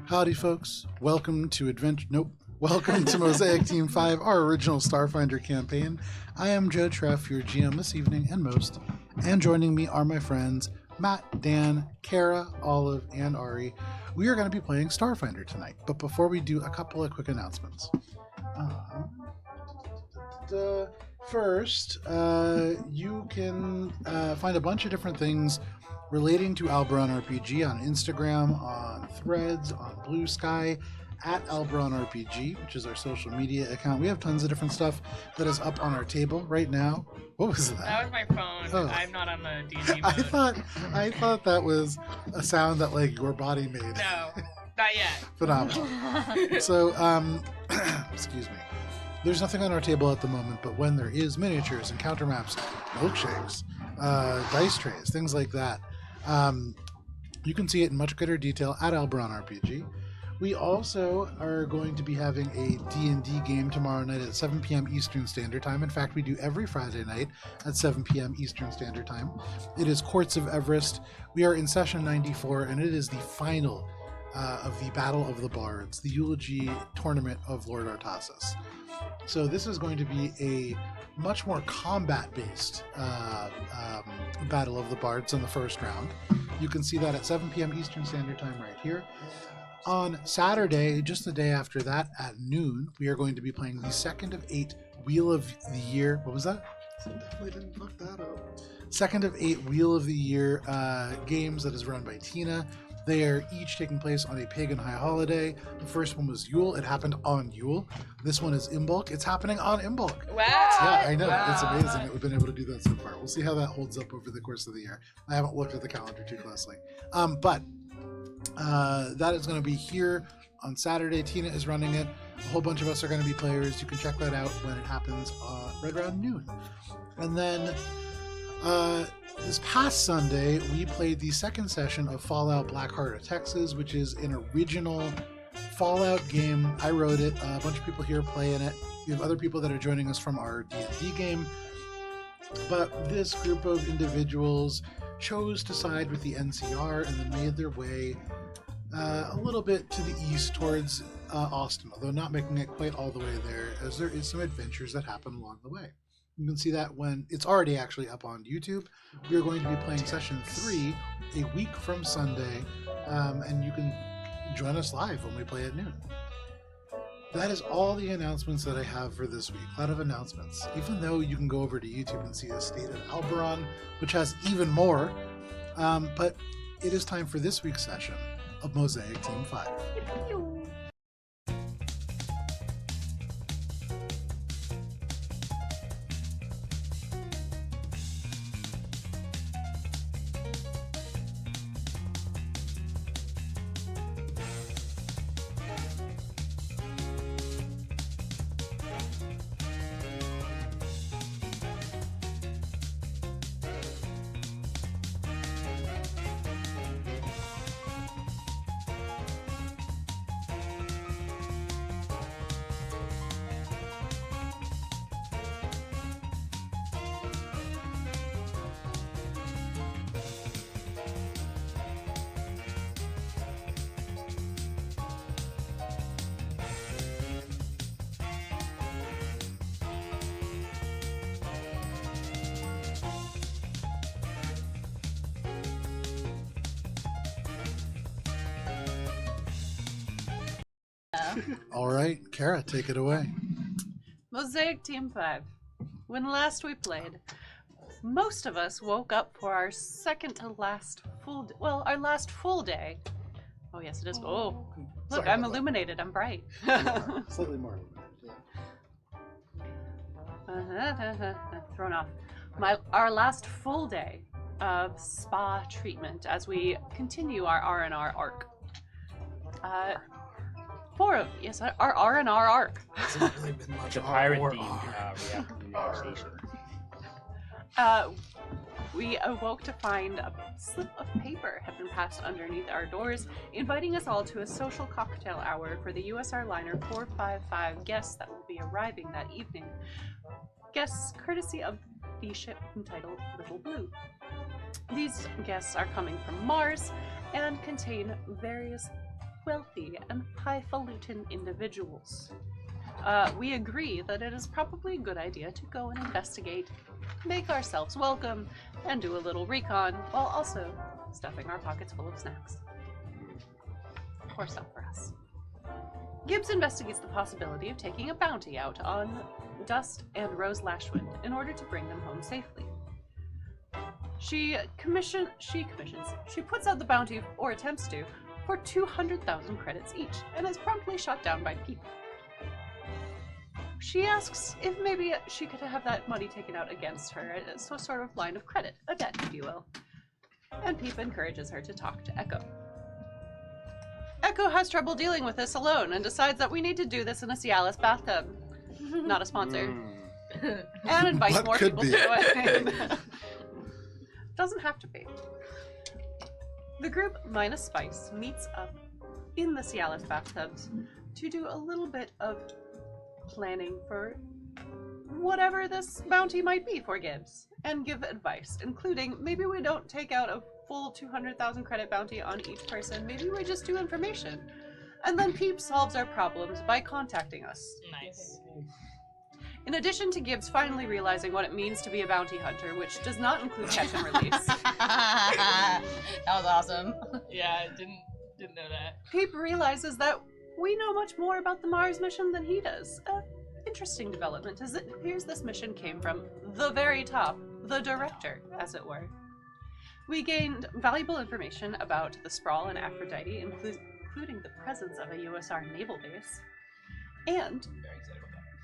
Howdy, folks. Welcome to Welcome to Mosaic Team 5, our original Starfinder campaign. I am Joe Treff, your GM this evening and most, and joining me are my friends Matt, Dan, Kara, Olive, and Ari. We are going to be playing Starfinder tonight, but before we do, a couple of quick announcements. First, you can find a bunch of different things relating to Alberon RPG on Instagram, on Threads, on Blue Sky, at Alberon RPG, which is our social media account. We have tons of different stuff that is up on our table right now. What was that? That was my phone. Oh. I'm not on the D&D mode. I thought that was a sound that like your body made. No, not yet. Phenomenal. So, excuse me. There's nothing on our table at the moment, but when there is miniatures, encounter maps, milkshakes, dice trays, things like that, you can see it in much greater detail at Alberon RPG. We also are going to be having a D&D game tomorrow night at 7 p.m. Eastern Standard Time. In fact, we do every Friday night at 7 p.m. Eastern Standard Time. It is Courts of Everest. We are in session 94, and it is the final of the Battle of the Bards, the Eulogy Tournament of Lord Artasis. So this is going to be a much more combat-based Battle of the Bards in the first round. You can see that at 7 p.m. Eastern Standard Time right here. On Saturday, just the day after that, at noon, we are going to be playing the second of 8 Wheel of the Year. What was that? I definitely didn't look that up. Second of 8 Wheel of the Year games that is run by Tina. They are each taking place on a pagan high holiday. The first one was Yule. It happened on Yule. This one is Imbolc. It's happening on Imbolc. Wow. Yeah, I know. Wow. It's amazing that we've been able to do that so far. We'll see how that holds up over the course of the year. I haven't looked at the calendar too closely. But that is going to be here on Saturday. Tina is running it. A whole bunch of us are going to be players. You can check that out when it happens right around noon. And then this past Sunday, we played the second session of Fallout Black Heart of Texas, which is an original Fallout game. I wrote it. A bunch of people here playing it. We have other people that are joining us from our D&D game. But this group of individuals chose to side with the NCR and then made their way a little bit to the east towards Austin, although not making it quite all the way there, as there is some adventures that happen along the way. You can see that when it's already actually up on YouTube. We are going to be playing session 3 a week from Sunday, and you can join us live when we play at noon. That is all the announcements that I have for this week. A lot of announcements, even though you can go over to YouTube and see a State of Alberon, which has even more. But it is time for this week's session of Mosaic Team 5. All right, Kara, take it away. Mosaic Team 5. When last we played, most of us woke up for our second to last full our last full day. Oh, yes, it is. Oh, look, sorry, I'm illuminated. I'm bright. Slightly more. Thrown off. Our last full day of spa treatment as we continue our R&R arc. Our R&R arc. Hasn't really been much. The pirate relaxation. We awoke to find a slip of paper had been passed underneath our doors, inviting us all to a social cocktail hour for the USR liner 455 guests that will be arriving that evening. Guests courtesy of the ship entitled Little Blue. These guests are coming from Mars and contain various wealthy and highfalutin individuals. We agree that it is probably a good idea to go and investigate, make ourselves welcome, and do a little recon while also stuffing our pockets full of snacks. Or some for us. Gibbs investigates the possibility of taking a bounty out on Dust and Rose Lashwind in order to bring them home safely. She puts out the bounty, or attempts to, for 200,000 credits each, and is promptly shot down by Peep. She asks if maybe she could have that money taken out against her as a sort of line of credit, a debt, if you will. And Peep encourages her to talk to Echo. Echo has trouble dealing with this alone and decides that we need to do this in a Cialis bathtub. Not a sponsor. And invites What more could people be? to join. Doesn't have to be. The group, minus Spice, meets up in the Cialis bathtubs to do a little bit of planning for whatever this bounty might be for Gibbs, and give advice, including maybe we don't take out a full 200,000 credit bounty on each person, maybe we just do information. And then Peep solves our problems by contacting us. Nice. In addition to Gibbs finally realizing what it means to be a bounty hunter, which does not include catch and release. That was awesome. Yeah, I didn't know that. Peep realizes that we know much more about the Mars mission than he does. Interesting development is it appears this mission came from the very top, the director, as it were. We gained valuable information about the Sprawl and Aphrodite, including the presence of a USR naval base, and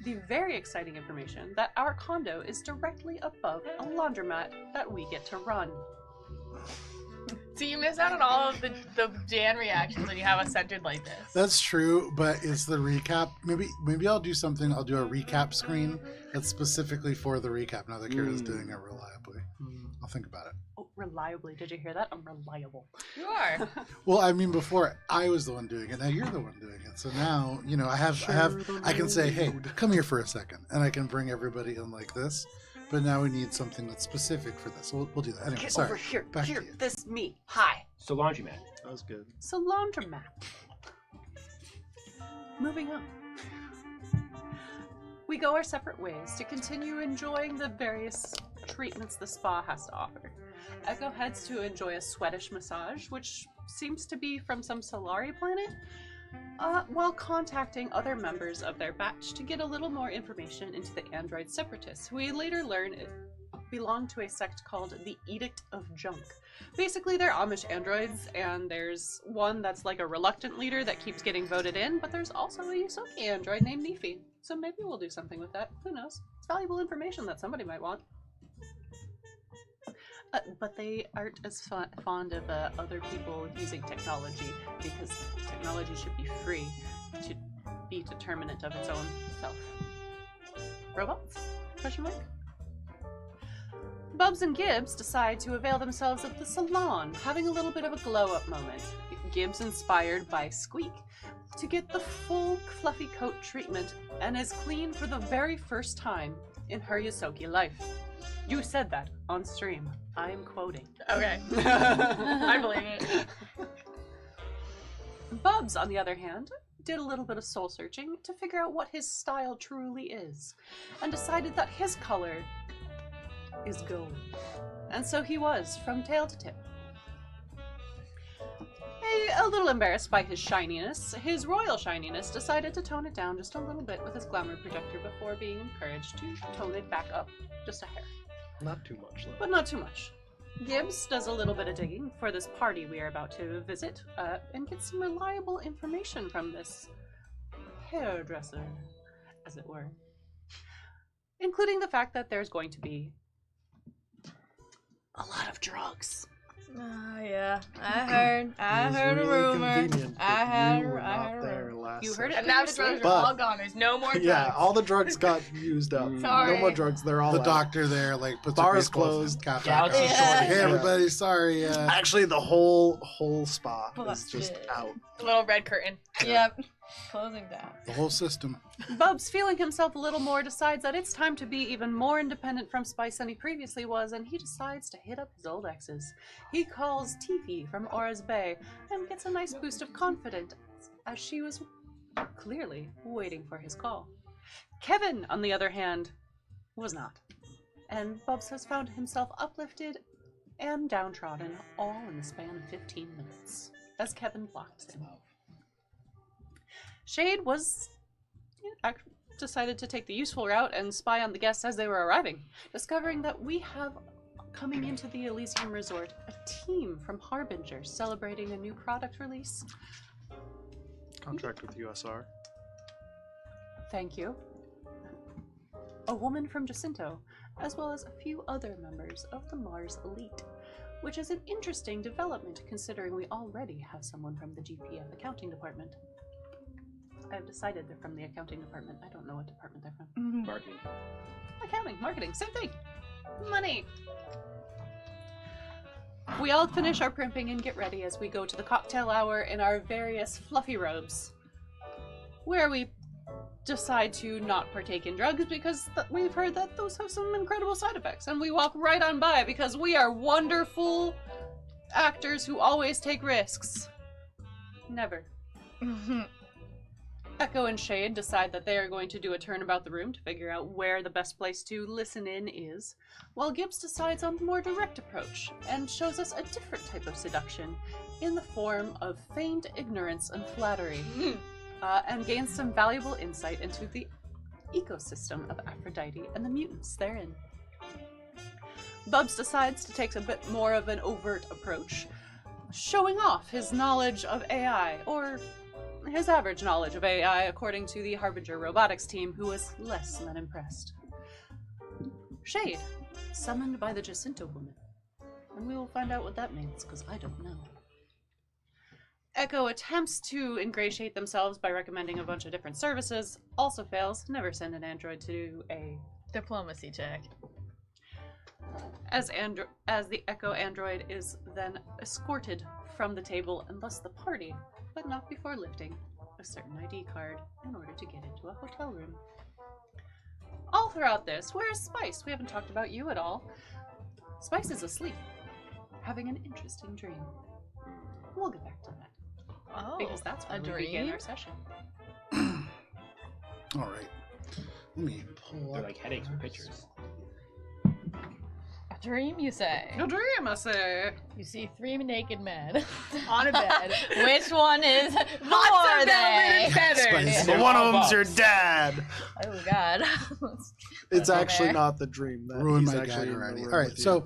the very exciting information that our condo is directly above a laundromat that we get to run. So you miss out on all of the Dan reactions when you have a centered like this. That's true, but it's the recap. Maybe I'll do something. I'll do a recap screen that's specifically for the recap now that Kira's doing it reliably. I'll think about it. Oh, reliably. Did you hear that? I'm reliable. You are. Well, I mean, before I was the one doing it. Now you're the one doing it. So now, I can say, hey, come here for a second. And I can bring everybody in like this. But now we need something that's specific for this. We'll do that. Anyway, Get sorry. over here. Back Here, to you. this me. Hi. So laundromat. That was good. So laundromat. Moving on. We go our separate ways to continue enjoying the various treatments the spa has to offer. Echo heads to enjoy a sweatish massage, which seems to be from some Solari planet, while contacting other members of their batch to get a little more information into the android separatists, who we later learn belong to a sect called the Edict of Junk. Basically, they're Amish androids, and there's one that's like a reluctant leader that keeps getting voted in, but there's also a Yusoki android named Nefi. So maybe we'll do something with that. Who knows? It's valuable information that somebody might want. But they aren't as fond of other people using technology, because technology should be free. It should be determinate of its own self. Robots? Question mark? Bubs and Gibbs decide to avail themselves of the salon, having a little bit of a glow-up moment. Gibbs inspired by Squeak to get the full fluffy coat treatment and is clean for the very first time in her Yusoki life. You said that on stream. I am quoting. Okay. I believe it. Bubs, on the other hand, did a little bit of soul searching to figure out what his style truly is, and decided that his color is gold. And so he was, from tail to tip. A little embarrassed by his shininess, his royal shininess, decided to tone it down just a little bit with his glamour projector before being encouraged to tone it back up just a hair. Not too much, though. But not too much. Gibbs does a little bit of digging for this party we are about to visit, and gets some reliable information from this hairdresser, as it were. Including the fact that there's going to be a lot of drugs. Yeah, I heard a rumor. I heard a rumor. Last You heard it? And now the drugs are But- all gone. There's no more drugs. Yeah, all the drugs got used up. Sorry. No more drugs. They're all The out. doctor there, like, puts her Bars face closed. closed. Cap Galaxy back on. Yeah. Hey, Yeah. everybody, sorry. Actually, the whole spa is Busted. just out. Little red curtain. Yep. Closing down. The whole system. Bubs, feeling himself a little more, decides that it's time to be even more independent from Spice than he previously was, and he decides to hit up his old exes. He calls Tifi from Aura's Bay and gets a nice boost of confidence as she was clearly waiting for his call. Kevin, on the other hand, was not. And Bubs has found himself uplifted and downtrodden all in the span of 15 minutes, as Kevin blocked him. Shade decided to take the useful route and spy on the guests as they were arriving, discovering that we have coming into the Elysium Resort a team from Harbinger celebrating a new product release. Contract with USR. Thank you. A woman from Jacinto, as well as a few other members of the Mars Elite, which is an interesting development considering we already have someone from the GPF accounting department. I've decided they're from the accounting department. I don't know what department they're from. Marketing. Accounting, marketing, same thing. Money. We all finish our primping and get ready as we go to the cocktail hour in our various fluffy robes, where we decide to not partake in drugs because we've heard that those have some incredible side effects, and we walk right on by because we are wonderful actors who always take risks. Never. Echo and Shade decide that they are going to do a turnabout the room to figure out where the best place to listen in is, while Gibbs decides on the more direct approach and shows us a different type of seduction in the form of feigned ignorance and flattery, and gains some valuable insight into the ecosystem of Aphrodite and the mutants therein. Bubs decides to take a bit more of an overt approach, showing off his knowledge of AI, or his average knowledge of AI, according to the Harbinger robotics team, who was less than impressed. Shade, summoned by the Jacinto woman. And we will find out what that means, because I don't know. Echo attempts to ingratiate themselves by recommending a bunch of different services, also fails, never send an android to do a Diplomacy check. As the Echo android is then escorted from the table and thus the party, but not before lifting a certain ID card in order to get into a hotel room. All throughout this, where is Spice? We haven't talked about you at all. Spice is asleep, having an interesting dream. We'll get back to that. Oh, Because that's when a we dream? begin our session. All right. Let me pull They're up. like headaches for pictures. A dream, you say? A dream, I say. You see 3 naked men on a bed. Which one is who are they? Spice. But one of them's your dad. Oh God. It's Okay. actually not the dream. That Ruined he's my actually gag in the already. room All right, with you. so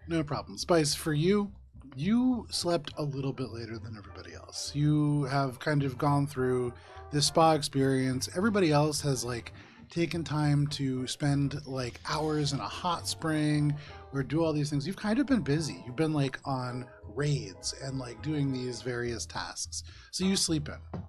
no problem. Spice, for you, you slept a little bit later than everybody else. You have kind of gone through this spa experience. Everybody else has like taken time to spend like hours in a hot spring or do all these things. You've kind of been busy. You've been like on raids and like doing these various tasks. So you sleep in.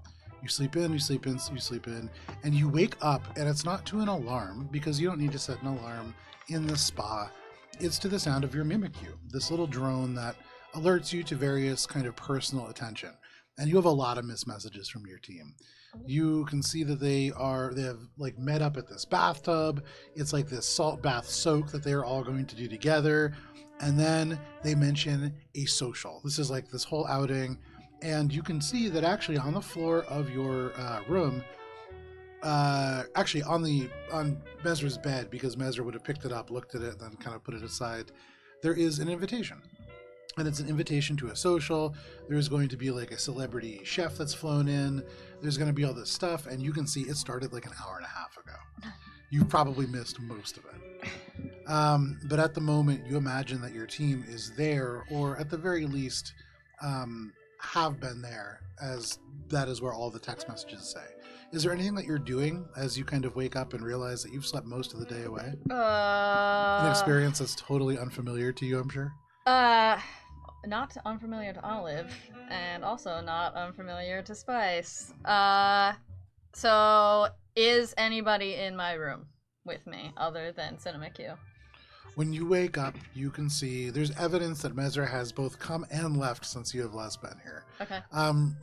You sleep in, you sleep in, you sleep in, and you wake up, and it's not to an alarm because you don't need to set an alarm in the spa. It's to the sound of your Mimikyu, this little drone that alerts you to various kind of personal attention. And you have a lot of missed messages from your team. You can see that they have like met up at this bathtub. It's like this salt bath soak that they're all going to do together. And then they mention a social. This is like this whole outing. And you can see that actually on the floor of your room, actually on Mezra's bed, because Mezra would have picked it up, looked at it, then kind of put it aside, there is an invitation. And it's an invitation to a social. There's going to be like a celebrity chef that's flown in. There's going to be all this stuff. And you can see it started like an hour and a half ago. You've probably missed most of it. But at the moment, you imagine that your team is there, or at the very least, have been there, as that is where all the text messages say. Is there anything that you're doing as you kind of wake up and realize that you've slept most of the day away? An experience that's totally unfamiliar to you, I'm sure? Not unfamiliar to Olive, and also not unfamiliar to Spice. So is anybody in my room with me other than Cinemacue? When you wake up, you can see there's evidence that Mezra has both come and left since you have last been here. Okay.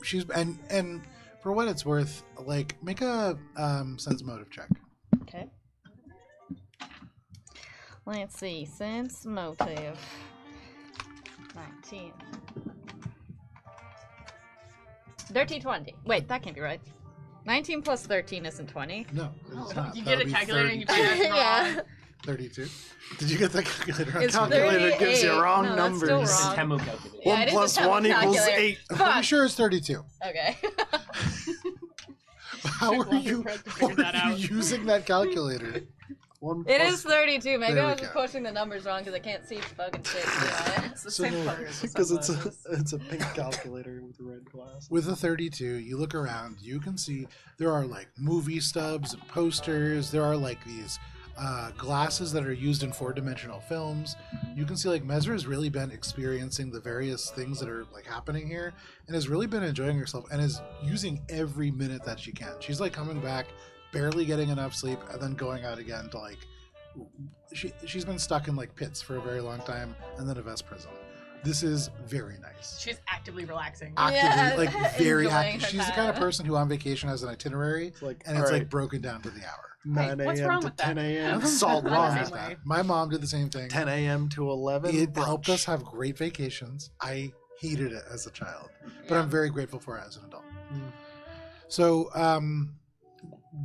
She's and for what it's worth, like make a sense motive check. Okay. Let's see. Sense motive. 19. 13, 20. Wait, that can't be right. 19 plus 13 isn't 20. No, it's not. You That get would a be calculator and you 32. find that's wrong. 32. Did you get that calculator? It's Calculator gives you 38. wrong No, that's still numbers. It's a wrong. Temu calculator. Yeah, 1 it is a plus Temu 1 equals calculator. 8. I'm pretty Fuck. sure it's 32. Okay. How Took are longer you, for us to figure that how are out. you using that calculator? 1 It plus- is 32. Maybe There I we was just go. pushing the numbers wrong because I can't see fucking shit. Yeah. It's the So same no- color as the because it's sunglasses. a pink calculator with red glass. With a 32, you look around, you can see there are like movie stubs and posters. There are like these glasses that are used in 4-dimensional films. You can see like Mesra has really been experiencing the various things that are like happening here and has really been enjoying herself and is using every minute that she can. She's like coming back, barely getting enough sleep, and then going out again to like she's been stuck in like pits for a very long time and then a Vest prison. This is very nice. She's actively relaxing. Actively, Yeah, like very enjoying active. her She's the kind of time. person who on vacation has an itinerary It's like, and it's alright, like broken down to the hour. 9 what's a.m. wrong to with that? 10 a.m. Nothing's Salt I'm wrong the with same that. way. My mom did the same thing. 10 a.m. to 11. It helped brunch. us have great vacations. I hated it as a child, but Yeah. I'm very grateful for it as an adult. Mm. So,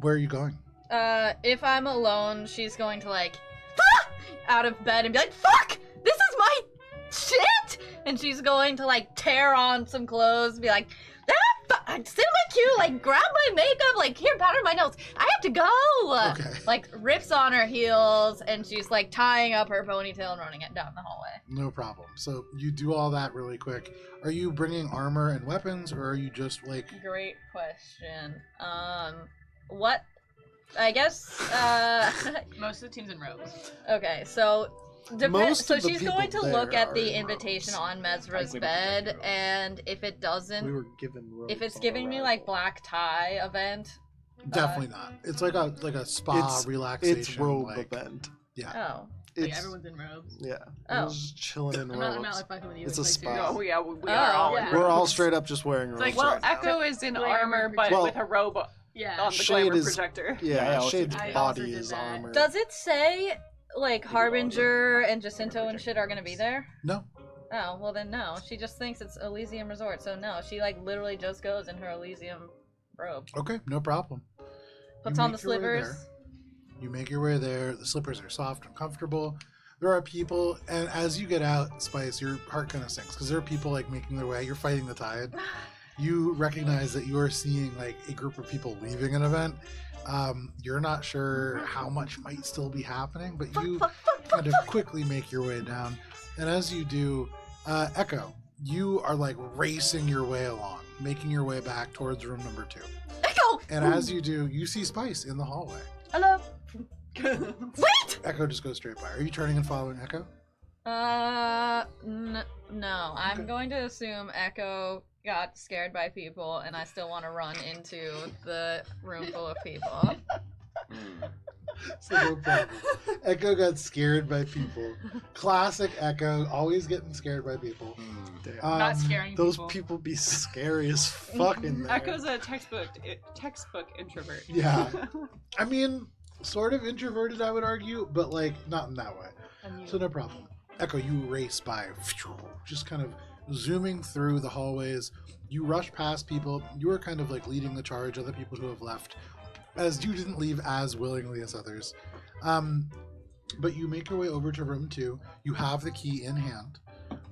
where are you going? If I'm alone, she's going to like out of bed and be like, "Fuck! This is my shit!" And she's going to like tear on some clothes, be like, "Sit in my queue, like grab my makeup, like here, powder my nose. I have to go." Okay. Like rips on her heels, and she's like tying up her ponytail and running it down the hallway. No problem. So you do all that really quick. Are you bringing armor and weapons, or are you just like? Great question. What? I guess. Most of the team's in robes. Okay, so Most so of the she's people going to look there at are the in invitation robes. on Mesra's Like, we were bed, protected robes. and if it doesn't, We were given robes if it's on giving me like arrival. black tie event, Definitely not. It's like a spa It's- relaxation. It's robe like, event. Yeah. oh, Like It's everyone's in robes. yeah. Oh. We're just chilling in I'm robes. not like fucking with you. It's a like, spa. seriously. Oh yeah, we Oh, are all in yeah. We're all robes. straight up just wearing robes. like, Well, right now. Echo is in Glamour armor, but Well- with a robe Yeah. on the Shade glamour is- projector. Yeah, Yeah, I also Shade's did that. I also body did is that. armor. does it say like Harbinger and Jacinto and shit are gonna be there? No. Oh, well then no. She just thinks it's Elysium Resort, so no. She like literally just goes in her Elysium robe, Okay. No problem. puts You on the make your way there. slippers. You make your way there. The slippers are soft and comfortable. There are people, and as you get out, Spice, your heart kind of sinks because there are people like making their way. You're fighting the tide. You recognize that you are seeing like a group of people leaving an event. You're not sure how much might still be happening, but you kind of quickly make your way down. And as you do, Echo, you are like racing your way along, making your way back towards room number 2. Echo! And as you do, you see Spice in the hallway. Hello? Wait! Echo just goes straight by. Are you turning and following Echo? No. I'm going to assume Echo got scared by people, and I still want to run into the room full of people. So no problem. Echo got scared by people. Classic Echo, always getting scared by people. Damn. Not scaring Those people. people be scary as fuck in there. Echo's a textbook introvert. Yeah. I mean, sort of introverted, I would argue, but like not in that way. So no problem. Echo, you race by, just kind of zooming through the hallways. You rush past people. You are kind of like leading the charge, other people who have left, as you didn't leave as willingly as others. But you make your way over to room 2. You have the key in hand.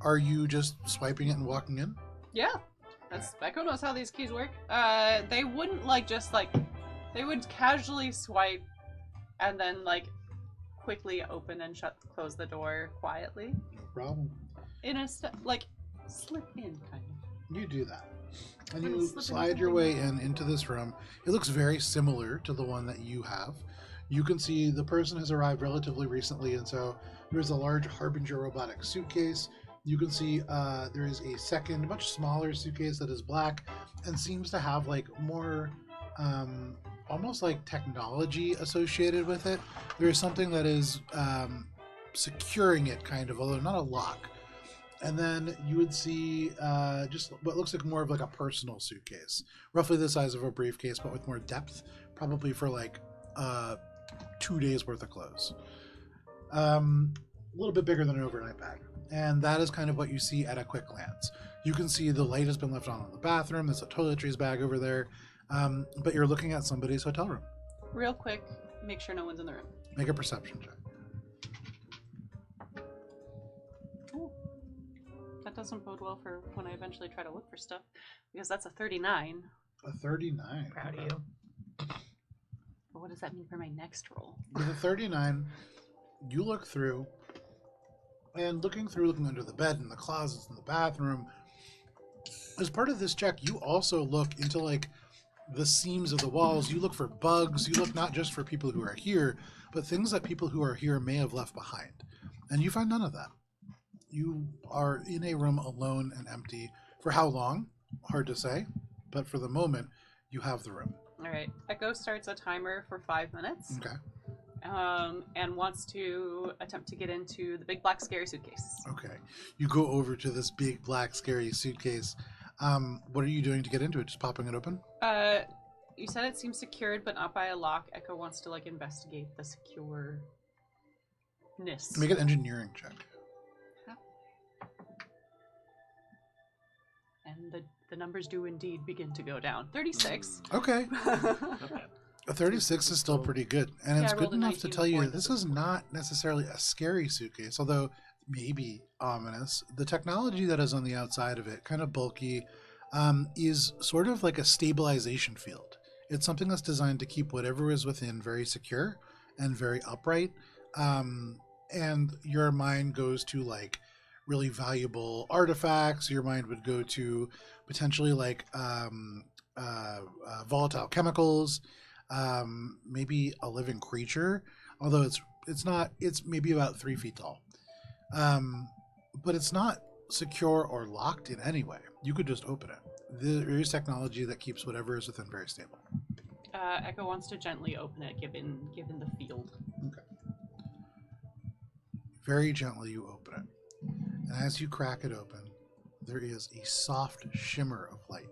Are you just swiping it and walking in? Yeah. Echo knows how these keys work. They wouldn't they would casually swipe and then like quickly open and close the door quietly. No problem. In a slip in kind of. You do that. And Kinda you slipping slide your something. way into this room. It looks very similar to the one that you have. You can see the person has arrived relatively recently, and so there's a large Harbinger robotic suitcase. You can see there is a second, much smaller suitcase that is black and seems to have like more almost like technology associated with it. There is something that is securing it, kind of, although not a lock. And then you would see just what looks like more of like a personal suitcase, roughly the size of a briefcase, but with more depth, probably for like 2 days worth of clothes. A little bit bigger than an overnight bag. And that is kind of what you see at a quick glance. You can see the light has been left on in the bathroom. There's a toiletries bag over there. But you're looking at somebody's hotel room. Real quick, make sure no one's in the room. Make a perception check. Ooh. That doesn't bode well for when I eventually try to look for stuff, because that's a 39. A 39. Proud of you. But what does that mean for my next roll? With a 39, you look through, and looking under the bed and the closets in the bathroom. As part of this check, you also look into like the seams of the walls. You look for bugs. You look not just for people who are here, but things that people who are here may have left behind. And you find none of that. You are in a room alone and empty. For how long? Hard to say. But for the moment, you have the room. All right. Echo starts a timer for 5 minutes. Okay. And wants to attempt to get into the big black scary suitcase. Okay. You go over to this big black scary suitcase. What are you doing to get into it? Just popping it open? You said it seems secured, but not by a lock. Echo wants to like investigate the secureness. Make an engineering check. And the numbers do indeed begin to go down. 36. Okay. Okay. A 36 is still pretty good. And Yeah, it's I good rolled a enough to 19 tell you before that this is not necessarily a scary suitcase, although maybe ominous. The technology that is on the outside of it, kind of bulky, is sort of like a stabilization field. It's something that's designed to keep whatever is within very secure and very upright. And your mind goes to like really valuable artifacts. Your mind would go to potentially like volatile chemicals, maybe a living creature, although it's not, it's maybe about 3 feet tall. But it's not secure or locked in any way. You could just open it. There is technology that keeps whatever is within very stable. Echo wants to gently open it, given the field. Okay. Very gently you open it. And as you crack it open, there is a soft shimmer of light.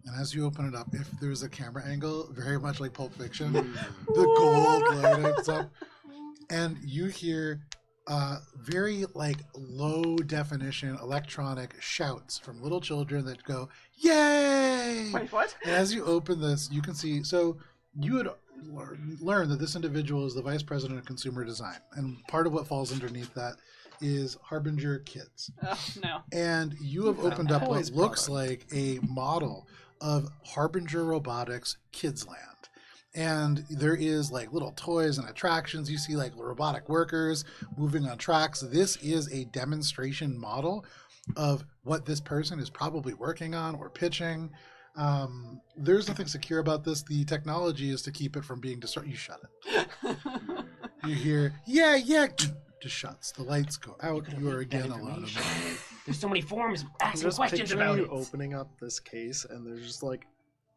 And as you open it up, if there's a camera angle, very much like Pulp Fiction, the gold light opens up, and you hear very like low definition electronic shouts from little children that go, "Yay!" Wait, what? And as you open this, you can see, so you would learn that this individual is the vice president of consumer design. And part of what falls underneath that is Harbinger Kids. Oh, no. And you have opened up what Toys looks product. like a model of Harbinger Robotics Kids Land. And there is like little toys and attractions. You see like robotic workers moving on tracks. This is a demonstration model of what this person is probably working on or pitching. There's nothing secure about this. The technology is to keep it from being destroyed. You shut it. You hear, yeah, just shuts. The lights go out. You are again alone. There's so many forms I'm asking just questions picturing about you it. opening up this case and there's just like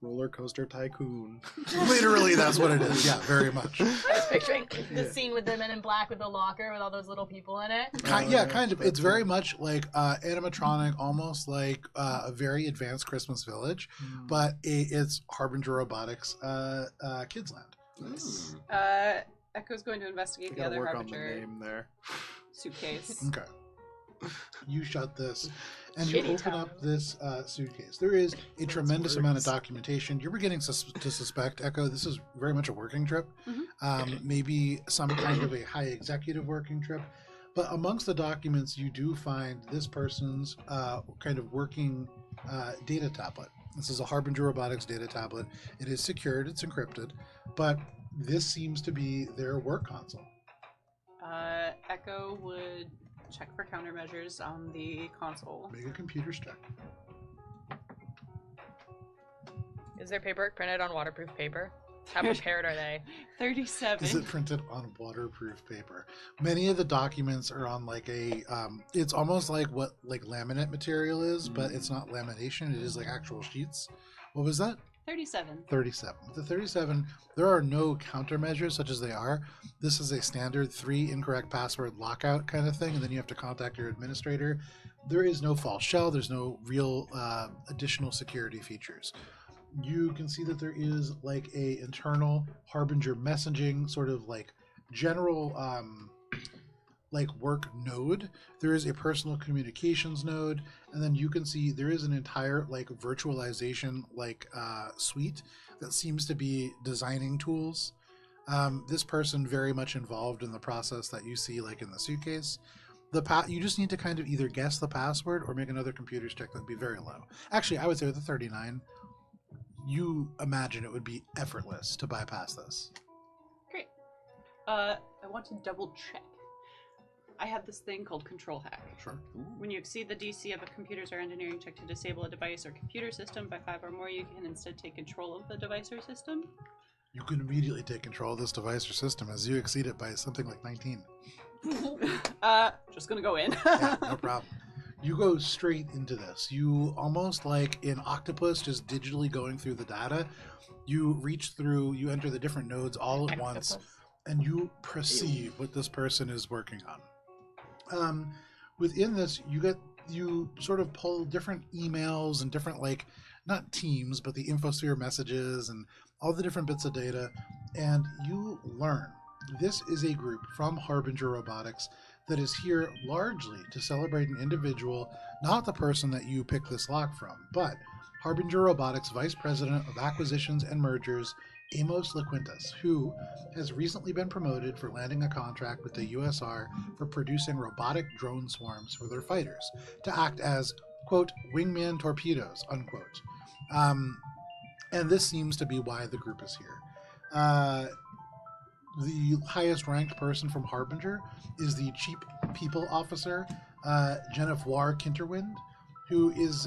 roller coaster tycoon. Literally, that's what it is. Yeah, very much. I was picturing the scene with the Men in Black with the locker with all those little people in it. Yeah, kind of. It's very much like animatronic, almost like a very advanced Christmas Village, but it's Harbinger Robotics Kids Land. Nice. Echo's going to investigate You the gotta other work on the Harbinger name there. suitcase. Okay. You shut this, and you Shitty open town. up this suitcase. There is a tremendous amount of documentation. You're beginning to suspect, Echo, this is very much a working trip. Maybe some kind of a high executive working trip. But amongst the documents, you do find this person's kind of working data tablet. This is a Harbinger Robotics data tablet. It is secured, it's encrypted, but this seems to be their work console. Echo would check for countermeasures on the console. Make a computer's check. Is their paperwork printed on waterproof paper? How prepared are they? 37. Is it printed on waterproof paper? Many of the documents are on like a, it's almost like what like laminate material is, but it's not lamination. It is like actual sheets. What was that? 37. 37. With the 37, there are no countermeasures such as they are. This is a standard 3 incorrect password lockout kind of thing, and then you have to contact your administrator. There is no false shell. There's no real additional security features. You can see that there is like a internal Harbinger messaging sort of like general like work node, there is a personal communications node, and then you can see there is an entire like virtualization like suite that seems to be designing tools. This person very much involved in the process that you see like in the suitcase. You just need to kind of either guess the password or make another computer's check that'd be very low. Actually, I would say with the 39, you imagine it would be effortless to bypass this. Great. I want to double check. I have this thing called Control Hack. Sure. When you exceed the DC of a computer's or engineering check to disable a device or computer system by 5 or more, you can instead take control of the device or system. You can immediately take control of this device or system as you exceed it by something like 19. Just gonna go in. Yeah, no problem. You go straight into this. You almost like in Octopus, just digitally going through the data. You reach through, you enter the different nodes all at once, and you perceive what this person is working on. Within this, you sort of pull different emails and different like, not teams, but the infosphere messages and all the different bits of data, and you learn this is a group from Harbinger Robotics that is here largely to celebrate an individual, not the person that you pick this lock from, but Harbinger Robotics Vice President of Acquisitions and Mergers, Amos LaQuintas, who has recently been promoted for landing a contract with the USR for producing robotic drone swarms for their fighters to act as, quote, wingman torpedoes, unquote. And this seems to be why the group is here. The highest ranked person from Harbinger is the Chief People Officer, Jennifer Kinterwind, who is,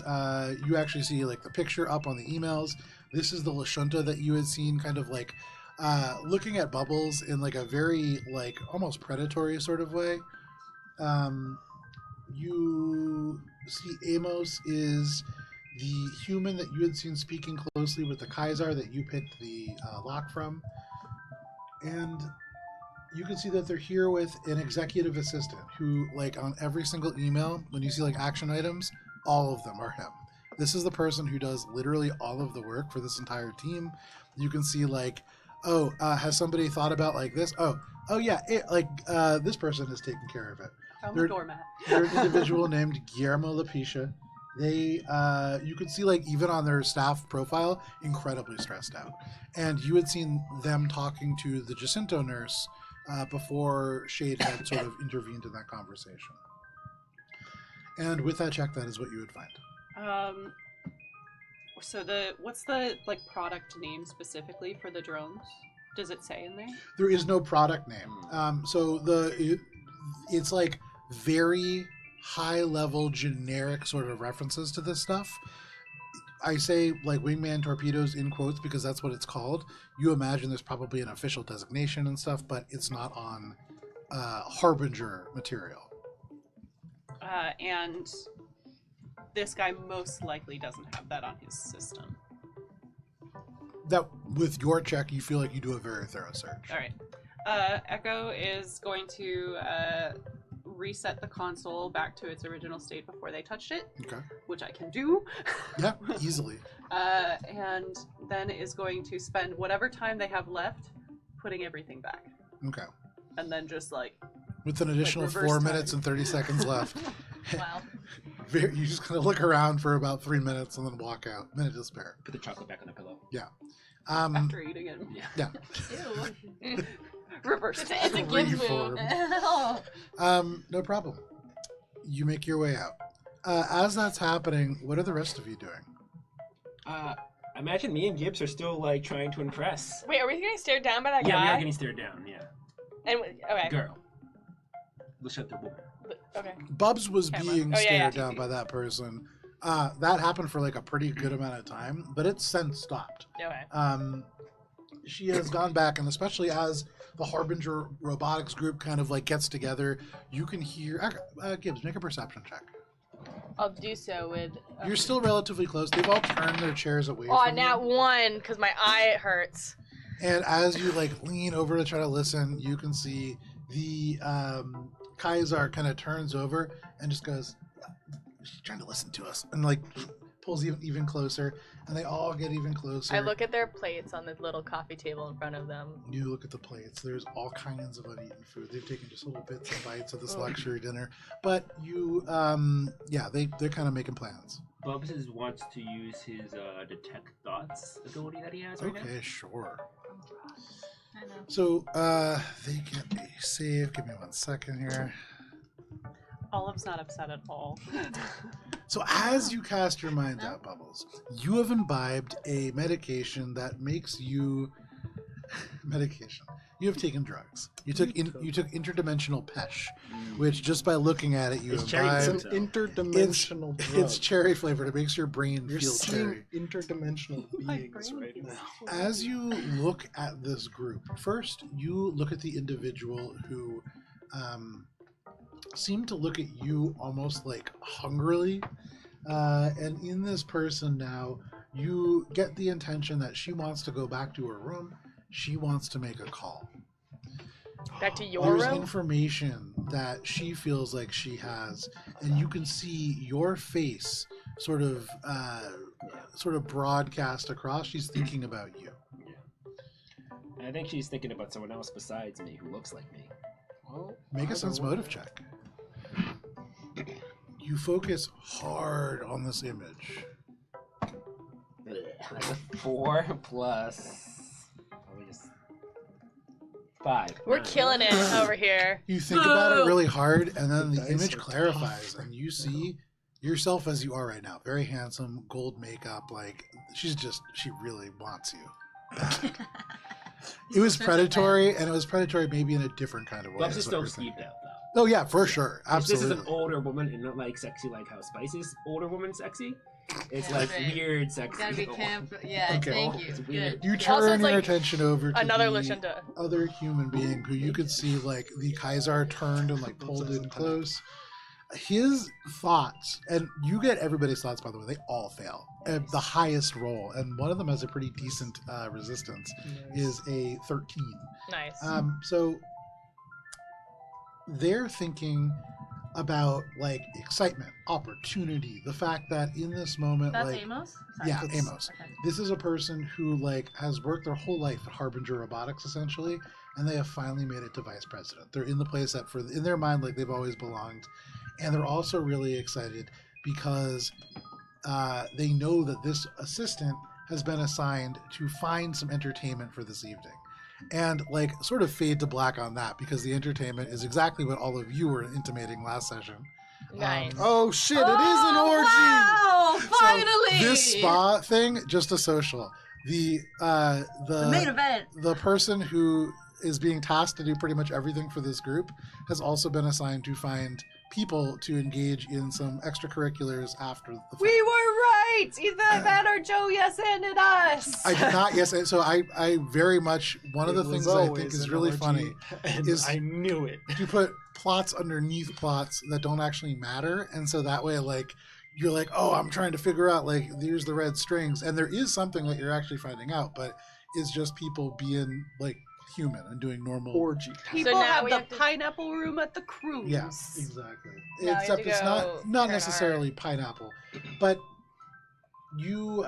you actually see like the picture up on the emails. This is the Lashunta that you had seen kind of like looking at bubbles in like a very like almost predatory sort of way. You see Amos is the human that you had seen speaking closely with the Kaiser that you picked the lock from. And you can see that they're here with an executive assistant who, like, on every single email, when you see, like, action items, all of them are him. This is the person who does literally all of the work for this entire team. You can see, like, oh, has somebody thought about, like, this? Oh yeah, this person is taking care of it. Found the doormat. There's an individual named Guillermo Lapisha. They, you could see, like, even on their staff profile, incredibly stressed out. And you had seen them talking to the Jacinto nurse before Shade had sort of intervened in that conversation. And with that check, that is what you would find. So what's the, like, product name specifically for the drones? Does it say in there? There is no product name. So it's, like, very high-level generic sort of references to this stuff. I say like wingman torpedoes in quotes because that's what it's called. You imagine there's probably an official designation and stuff, but it's not on Harbinger material. And this guy most likely doesn't have that on his system. That with your check, you feel like you do a very thorough search. All right. Echo is going to reset the console back to its original state before they touched it, Okay. which I can do. Yeah, easily. And then is going to spend whatever time they have left putting everything back. Okay. And then just like... With an additional reverse 4 time. minutes and 30 seconds left. Wow. You just kind of look around for about 3 minutes and then walk out. Minute to spare. Put the chocolate back on the pillow. Yeah. After eating it. Yeah. Ew. Reverse It's a time. gift Reform. move. No problem. You make your way out. As that's happening, what are the rest of you doing? I imagine me and Gibbs are still like trying to impress. Wait, are we getting stared down by that Yeah, we guy? are getting stared down. Yeah. And okay. Girl. Let's shut the woman. Okay. Bubs was Camera. being Oh, yeah, stared yeah. down by that person. That happened for like a pretty good amount of time, but it's since stopped. Okay. She has gone back, and especially as the Harbinger Robotics group kind of like gets together, you can hear. Gibbs, make a perception check. I'll do so with. You're still relatively close. They've all turned their chairs away Oh, from nat you. 1 because my eye hurts. And as you like lean over to try to listen, you can see the Kaiser kind of turns over and just goes, "She's trying to listen to us," and like pulls even closer. and they all get even closer. I look at their plates on the little coffee table in front of them. You look at the plates. There's all kinds of uneaten food. They've taken just little bits and bites of this luxury dinner. But you, they're kind of making plans. Bubs wants to use his detect thoughts ability that he has right now. Okay, sure. I know. So they get a save. Give me 1 second here. Olive's not upset at all. So as you cast your mind out, Bubbles, you have imbibed a medication that makes you You have taken drugs. You took interdimensional pesh, which just by looking at it, you It's cherry imbibe. It's an interdimensional drug. It's cherry flavored. It makes your brain You're feel seeing cherry. interdimensional My beings brain right feels now. As you look at this group, first you look at the individual who seemed to look at you almost like hungrily. And in this person now, you get the intention that she wants to go back to her room. She wants to make a call. Back to your There's room? information that she feels like she has, and you can see your face sort of broadcast across. She's thinking about you. I think she's thinking about someone else besides me who looks like me. Well, Make a either sense way. motive check. You focus hard on this image. That's a 4 plus probably just 5. We're killing it over here. You think about it really hard, and then the dice image are clarifies, tough. and you see yourself as you are right now. Very handsome, gold makeup. Like, she really wants you. It was predatory, and it was predatory maybe in a different kind of way. Bubs is is what still you're thinking. skeeved out though. Oh yeah, for sure, If this is absolutely. an older woman and not like sexy like how Spice is older woman sexy. It's Yeah, like right. weird sexy. Gotta be camp. Yeah, Okay. thank you. It's Good. weird. You Also, turn it's your like attention over to Another the Lucinda. other human being who you could see, like, the Kaiser turned and like pulled in close. His thoughts, and you get everybody's thoughts, by the way, they all fail at the highest roll, and one of them has a pretty decent resistance, is a 13. Nice. So they're thinking about like excitement, opportunity, the fact that in this moment, That's like, Amos? Sorry. yeah, That's- Amos. Okay. This is a person who like has worked their whole life at Harbinger Robotics essentially, and they have finally made it to vice president. They're in the place that in their mind, like, they've always belonged, and they're also really excited because they know that this assistant has been assigned to find some entertainment for this evening. And like sort of fade to black on that, because the entertainment is exactly what all of you were intimating last session. Nice. Oh shit! It is an orgy. Wow! So Finally! this spa thing, just a social. The main event. the person who is being tasked to do pretty much everything for this group has also been assigned to find people to engage in some extracurriculars after the fact. We were right! Either that or Joe yes-ended us! I did not, yes, and so I very much, one of the things that I think is really funny and is- I knew it. you put plots underneath plots that don't actually matter, and so that way, like, you're like, oh, I'm trying to figure out, like, here's the red strings, and there is something that you're actually finding out, but it's just people being, like, human and doing normal. Orgy. People now have we the have to- pineapple room at the cruise. Yeah, exactly. Now we have Except to it's go not turn necessarily pineapple, but you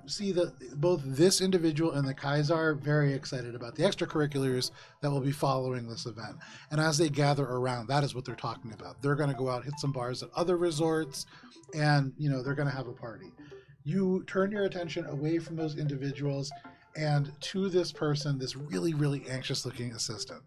see that both this individual and the Kaiser are very excited about the extracurriculars that will be following this event. And as they gather around, that is what they're talking about. They're going to go out, hit some bars at other resorts, and they're going to have a party. You turn your attention away from those individuals and to this person, this really, really anxious looking assistant,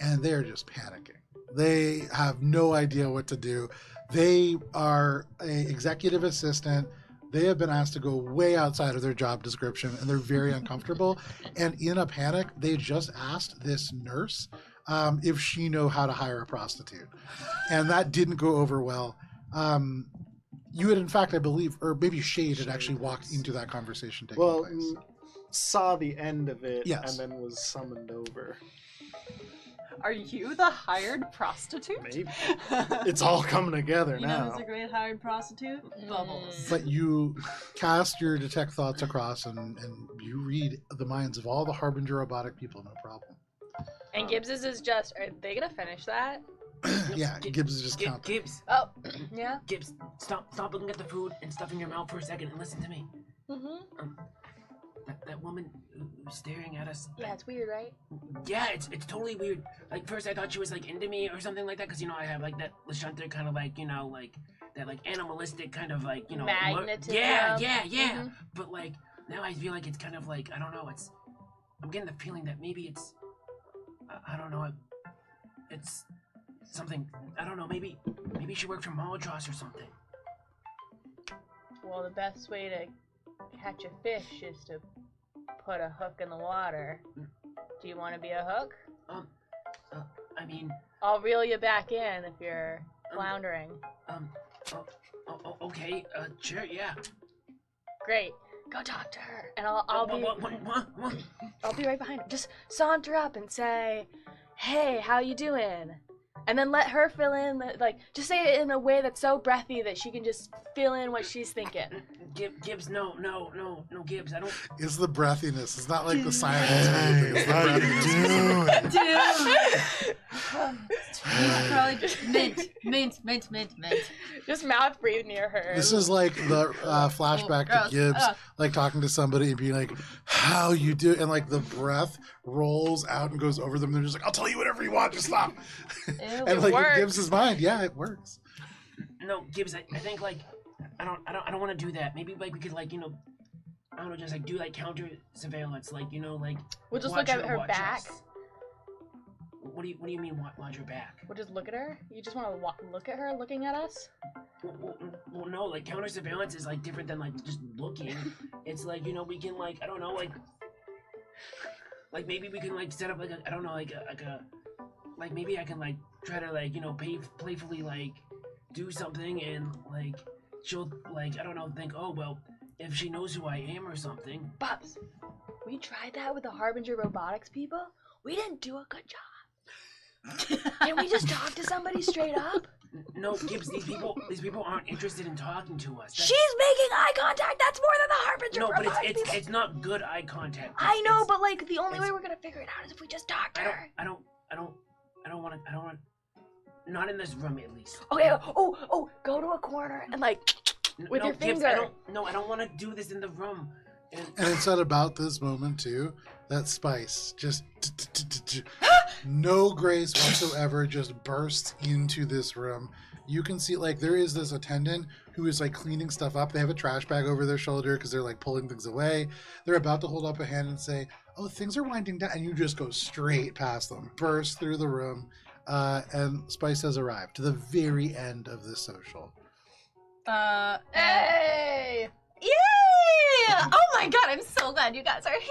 and they're just panicking. They have no idea what to do. They are an executive assistant. They have been asked to go way outside of their job description, and they're very uncomfortable. And in a panic, they just asked this nurse if she knew how to hire a prostitute, and that didn't go over well. You had, in fact, I believe, or maybe Shade had actually walked into that conversation taking Well, place. saw the end of it Yes. and then was summoned over. Are you the hired prostitute? Maybe. It's all coming together You know now. who's a great hired prostitute? Bubbles. But you cast your detect thoughts across, and you read the minds of all the Harbinger robotic people, no problem. And Gibbs's is just, are they gonna finish that? Yeah, Gibbs is just counting. Gibbs, Oh, yeah. Gibbs, stop looking at the food and stuffing your mouth for a second and listen to me. Mm-hmm. That woman who's staring at us. Yeah, it's weird, right? Yeah, it's totally weird. Like first I thought she was like into me or something like that, because I have like that Lashunta kind of like like that like animalistic kind of like magnetism. Yeah. Mm-hmm. But like now I feel like it's kind of like I don't know. I'm getting the feeling that maybe it's I don't know. It's something I don't know. Maybe she worked for Molotros or something. Well, the best way to catch a fish is to put a hook in the water. Do you want to be a hook? I mean, I'll reel you back in if you're floundering. Okay, sure, yeah. Great. Go talk to her, and I'll be What? I'll be right behind her. Just saunter up and say, "Hey, how you doing?" And then let her fill in, like, just say it in a way that's so breathy that she can just fill in what she's thinking. Gibbs, no, Gibbs, I don't. It's the breathiness. It's not like the silence or anything. It's the breathiness. Probably just mint. Just mouth breathe near her. This is like the flashback to gross. Gibbs, Ugh. like talking to somebody and being like, "How you do?" And like the breath rolls out and goes over them. They're just like, "I'll tell you whatever you want. Just stop." And like works. in Gibbs' mind, yeah, it works. No, Gibbs, I think like I don't want to do that. Maybe like we could like I don't know, just like do like counter surveillance, like like. We'll just watch look at her watch back. us. What do you mean watch her back? We'll just look at her. You just want to look at her looking at us? Well, no, like counter surveillance is like different than like just looking. It's like we can like I don't know like maybe we can like set up like I don't know like like maybe I can like try to like playfully like do something and like she'll like I don't know think oh well if she knows who I am or something. Bubs, we tried that with the Harbinger Robotics people. We didn't do a good job. Can we just talk to somebody straight up? No, Gibbs, these people aren't interested in talking to us. She's making eye contact. That's more than the Harbinger No, but Robotics people. it's not good eye contact. I know, but like the only way we're gonna figure it out is if we just talk to her. I don't want not in this room at least. Okay. Oh, go to a corner and like with your Gibbs, finger. I don't want to do this in the room. And it's at about this moment too that Spice just no grace whatsoever just bursts into this room. You can see like there is this attendant who is like cleaning stuff up. They have a trash bag over their shoulder because they're like pulling things away. They're about to hold up a hand and say, "Oh, things are winding down," and you just go straight past them, burst through the room, and Spice has arrived to the very end of this social. Hey! Yay! Oh my god, I'm so glad you guys are here!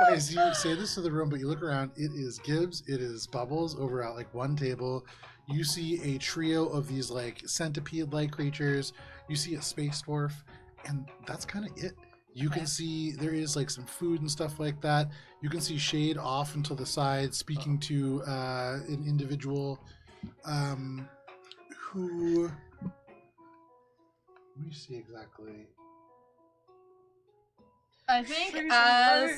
Spice, you say this to the room, but you look around. It is Gibbs. It is Bubbles over at like one table. You see a trio of these like centipede-like creatures. You see a space dwarf, and that's kind of it. You can see there is like some food and stuff like that. You can see Shade off and to the side speaking to an individual who... Let me see exactly. I think as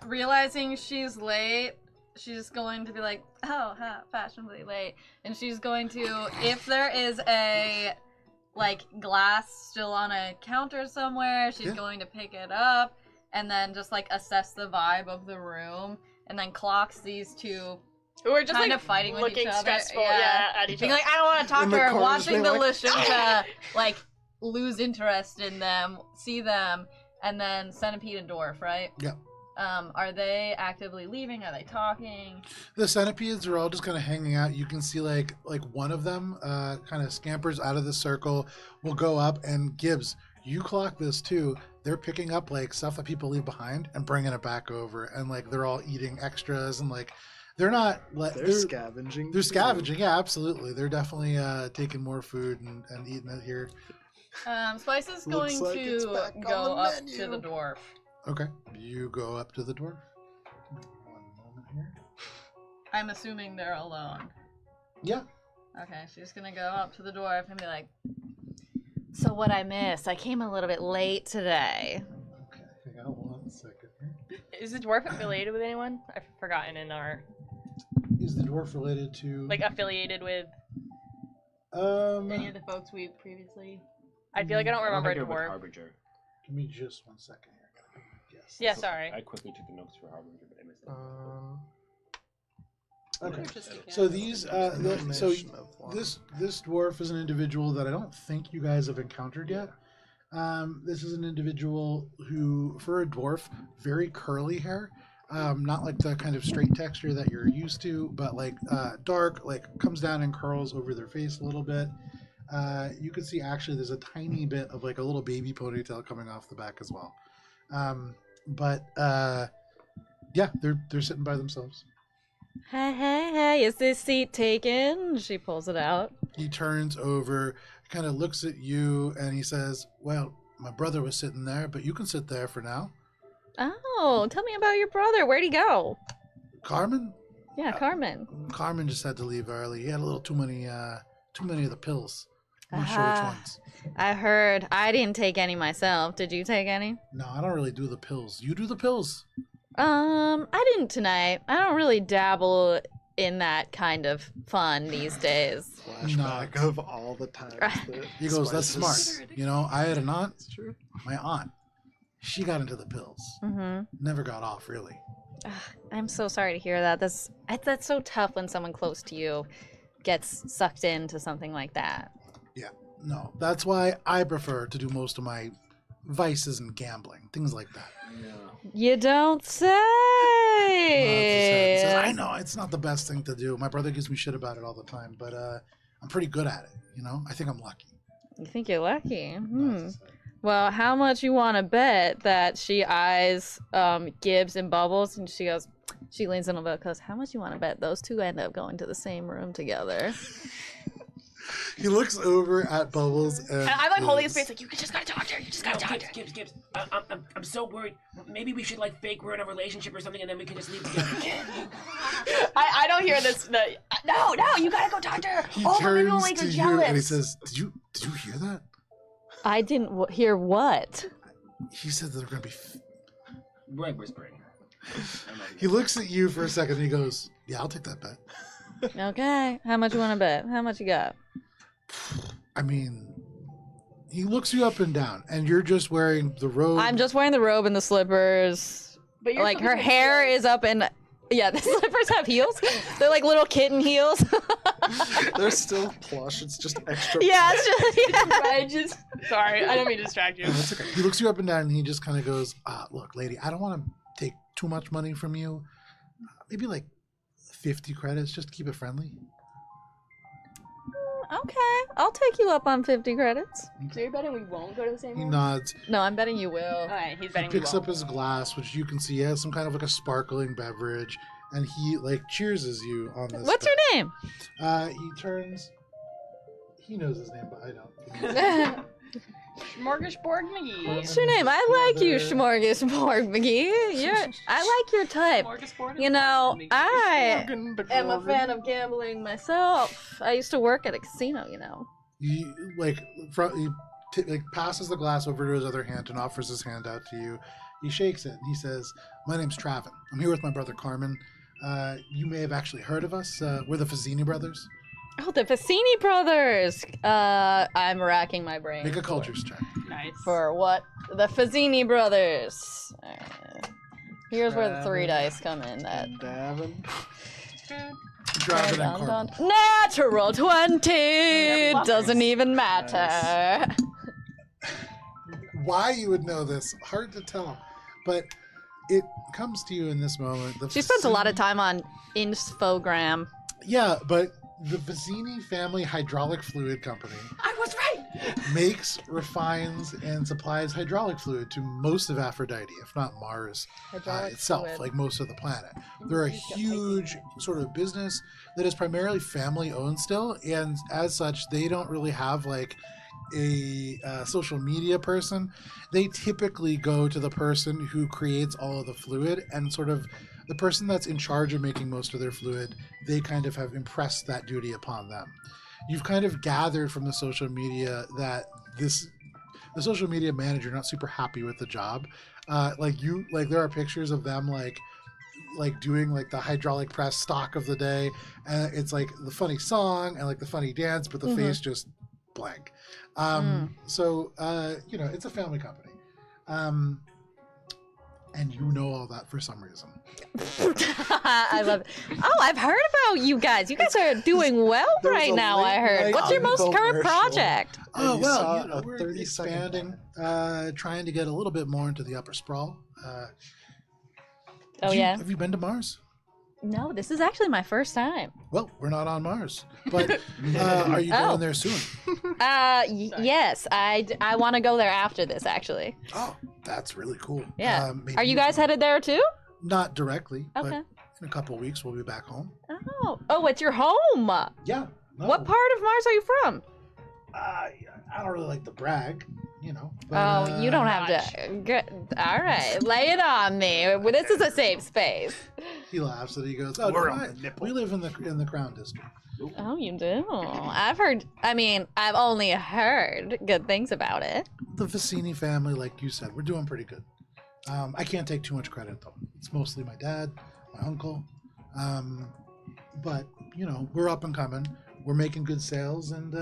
realizing she's late, she's going to be like, "Oh, fashionably late," and she's going to, if there is a like glass still on a counter somewhere, she's going to pick it up and then just like assess the vibe of the room, and then clocks these two Who are just kind like of fighting with looking each other. stressful, Yeah. at each Being other. like, I don't want to talk In to the her, corners watching being the like, Lashunta like lose interest in them, see them, and then Centipede and Dwarf, right? Yep. Are they actively leaving? Are they talking? The centipedes are all just kind of hanging out. You can see like one of them kind of scampers out of the circle, will go up, and Gibbs, you clock this too. They're picking up like stuff that people leave behind and bringing it back over, and like they're all eating extras, and like they're not They're scavenging. They're scavenging, yeah, absolutely. They're definitely taking more food and eating it here. Spice is Looks going like it's to back on go the up menu. to the dwarf. Okay, you go up to the dwarf. One moment here. I'm assuming they're alone. Yeah. Okay, she's gonna go up to the dwarf and be like, "So what I missed? I came a little bit late today." Okay, hang on 1 second here. Is the dwarf affiliated with anyone? I've forgotten in our Is the dwarf related to like affiliated with Any of the folks we previously... I feel like I don't remember a think of a dwarf. Harbinger. Give me just 1 second here. Yes. Yeah, sorry. I quickly took the notes for Harbinger, but I missed it. Okay. Just a So guess. these, Combination of one. this dwarf is an individual that I don't think you guys have encountered yet. This is an individual who, for a dwarf, very curly hair. Not like the kind of straight texture that you're used to, but like dark, like comes down and curls over their face a little bit. You can see actually there's a tiny bit of like a little baby ponytail coming off the back as well. Yeah, they're sitting by themselves. Hey, is this seat taken? She pulls it out. He turns over, kind of looks at you, and he says, "Well, my brother was sitting there, but you can sit there for now." Oh, tell me about your brother. Where'd he go? Carmen? Yeah, Carmen. Carmen just had to leave early. He had a little too many of the pills. I'm not sure which ones. I heard. I didn't take any myself. Did you take any? No, I don't really do the pills. You do the pills. I didn't tonight. I don't really dabble in that kind of fun these days. Flashback of all the times that He goes, "That's spices- smart. You know, I had an aunt. It's true. My aunt. She got into the pills. Mm-hmm. Never got off, really. I'm so sorry to hear that. That's so tough when someone close to you gets sucked into something like that. Yeah. No, that's why I prefer to do most of my vices and gambling, things like that. You don't say. He says, I know it's not the best thing to do. My brother gives me shit about it all the time, but I'm pretty good at it. You know, I think I'm lucky. You think you're lucky? No, it's just- Well, how much you want to bet that she eyes Gibbs and Bubbles, and she goes, she leans in a bit, goes, how much you want to bet those two end up going to the same room together? He looks over at Bubbles and And I'm like holding his is- face, like, you just gotta talk to her. You just gotta talk to her. Gibbs. I'm so worried. Maybe we should like fake we're in a relationship or something, and then we can just leave together. I don't hear this. No, you gotta go talk to her. He Oh, maybe we'll turns make her to jealous. you and he says, "Did you hear that?" I didn't hear what? He said they're gonna be. Right whispering. He looks at you for a second and he goes, "Yeah, I'll take that bet." Okay, how much you want to bet? How much you got? I mean, he looks you up and down, and you're just wearing the robe. I'm just wearing the robe and the slippers. But you're Like, still her gonna hair feel- is up and... Yeah, the slippers have heels. They're like little kitten heels. They're still plush. It's just extra. Yeah, it's just... Yeah. I just sorry, I don't mean to distract you. No, that's okay. He looks you up and down, and he just kind of goes, "Look, lady, I don't want to take too much money from you. Maybe like 50 credits, just to keep it friendly." Okay, I'll take you up on 50 credits. So you're betting we won't go to the same He room? nods. No, I'm betting you will. Alright, he's He betting picks we up won't. his glass, which you can see has some kind of like a sparkling beverage, and he like cheerses you on this. What's bet. your name? He turns. He knows his name, but I don't. Smorgasbord McGee. What's your name? I like you, Smorgasbord McGee. I like your type. Smorgasbord You and know, Barbie. I am a fan of gambling myself. I used to work at a casino, you know. He like like passes the glass over to his other hand and offers his hand out to you. He shakes it and he says, "My name's Travin. I'm here with my brother Carmen. You may have actually heard of us. We're the Fazzini brothers. Oh, the Fassini brothers. I'm racking my brain. Make a cultures check." Nice. For what? The Fazzini brothers. Here's where the 3 dice come in. That And Davin. Travin and Carmen. Natural 20 doesn't even matter. Why you would know this, hard to tell, but it comes to you in this moment. She spends a lot of time on Infogram. Yeah, but the Fazzini Family Hydraulic Fluid Company I was right! makes, refines, and supplies hydraulic fluid to most of Aphrodite, if not Mars itself, like most of the planet. They're a huge sort of business that is primarily family owned still, and as such, they don't really have like a social media person. They typically go to the person who creates all of the fluid, and sort of the person that's in charge of making most of their fluid, they kind of have impressed that duty upon them. You've kind of gathered from the social media that the social media manager not super happy with the job. There are pictures of them like doing like the hydraulic press stock of the day, and it's like the funny song and like the funny dance, but the face just blank. So it's a family company. And you know all that for some reason. I love it. Oh, I've heard about you guys. You guys are doing well There's right a now, I late heard. night What's your most current infomercial. project? Oh, you well, saw you know, a we're 30-second expanding, trying to get a little bit more into the upper sprawl. Oh, yeah? Have you been to Mars? No, this is actually my first time. Well, we're not on Mars, but are you Oh. going there soon? Yes, I want to go there after this, actually. Oh, that's really cool. Yeah. Maybe Are you guys headed there too? Not directly, Okay. but in a couple of weeks we'll be back home. Oh, it's your home. Yeah. No, What part of Mars are you from? I don't really like to brag, you know. But, Oh, you don't have to. Good. All right, lay it on me. This is a safe space. He laughs and he goes, "Oh, We're no, on the nipple." we live in the Crown District." Oh, you do. I've heard. I mean, I've only heard good things about it. The Vicini family, like you said, we're doing pretty good. I can't take too much credit though. It's mostly my dad, my uncle, but you know, we're up and coming. We're making good sales, and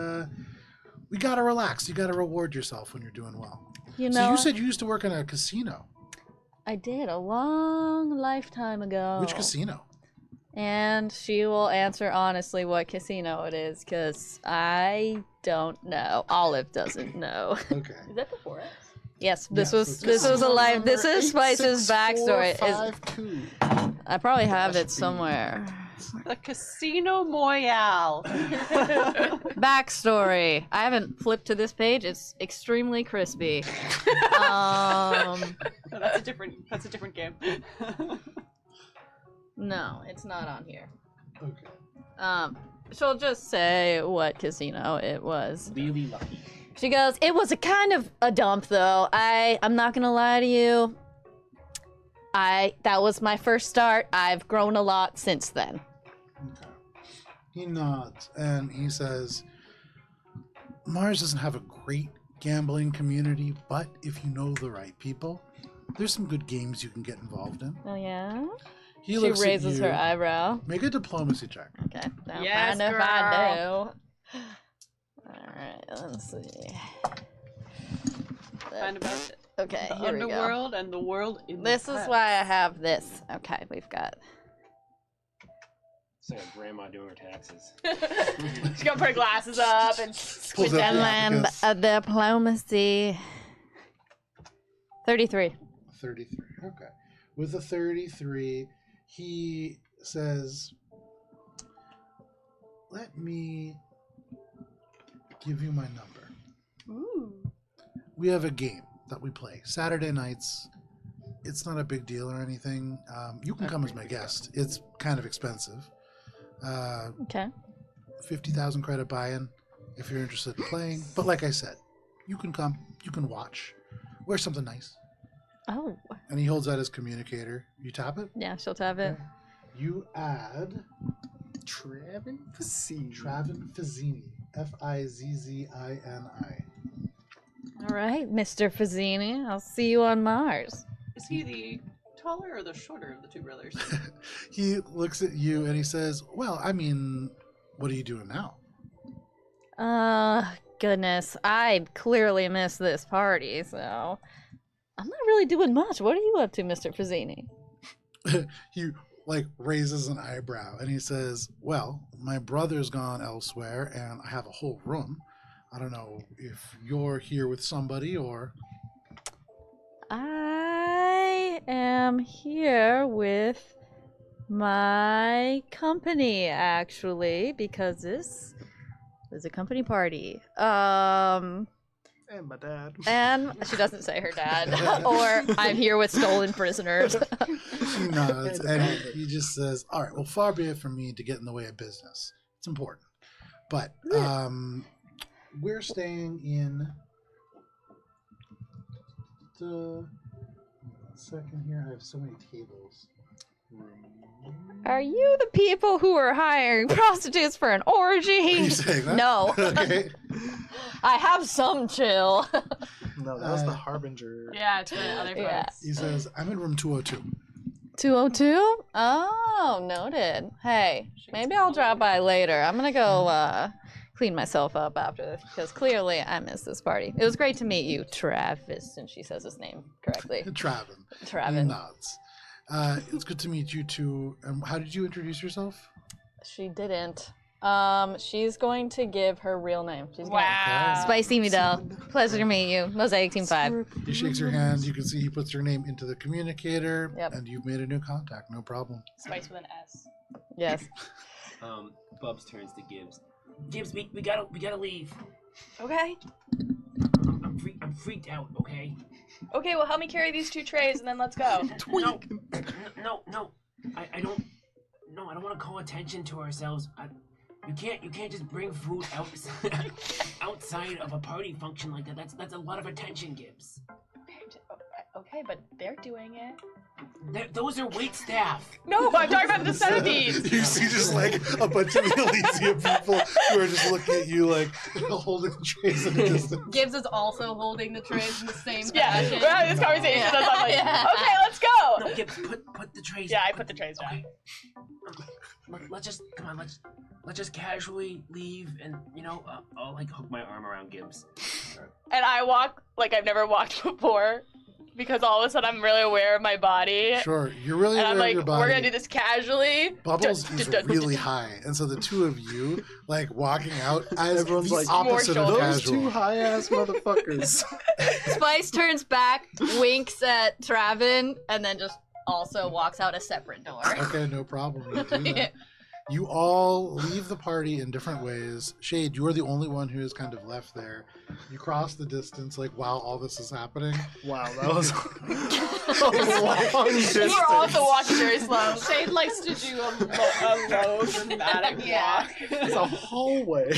we gotta relax. You gotta reward yourself when you're doing well. You know, So you said you used to work in a casino. I did a long lifetime ago. Which casino? And she will answer honestly what casino it is, because I don't know. Olive doesn't know. Okay. Is that before us? Yes, this Yeah, was so this was a life. This Number is Spice's backstory. 86452. I probably have That it should be- somewhere. The Casino Royale. Backstory. I haven't flipped to this page. It's extremely crispy. No, that's a different game. No, it's not on here. Okay. She'll just say what casino it was. Really lucky. She goes, it was a kind of a dump though. I'm not gonna lie to you. That was my first start. I've grown a lot since then. Okay. He nods and he says, Mars doesn't have a great gambling community, but if you know the right people, there's some good games you can get involved in. Oh yeah? He She looks raises at you. her eyebrow. Make a diplomacy check. Okay. Now Yes, mind if I do. girl. Alright, let's see. Find about it. Okay, The here we go. underworld and the world in This the is past. why I have this. Okay, we've got. It's like a grandma doing her taxes. She's gonna put her glasses up and Pulls squint up down. the And then abacus. diplomacy. 33. 33. Okay. With a 33, he says, let me give you my number. Ooh. We have a game that we play Saturday nights. It's not a big deal or anything. You can come as my guest. It's kind of expensive. Okay. 50,000 credit buy-in if you're interested in playing. But like I said, you can come. You can watch. Wear something nice. Oh, And he holds out his communicator. You tap it. yeah, she'll have it. You add Travin Facine. Travin Fizzini. Fizzini. All right, Mr. Fazzini. I'll see you on Mars. Is he the taller or the shorter of the two brothers? He looks at you and he says, well, I mean, what are you doing now? Goodness. I clearly missed this party, so I'm not really doing much. What are you up to, Mr. Fazzini? He like raises an eyebrow and he says, well, my brother's gone elsewhere and I have a whole room. I don't know if you're here with somebody or... I am here with my company, actually, because this is a company party. And my dad. And she doesn't say her dad, or I'm here with stolen prisoners. He nods and he just says, all right, well, far be it from me to get in the way of business. It's important. But we're staying in the second here. I have so many tables. Are you the people who are hiring prostitutes for an Are orgy? you saying that? No. Okay. I have some chill. No, that was the Harbinger. Yeah, it's for the other Yeah. folks. He says, I'm in room 202. 202? Oh, noted. Hey, maybe I'll drop by later. I'm gonna go clean myself up after this because clearly I missed this party. It was great to meet you, Travis, since she says his name correctly. Travin. He Travin. nods. It's good to meet you too. How did you introduce yourself? She didn't. She's going to give her real name. She's Wow. gonna... Spicy me, doll. Pleasure to meet you. Mosaic Team 5. He shakes your hand. You can see he puts your name into the communicator. Yep. And you've made a new contact. No problem. Spice with an S. Yes. Bubs turns to Gibbs. Gibbs, we gotta leave. Okay. I'm freaked out. Okay. Okay, well, help me carry these 2 trays and then let's go. No. I don't want to call attention to ourselves. You can't just bring food outside of a party function like that. That's a lot of attention, Gibbs. Okay, but they're doing it. Those are wait staff. No, I'm talking about the centipedes. You see just like a bunch of Elysium people who are just looking at you like holding the trays in the distance. Gibbs is also holding the trays in the same Yeah, fashion. we're having this conversation. Yeah. And I'm like, Yeah. okay, let's go. No, Gibbs, put the trays. Yeah, I put the trays down. Okay. Let's just casually leave, and I'll like hook my arm around Gibbs. And I walk like I've never walked before because all of a sudden I'm really aware of my body. Sure, you're really And aware I'm of like, your body. we're gonna do this casually. Bubbles is really high, and so the two of you like walking out as Everyone's the like, opposite of More Those casual. two high ass motherfuckers. Spice turns back, winks at Travin, and then just also walks out a separate door. Okay, no problem. You do that. You all leave the party in different ways. Shade, you are the only one who is kind of left there. You cross the distance, like, while all this is happening. Wow, that was a long distance. We're also walking very slow. Shade likes to do a low dramatic walk. It's a hallway.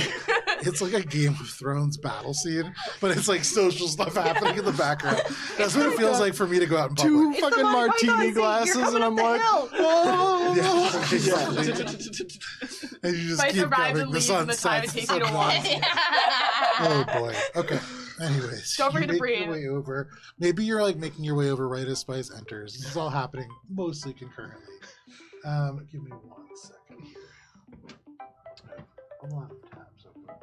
It's like a Game of Thrones battle scene, but it's like social stuff happening in the background. That's what it feels like for me to go out in Two public. fucking martini glasses, and I'm like, oh, Yeah, exactly. And you just Spice keep arrives going. and The leaves sun in the time it sets. takes the you to sun walk. rises. Oh boy. Okay. Anyways, Don't forget you to make your breathe. way over. Maybe you're like making your way over right as Spice enters. This is all happening mostly concurrently. Give me 1 second. A lot of tabs open.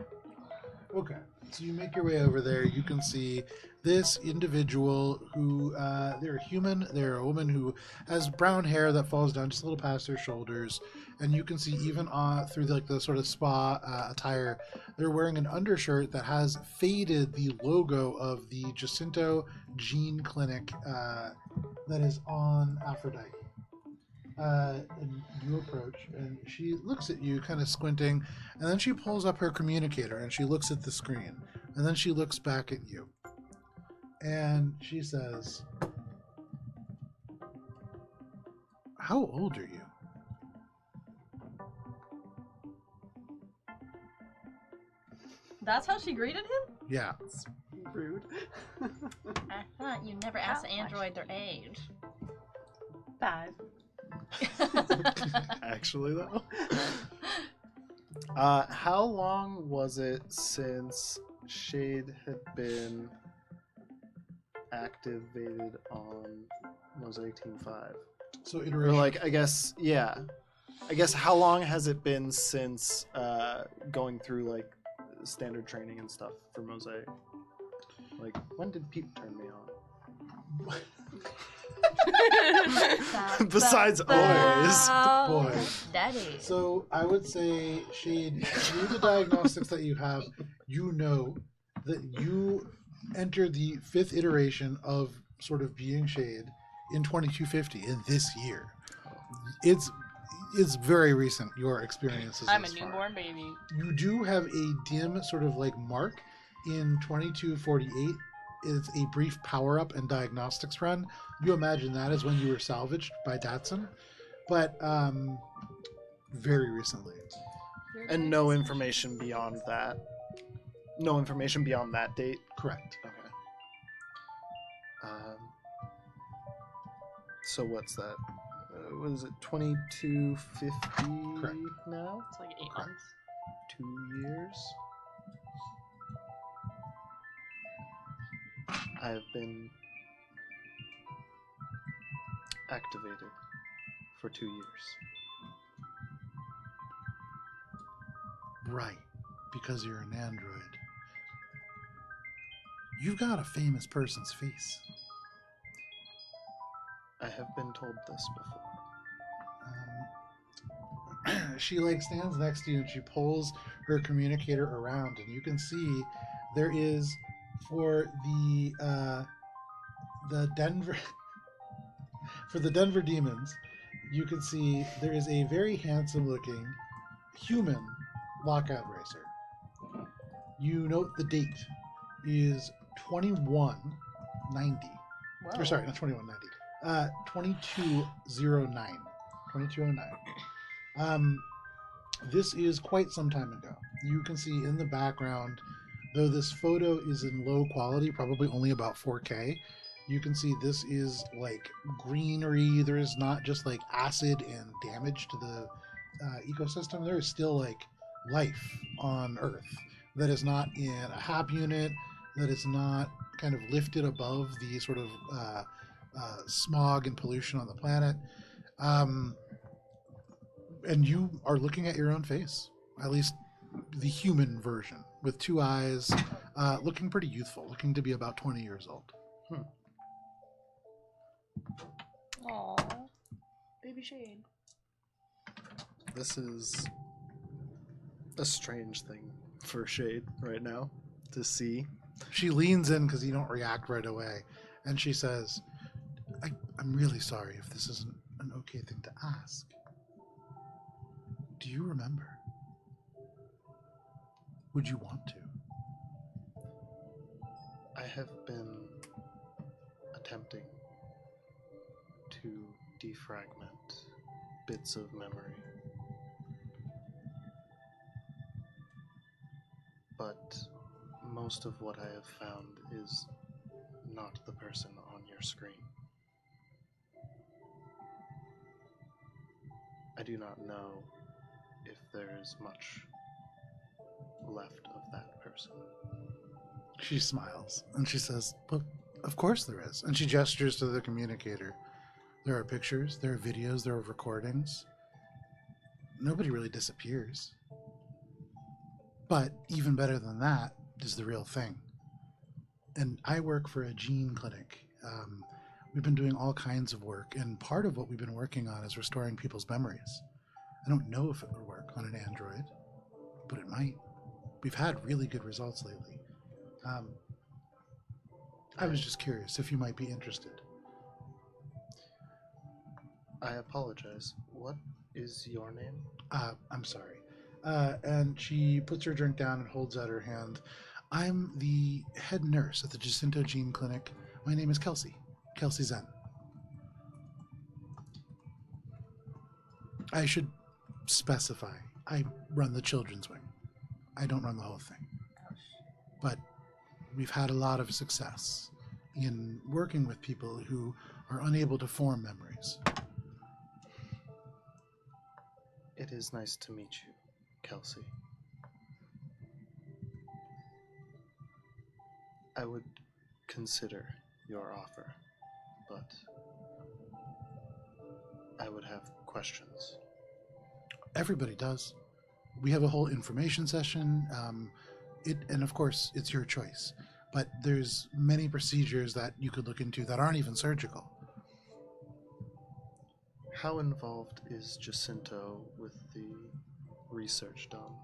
Okay, so you make your way over there. You can see this individual who they're a human. They're a woman who has brown hair that falls down just a little past their shoulders, and you can see even through the sort of spa attire, they're wearing an undershirt that has faded the logo of the Jacinto Gene Clinic that is on Aphrodite. And you approach, and she looks at you, kind of squinting, and then she pulls up her communicator and she looks at the screen, and then she looks back at you, and she says, "How old are you?" That's how she greeted him? Yeah. Rude. I thought you never asked the android their age. 5. actually though. How long was it since Shade had been activated on Mosaic Team 5? So Or iteration. like, I guess how long has it been since going through like standard training and stuff for Mosaic? Like, when did Pete turn me on? Besides always. Boy. Daddy. So I would say, Shade, through the diagnostics that you have, you know that you entered the 5th iteration of sort of being Shade in 2250 in this year. It's very recent, your experiences. I'm a thus far. newborn baby. You do have a dim sort of like mark in 2248. It's a brief power up and diagnostics run. You imagine that is when you were salvaged by Datsun, but very recently. And no information beyond that. No information beyond that date. Correct. Okay. So what's that? What is it? 2250 Correct. now? It's like 8 Correct. months. 2 years. I have been activated for 2 years. Right. because you're an android. You've got a famous person's face. I have been told this before. She like stands next to you and she pulls her communicator around, and you can see there is for the Denver for the Denver Demons. You can see there is a very handsome looking human lockout racer. You note the date is 2190. Or sorry, not 2190. 2209. 2209. This is quite some time ago. You can see in the background, though this photo is in low quality, probably only about 4K, you can see this is like greenery. There is not just like acid and damage to the ecosystem. There is still like life on Earth that is not in a HAP unit, that is not kind of lifted above the sort of smog and pollution on the planet. And you are looking at your own face, at least the human version, with 2 eyes, looking pretty youthful, looking to be about 20 years old. Aww. Baby Shade. This is a strange thing for Shade right now to see. She leans in because you don't react right away, and she says, I'm really sorry if this isn't an okay thing to ask. Do you remember? Would you want to? I have been attempting to defragment bits of memory. But most of what I have found is not the person on your screen. I do not know if there is much left of that person. She smiles and she says, "But of course there is." And she gestures to the communicator. There are pictures, there are videos, there are recordings. Nobody really disappears. But even better than that is the real thing. And I work for a gene clinic. We've been doing all kinds of work, and part of what we've been working on is restoring people's memories. I don't know if it would work on an android, but it might. We've had really good results lately. I was just curious if you might be interested. I apologize. What is your name? I'm sorry. And she puts her drink down and holds out her hand. I'm the head nurse at the Jacinto Gene Clinic. My name is Kelsey. Kelsey Zen. I should specify, I run the children's wing. I don't run the whole thing. But we've had a lot of success in working with people who are unable to form memories. It is nice to meet you, Kelsey. I would consider your offer, but I would have questions. Everybody does. We have a whole information session. And of course, it's your choice. But there's many procedures that you could look into that aren't even surgical. How involved is Jacinto with the research done?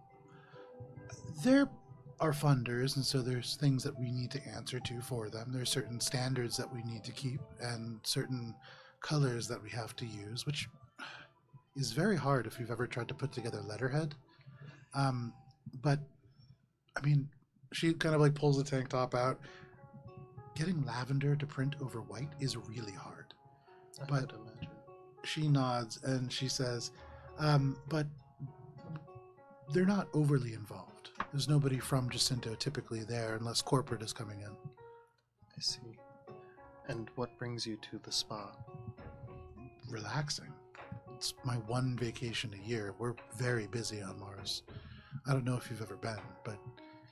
There are funders, and so there's things that we need to answer to for them. There's certain standards that we need to keep and certain colors that we have to use, which is very hard if you've ever tried to put together letterhead. But, I mean, she kind of like pulls the tank top out. Getting lavender to print over white is really hard. I But could imagine. she nods and she says, but they're not overly involved. There's nobody from Jacinto typically there unless corporate is coming in. I see. And what brings you to the spa? Relaxing. It's my one vacation a year. We're very busy on Mars. I don't know if you've ever been, but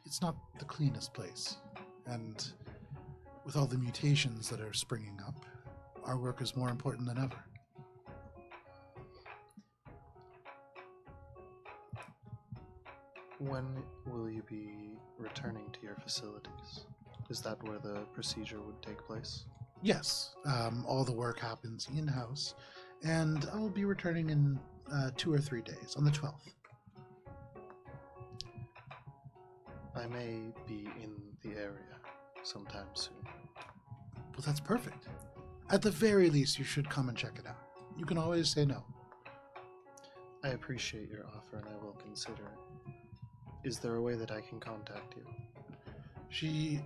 it's not the cleanest place. And with all the mutations that are springing up, our work is more important than ever. When will you be returning to your facilities? Is that where the procedure would take place? Yes, all the work happens in-house, and I'll be returning in 2 or 3 days, on the 12th. I may be in the area sometime soon. Well, that's perfect. At the very least, you should come and check it out. You can always say no. I appreciate your offer and I will consider it. Is there a way that I can contact you? She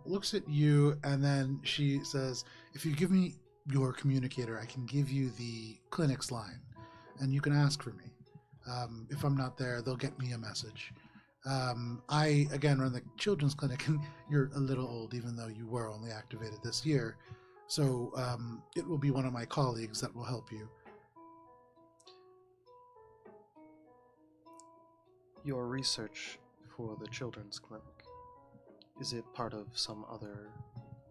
looks at you and then she says, if you give me your communicator, I can give you the clinic's line and you can ask for me. If I'm not there, they'll get me a message. I, again, run the children's clinic, and you're a little old, even though you were only activated this year. So it will be one of my colleagues that will help you. Your research for the children's clinic, is it part of some other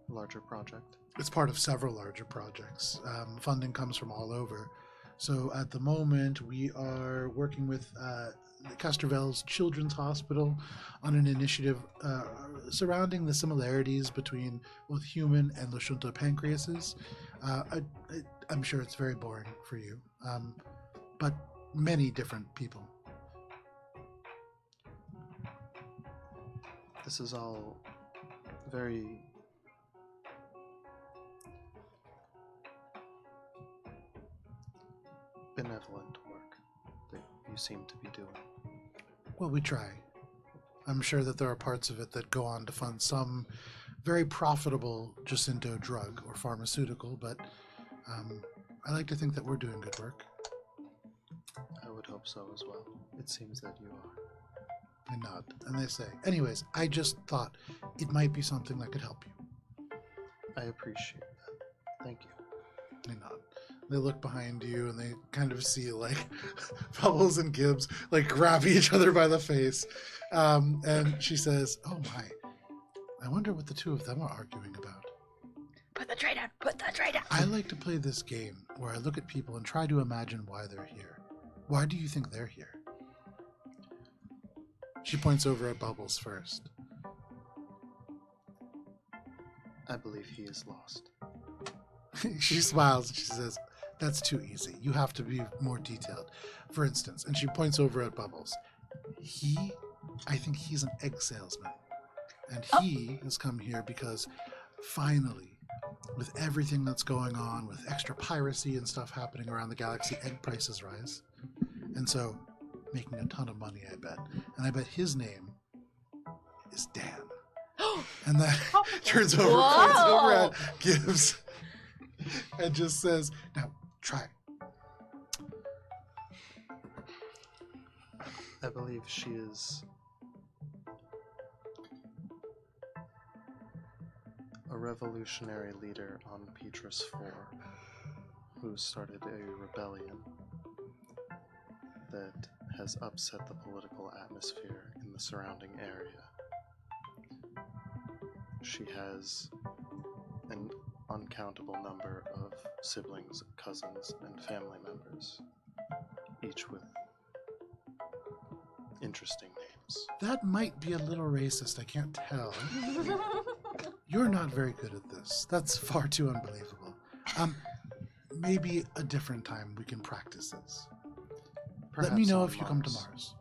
larger project? It's part of several larger projects. Funding comes from all over. So at the moment, we are working with Castrovel's Children's Hospital on an initiative surrounding the similarities between both human and Lashunta pancreases. I'm sure it's very boring for you, but many different people. This is all very benevolent work that you seem to be doing. Well, we try. I'm sure that there are parts of it that go on to fund some very profitable Jacinto drug or pharmaceutical, but I like to think that we're doing good work. I would hope so as well. It seems that you are. They nod, and they say, anyways, I just thought it might be something that could help you. I appreciate that. Thank you. They nod. They look behind you, and they kind of see, like, Bubbles and Gibbs, like, grab each other by the face. And she says, oh my, I wonder what the two of them are arguing about. Put the tray down. Put the tray down. I like to play this game where I look at people and try to imagine why they're here. Why do you think they're here? She points over at Bubbles first. I believe he is lost. She smiles and she says, that's too easy. You have to be more detailed. For instance, and she points over at Bubbles. I think he's an egg salesman. And he has come here because finally, with everything that's going on, with extra piracy and stuff happening around the galaxy, egg prices rise. And so, making a ton of money, I bet. And I bet his name is Dan. And then turns over, points over at Gibbs, and just says, now, try. I believe she is a revolutionary leader on Petrus IV who started a rebellion that has upset the political atmosphere in the surrounding area. She has an uncountable number of siblings, cousins, and family members, each with interesting names. That might be a little racist, I can't tell. You're not very good at this. That's far too unbelievable. Maybe a different time we can practice this. Let me Perhaps know on if you come to Mars. Mars.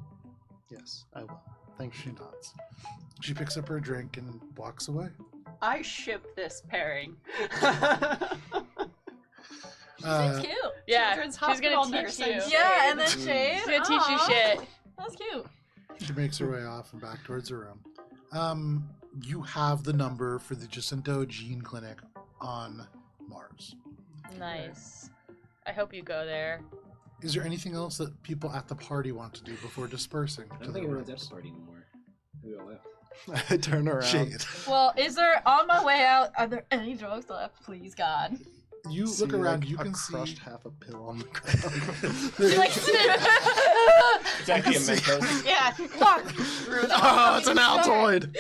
Yes, I will. Thank She you. nods. She picks up her drink and walks away. I ship this pairing. Uh, Cute. Yeah, Children's she's gonna hospital teach nurse you. and Yeah, and then shade. Shade. She's gonna teach you Aw, shit. That's cute. She makes her way off and back towards her room. You have the number for the Jacinto Gene Clinic on Mars. Nice. I hope you go there. Is there anything else that people at the party want to do before dispersing I to don't the think everyone's at rooms? the party anymore. We all left. I turn around. Shade. Well, is there on my way out? Are there any drugs left? Please, God. You See, look around. like, You a can see. crushed half a pill on the ground. She like It's actually a Mentos. yeah. Fuck. Ruined all Oh, the it's an fucking Altoid.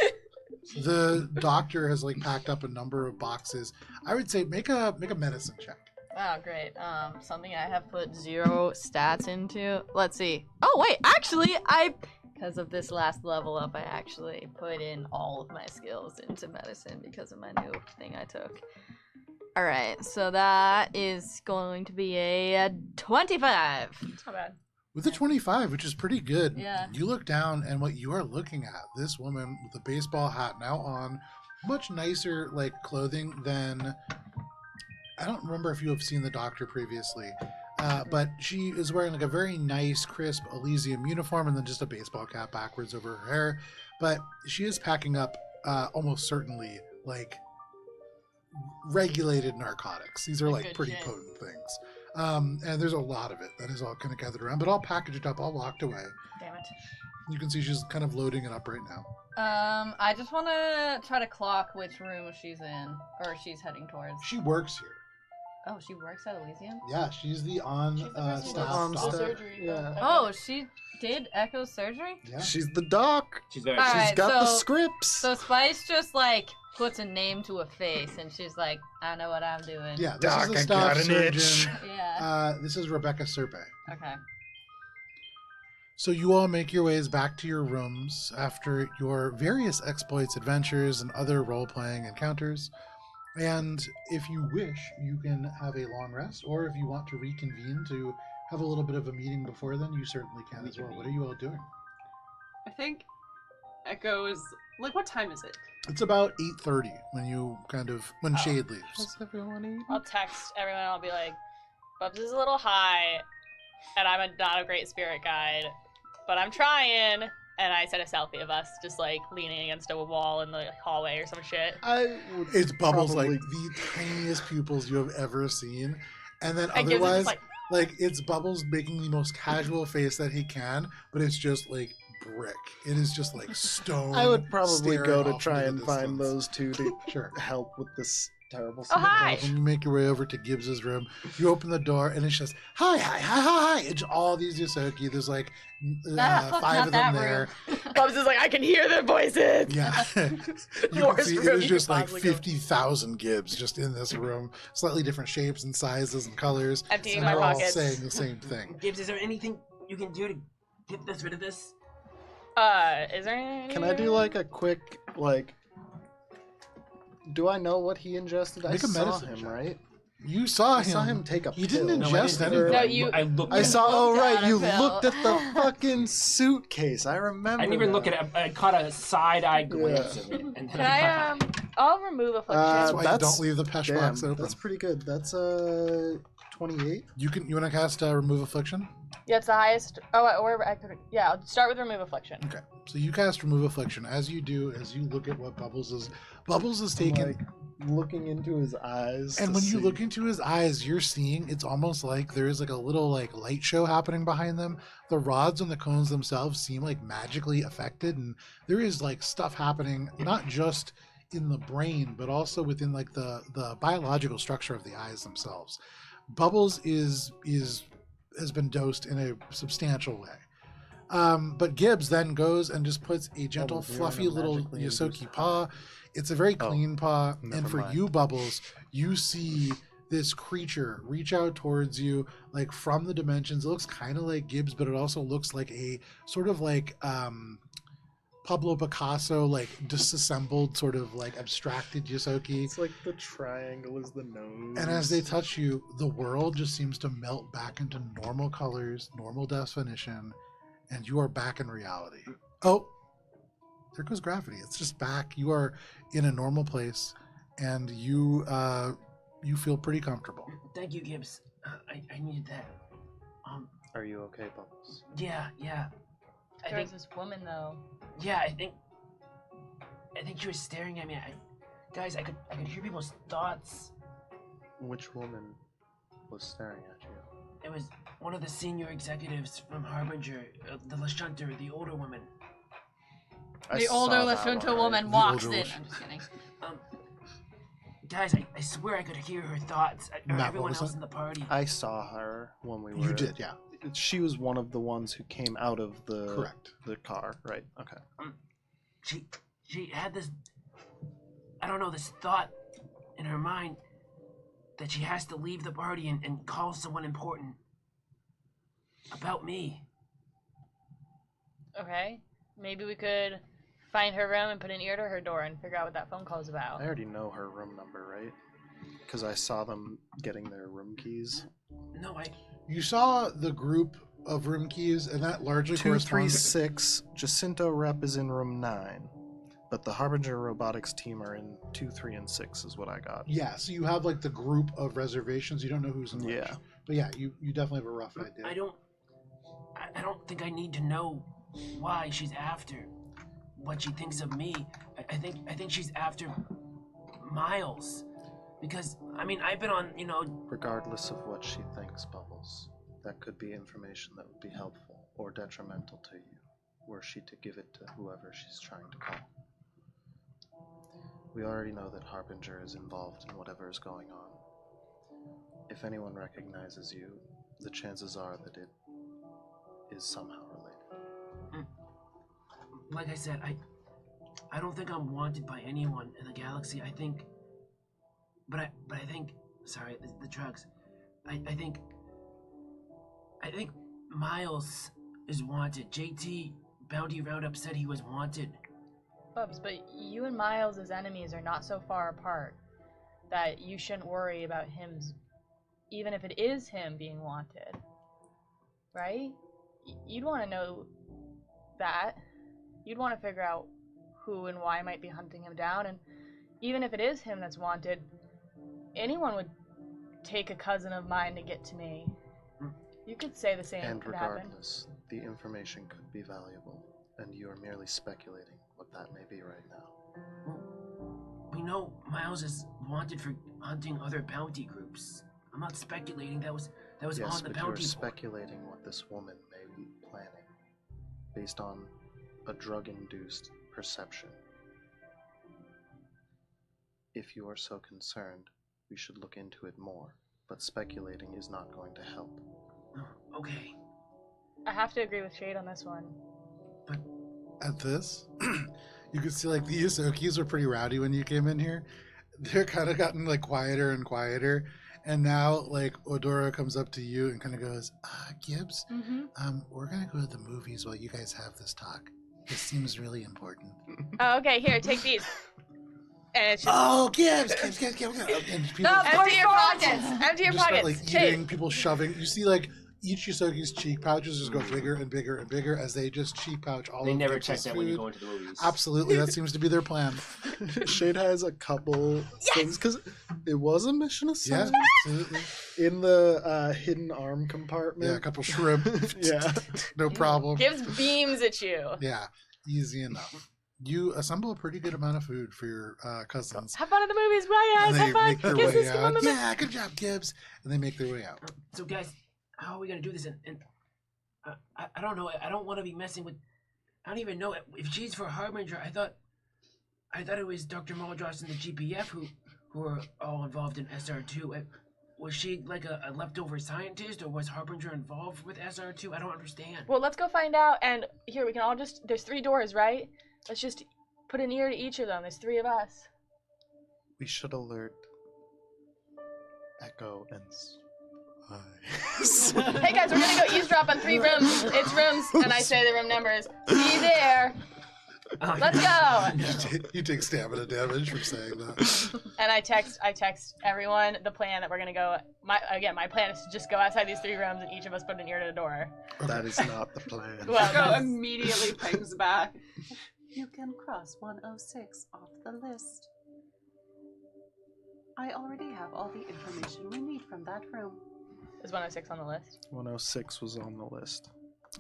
The doctor has like packed up a number of boxes. I would say make a medicine check. Oh, great. Something I have put 0 stats into. Let's see. Oh, wait. Actually, I because of this last level up, I actually put in all of my skills into medicine because of my new thing I took. Alright, so that is going to be a 25. It's not bad. With a 25, which is pretty good, Yeah. you look down and what you are looking at, this woman with a baseball hat now on, much nicer like clothing than, I don't remember if you have seen the doctor previously, but she is wearing like a very nice, crisp Elysium uniform and then just a baseball cap backwards over her hair. But she is packing up almost certainly like regulated narcotics. These are like Good pretty shit. potent things. And there's a lot of it that is all kind of gathered around, but all packaged up, all locked away. Damn it. You can see she's kind of loading it up right now. I just want to try to clock which room she's in, or she's heading towards. She works here. Oh, she works at Elysium? Yeah, she's the on She's the person who staff. does On all staff, surgery. yeah. Oh, she did echo surgery? Yeah. She's the doc. She's very. All She's right, got the so- scripts. So Spice just like puts a name to a face, and she's like, "I know what I'm doing." Yeah, this Doc, is the I staff got an itch. surgeon. Yeah. This is Rebecca Serpe. Okay. So you all make your ways back to your rooms after your various exploits, adventures, and other role-playing encounters. And if you wish, you can have a long rest, or if you want to reconvene to have a little bit of a meeting before then, you certainly can as well. What are you all doing? I think Echo's like, what time is it? It's about 8:30 when Shade leaves. How's everyone eating? I'll text everyone. I'll be like, Bubs is a little high, and I'm not a great spirit guide, but I'm trying. And I sent a selfie of us just like leaning against a wall in the hallway or some shit. I would It's Bubbles probably- like the tiniest pupils you have ever seen. And then And gives it otherwise, just like it's Bubbles making the most casual face that he can, but it's just like brick. It is just like stone. I would probably staring go to off try into and the find distance. those two to Sure. help with this terrible Oh, hi. When you make your way over to Gibbs's room, you open the door and it's just hi. It's all these Yosoki. There's like Fuck, 5 not of them that there. Bubs is like, I can hear their voices. Yeah. You Worst can see room it is you just could like possibly go. 50,000 Gibbs just in this room. Slightly different shapes and sizes and colors. Emptying and my they're all pockets. saying the same thing. Gibbs, is there anything you can do to get this rid of this? Is there any? Can I do like a quick like? Do I know what he ingested? I Make a saw medicine him, check. right? You saw I him. saw him take a He pill. didn't No, I ingest didn't. anything. No, you- I looked. I at saw. it. Oh looked right, at a you pill. looked at the fucking suitcase. I remember. I didn't even now. look at it. I caught a side-eye glance of it, and then Can I I'll remove affliction. That's why you That's- don't leave the pesh Damn, box open. that's pretty good. That's 28. You want to cast remove affliction? Yeah, it's the highest. Oh, or I could. Yeah, I'll start with remove affliction. Okay. So you cast remove affliction. As you do, as you look at what Bubbles is taking. Like looking into his eyes. And to when you see. look into his eyes, you're seeing it's almost like there is like a little like light show happening behind them. The rods and the cones themselves seem like magically affected, and there is like stuff happening not just in the brain, but also within like the biological structure of the eyes themselves. Bubbles has been dosed in a substantial way. But Gibbs then goes and just puts a gentle, Bubbles, you're fluffy gonna little magically induce Yosoki paw. It's a very Oh, clean paw, never and for mind. you, Bubbles, you see this creature reach out towards you, like from the dimensions. It looks kind of like Gibbs, but it also looks like a sort of like Pablo Picasso, like disassembled, sort of like abstracted Yosoki. It's like the triangle is the nose. And as they touch you, the world just seems to melt back into normal colors, normal definition, and you are back in reality. Oh, there goes gravity. It's just back. You are in a normal place, and you feel pretty comfortable. Thank you, Gibbs. I needed that. Are you okay, Bubbles? Yeah. I There's think. this woman though. Yeah, I think she was staring at me. Guys, I could hear people's thoughts. Which woman was staring at you? It was one of the senior executives from Harbinger, the Lashunter, the older woman. The older Lashunta woman The walks older in. Lashunta. I'm just kidding. Guys, I swear I could hear her thoughts. Or Matt, what everyone was else that? in the party. I saw her when we were. You did, yeah. She was one of the ones who came out of the Correct. the car, right? Okay. She had this, I don't know, this thought in her mind that she has to leave the party and call someone important about me. Okay. maybe we could find her room and put an ear to her door and figure out what that phone call is about. I already know her room number, right? Because I saw them getting their room keys. No, You saw the group of room keys, and that largely corresponds. 236. Jacinto Rep is in room 9, but the Harbinger Robotics team are in 2, 3, and 6 is what I got. Yeah, so you have like the group of reservations. You don't know who's in which. Yeah. But yeah, you definitely have a rough idea. I don't think I need to know why she's after what she thinks of me. I think she's after Miles, because I mean I've been on Regardless of what she thinks, Bubbles, that could be information that would be helpful or detrimental to you, were she to give it to whoever she's trying to call. We already know that Harbinger is involved in whatever is going on. If anyone recognizes you, the chances are that it is somehow related. Like I said, I don't think I'm wanted by anyone in the galaxy. I think, but I think, sorry, the drugs. I think Miles is wanted. JT Bounty Roundup said he was wanted. Bubs, but you and Miles as enemies are not so far apart that you shouldn't worry about him, even if it is him being wanted. Right? You'd want to know that. You'd want to figure out who and why might be hunting him down, and even if it is him that's wanted, anyone would take a cousin of mine to get to me. You could say the same And could happen. regardless, the information could be valuable, and you are merely speculating what that may be right now. Well, we know Miles is wanted for hunting other bounty groups. I'm not speculating. That was Yes, on the but bounty you're board. speculating what this woman may be planning, based on a drug-induced perception. If you are so concerned, we should look into it more, but speculating is not going to help. Oh, okay. I have to agree with Shade on this one. At this, you can see like the Yusokis were pretty rowdy when you came in here. They're kind of gotten like quieter and quieter. And now, like, Odora comes up to you and kind of goes, Gibbs, we're going to go to the movies while you guys have this talk. This seems really important. Oh, okay, here, take these. And it's just Oh, Gibbs. And people empty your pockets. Empty your just start, pockets. like, Shade. eating, people shoving. You see, like, each Yusoki's cheek pouches just go bigger and bigger and bigger as they just cheek pouch all They of never Gibbs's check that food. when you go into the movies. Absolutely, that seems to be their plan. Shade has a couple things, because it was a mission Yeah, assignment. absolutely. In the hidden arm compartment. Yeah, a couple shrimp. Yeah. No problem. Gibbs beams at you. Yeah, easy enough. You assemble a pretty good amount of food for your cousins. Have fun at the movies, bye And guys. they Have fun. make their Kisses, way come on, out. mama. Yeah, good job, Gibbs. And they make their way out. So guys, how are we gonna do this? And I don't know. I don't want to be messing with. I don't even know if she's for Harbinger. I thought it was Dr. Maldross and the GPF who are all involved in SR2. Was she like a leftover scientist, or was Harbinger involved with SR2? I don't understand. Well, let's go find out. And here, we can all just. There's 3 doors, right? Let's just put an ear to each of them. There's 3 of us. We should alert Echo and Hey guys, we're gonna go eavesdrop on 3 rooms. It's rooms, and I say the room numbers. See you there. Let's go. You take stamina damage for saying that. And I text everyone the plan that we're gonna go. My plan is to just go outside these 3 rooms, and each of us put an ear to the door. That is not the plan. Well, Echo that's- immediately pings back. You can cross 106 off the list. I already have all the information we need from that room. Is 106 on the list? 106 was on the list.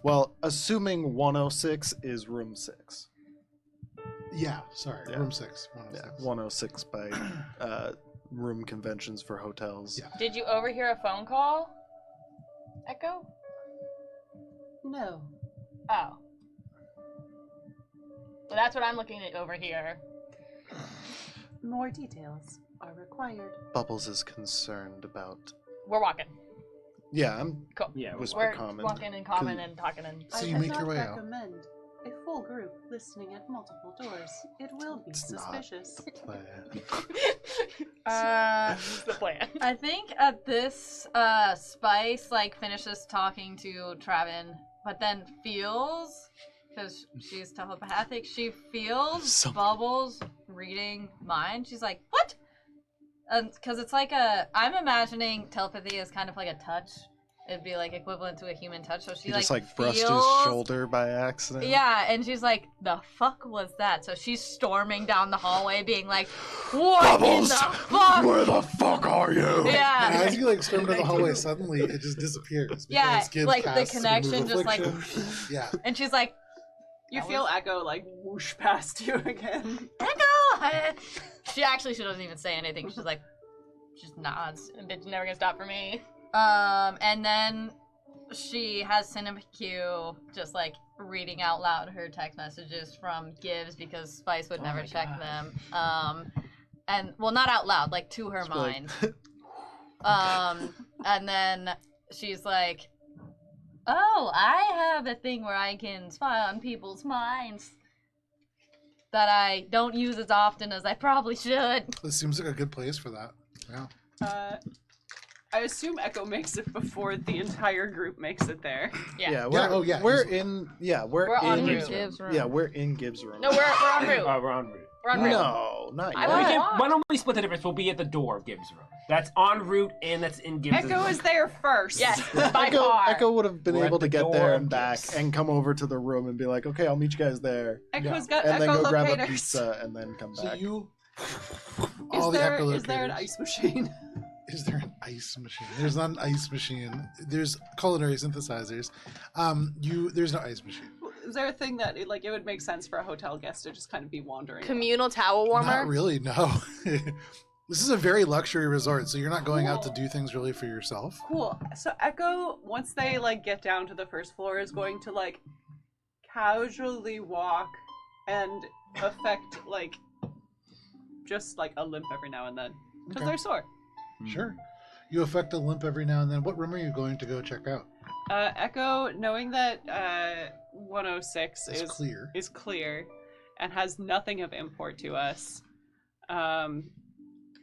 Well, assuming 106 is room 6. Yeah, sorry. Yeah. Room 6. Yeah, 106. 106 by room conventions for hotels. Yeah. Did you overhear a phone call? Echo? No. Oh. Well, that's what I'm looking at over here. More details are required. Bubbles is concerned about. We're walking. Yeah, I'm Cool. Yeah, Whisper We're common. walking in common and talking and. So I you would make your not way out. recommend a full group listening at multiple doors. It will be It's not. suspicious. plan. This is the plan. I think at this, Spice, like, finishes talking to Travin, but then feels because she's telepathic. She feels Some- Bubbles reading mind. She's like, what? Because it's like I'm imagining telepathy as kind of like a touch. It'd be like equivalent to a human touch. So she He like just like brushed his feels- shoulder by accident. Yeah, and she's like, the fuck was that? So she's storming down the hallway being like, what in the fuck? Where the fuck are you? And Yeah. as you like storm down the hallway, suddenly it just disappears. Yeah, because Gibbs like the casts connection Remove just, like- Affliction. Yeah. And she's like, You That feel was- Echo like whoosh past you again. Echo! She doesn't even say anything. She's like, just nods. And bitch never gonna stop for me. And then she has Cinema Q just like reading out loud her text messages from Gibbs because Spice would Oh never my check God. them. And well, not out loud, like to her Just be like, mind. And then she's like, oh, I have a thing where I can spy on people's minds that I don't use as often as I probably should. This seems like a good place for that. Yeah. I assume Echo makes it before the entire group makes it there. Yeah. we're yeah, we're easily. in yeah we're We're en in route. Gibbs room. yeah we're in Gibbs' room. No, we're en route. We're en route. We're en route. No, not I yet. wanna- Why don't we split the difference? We'll be at the door of Gibbs' room. That's en route and that's in Gibbs' room. Echo is there first. Yes, by Echo, far. Echo would have been We're able at to the get door there of and back Gibbs. and come over to the room and be like, okay, I'll meet you guys there. Echo's got And then Echo go grab a locators. pizza and then come So back. you. Is All the there, echolocators. is there an ice machine? Is there an ice machine? There's not an ice machine. There's culinary synthesizers. There's no ice machine. Is there a thing that it would make sense for a hotel guest to just kind of be wandering? Communal towel warmer. Not really. No. This is a very luxury resort, so you're not going out to do things really for yourself. Cool. So Echo, once they get down to the first floor, is going to casually walk and affect just a limp every now and then because Okay. they're sore. Sure. You affect a limp every now and then. What room are you going to go check out? Echo, knowing that 106 It's clear. is clear and has nothing of import to us,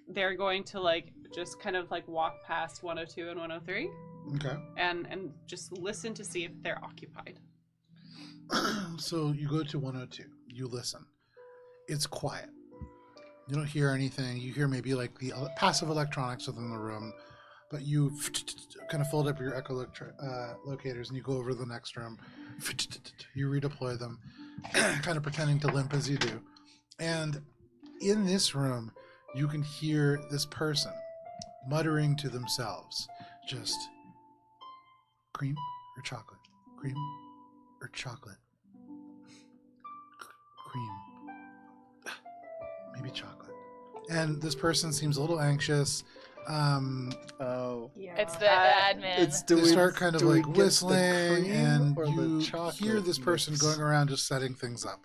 they're going to just kind of walk past 102 and 103 Okay. and just listen to see if they're occupied. So you go to 102. You listen. It's quiet. You don't hear anything. You hear maybe the passive electronics within the room, but you kind of fold up your locators and you go over to the next room. You redeploy them, kind of pretending to limp as you do. And in this room, you can hear this person muttering to themselves, just cream or chocolate, cream or chocolate, cream, maybe chocolate. And this person seems a little anxious. Oh. It's the admin. It's They do we, start kind of do we like get the whistling, cream and or the you chocolate hear this person mix? going around just setting things up.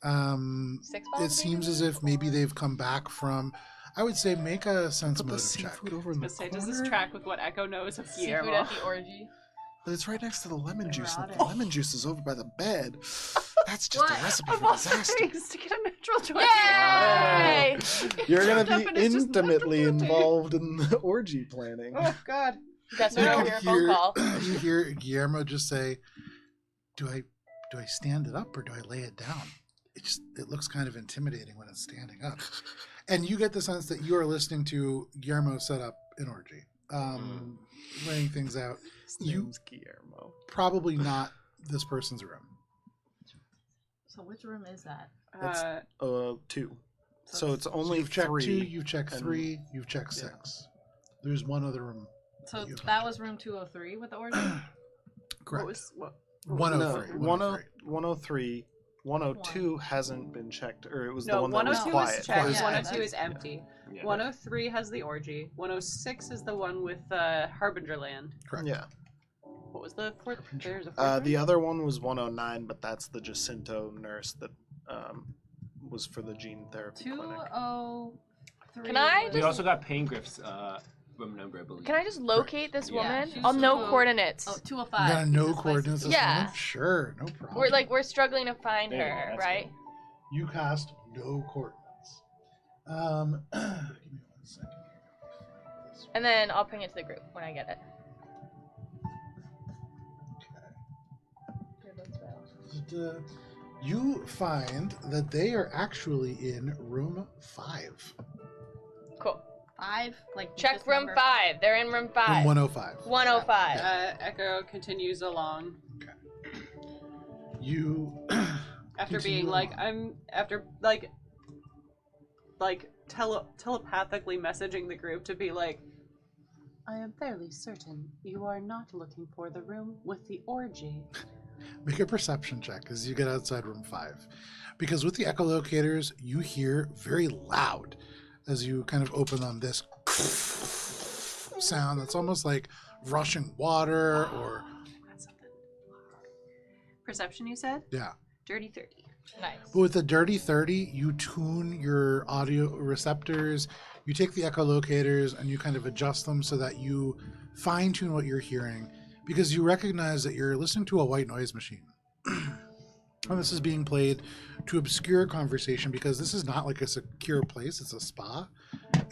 6 balls, It seems as if maybe they've come back from. I would say make a sense Put the motive check. seafood over in the Let's say, does this corner? track with what Echo knows of Seafood Guillermo? at the orgy. But it's right next to the lemon juice. And Erotic. the lemon juice is over by the bed. That's just What? a recipe Of for all disaster. things to get a natural 20. Yay! You're gonna Jumped up be and it's just intimately natural 20. involved in the orgy planning. Oh God. Guess You we're can over your phone call. You hear Guillermo just say, "Do I stand it up or do I lay it down?" It looks kind of intimidating when it's standing up, and you get the sense that you are listening to Guillermo set up an orgy, laying things out. His You- name's Guillermo. Probably not this person's room. So which room is that? That's- 2. So it's- it's only You've checked 3. 2, you've checked and- 3, you've checked 6. There's one other room. So you- that was room 203 with the orgy? Correct. What? 103. 103. 102 hasn't been checked, or it was the No, one that was 102 quiet. is checked. Quiet. 102 is Yeah. empty. Yeah. 103 has the orgy. 106 is the one with Harbinger Land. Correct. Yeah. What was the fourth? There's a fourth. The other one was 109, but that's the Jacinto nurse that was for the gene therapy clinic. 203. Can I We just- also got Pangriff's room number, I believe. Can I just locate this Yeah, woman? she's I'll know so- coordinates. Oh, You 205. gotta know This place coordinates. is- This Yeah. moment? Sure, no problem. We're struggling to find There you go, her, that's right? You cast no coordinates. Give me 1 second. And then I'll bring it to the group when I get it. You find that they are actually in room 5. Cool. 5? Like Check just room number 5. They're in room 5. Room 105. 105. Echo continues along You after continue being like, along. telepathically messaging the group to be like, I am fairly certain you are not looking for the room with the orgy. Make a perception check as you get outside room 5. Because with the echolocators, you hear very loud as you kind of open them this sound that's almost like rushing water or... That's something. Perception, you said? Yeah. Dirty 30. Nice. But with the Dirty 30, you tune your audio receptors, you take the echolocators and you kind of adjust them so that you fine-tune what you're hearing, because you recognize that you're listening to a white noise machine. And this is being played to obscure conversation because this is not like a secure place, it's a spa.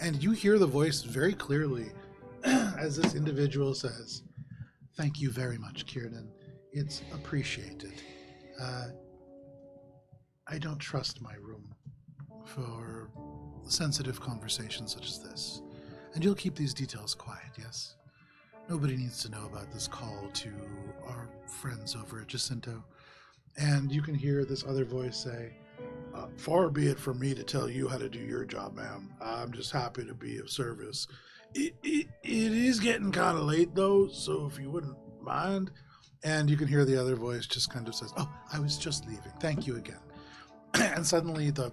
And you hear the voice very clearly as this individual says, "Thank you very much, Kiernan. It's appreciated. I don't trust my room for sensitive conversations such as this. And you'll keep these details quiet, yes? Nobody needs to know about this call to our friends over at Jacinto." And you can hear this other voice say, "Far be it from me to tell you how to do your job, ma'am. I'm just happy to be of service. It is getting kind of late, though, so if you wouldn't mind." And you can hear the other voice just kind of says, "Oh, I was just leaving. Thank you again." And suddenly the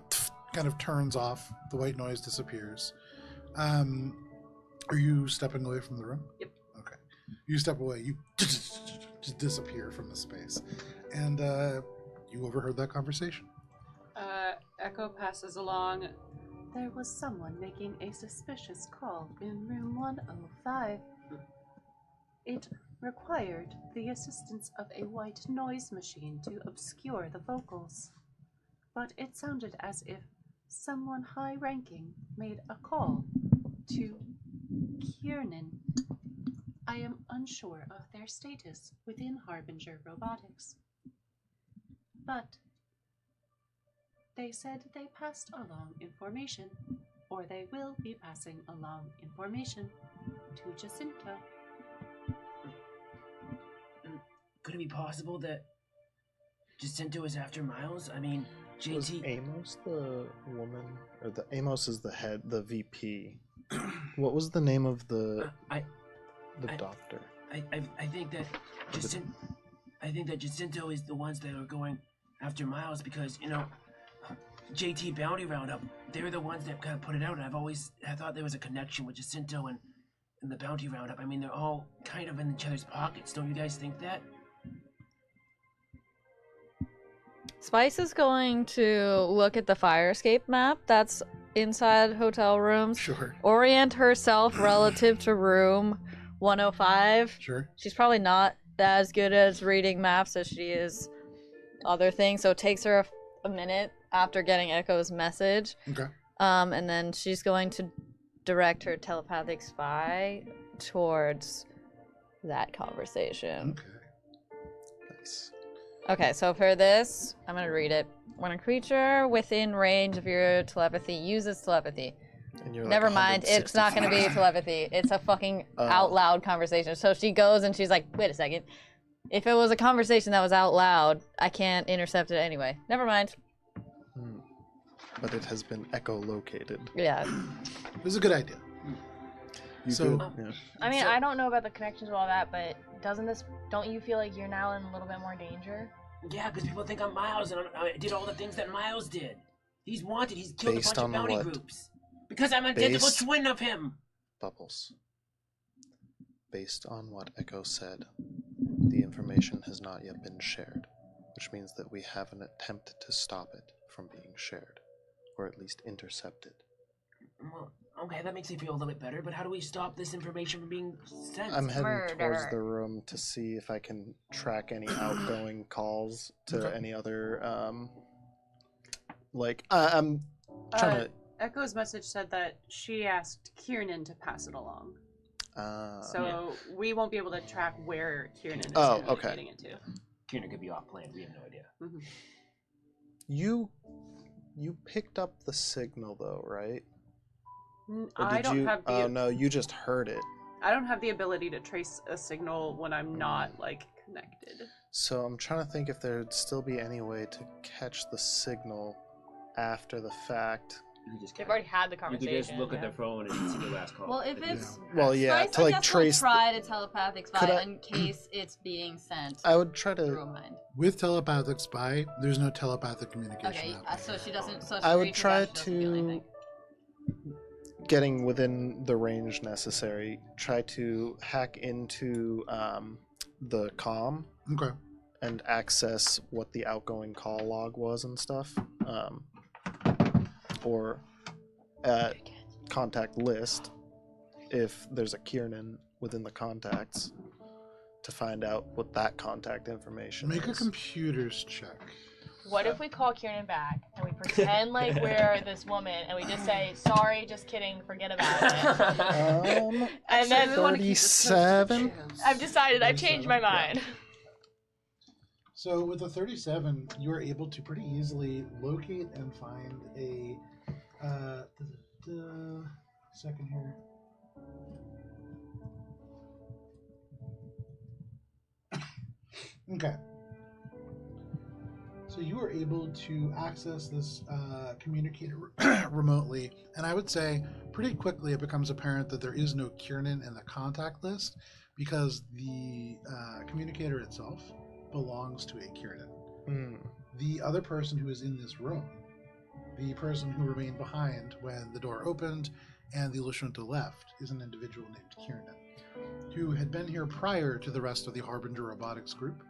kind of turns off. The white noise disappears. Are you stepping away from the room? Yep. Okay. You step away. You just disappear from the space. And you overheard that conversation. Echo passes along. There was someone making a suspicious call in room 105. It required the assistance of a white noise machine to obscure the vocals. But it sounded as if someone high-ranking made a call to Kiernan. I am unsure of their status within Harbinger Robotics. But they said they passed along information, or they will be passing along information to Jacinto. Could it be possible that Jacinto is after Miles? I mean, Was JT. Amos the woman, or the Amos is the head, the VP? What was the name of the I doctor? think that Jacinto is the ones that are going after Miles because, you know, JT Bounty Roundup, they're the ones that kind of put it out, and I thought there was a connection with Jacinto and the Bounty Roundup. I mean, they're all kind of in each other's pockets. Don't you guys think that? Spice is going to look at the fire escape map that's inside hotel rooms. Sure. Orient herself relative to room 105. Sure. She's probably not as good as reading maps as she is other things, so it takes her a minute after getting Echo's message. Okay. And then she's going to direct her telepathic spy towards that conversation. Okay. Nice. Okay, so for this, I'm gonna read it. When a creature within range of your telepathy uses telepathy. And you're like Never mind, it's not gonna be 165. telepathy. It's a fucking out loud conversation. So she goes and she's like, wait a second. If it was a conversation that was out loud, I can't intercept it anyway. Never mind. But it has been echolocated. Yeah. This is a good idea. You So- good? Yeah. I mean, I don't know about the connections with all that, but don't you feel like you're now in a little bit more danger? Yeah, because people think I'm Miles, and I did all the things that Miles did. He's wanted. He's killed Based a bunch on of bounty what? groups. Because I'm an identical Based- twin of him. Bubbles. Based on what Echo said, the information has not yet been shared, which means that we have an attempt to stop it from being shared, or at least intercepted. Well, okay, that makes me feel a little bit better, but how do we stop this information from being sent? I'm heading towards Murder. the room to see if I can track any outgoing calls to any other, I'm trying to... Echo's message said that she asked Kiernan to pass it along. So we won't be able to track where Kiernan is Oh, okay. communicating it to. Kieran could be off plan. We have no idea. Mhm. You picked up the signal though, right? Or I did don't you? have the. Oh no, you just heard it. I don't have the ability to trace a signal when I'm not like connected. So I'm trying to think if there'd still be any way to catch the signal after the fact. You could just They've already had the You conversation. could just look at their phone and see the last call. Well, if it's Well, yeah, Bryce, to I like guess trace. we'll try to telepathic Could spy I- in case it's being sent I would try through a to. mind. With telepathic spy, there's no telepathic communication. Okay, happening. so she doesn't. So I she would reaches try out, she doesn't feel to anything. getting within the range necessary. Try to hack into the comm Okay. and access what the outgoing call log was and stuff, or contact list if there's a Kiernan within the contacts to find out what that contact information Make a is. computers check. What if we call Kieran back and we pretend like we're this woman and we just say, sorry, just kidding, forget about it. And then we wanna keep this close to the 37. chest. I've decided, I've changed my mind. So with the 37, you are able to pretty easily locate and find a second here. Okay. So you are able to access this communicator remotely, and I would say pretty quickly it becomes apparent that there is no Kiernan in the contact list because the communicator itself belongs to a Kiernan. Hmm. The other person who is in this room, the person who remained behind when the door opened and the Lashunta left, is an individual named Kiernan, who had been here prior to the rest of the Harbinger Robotics group.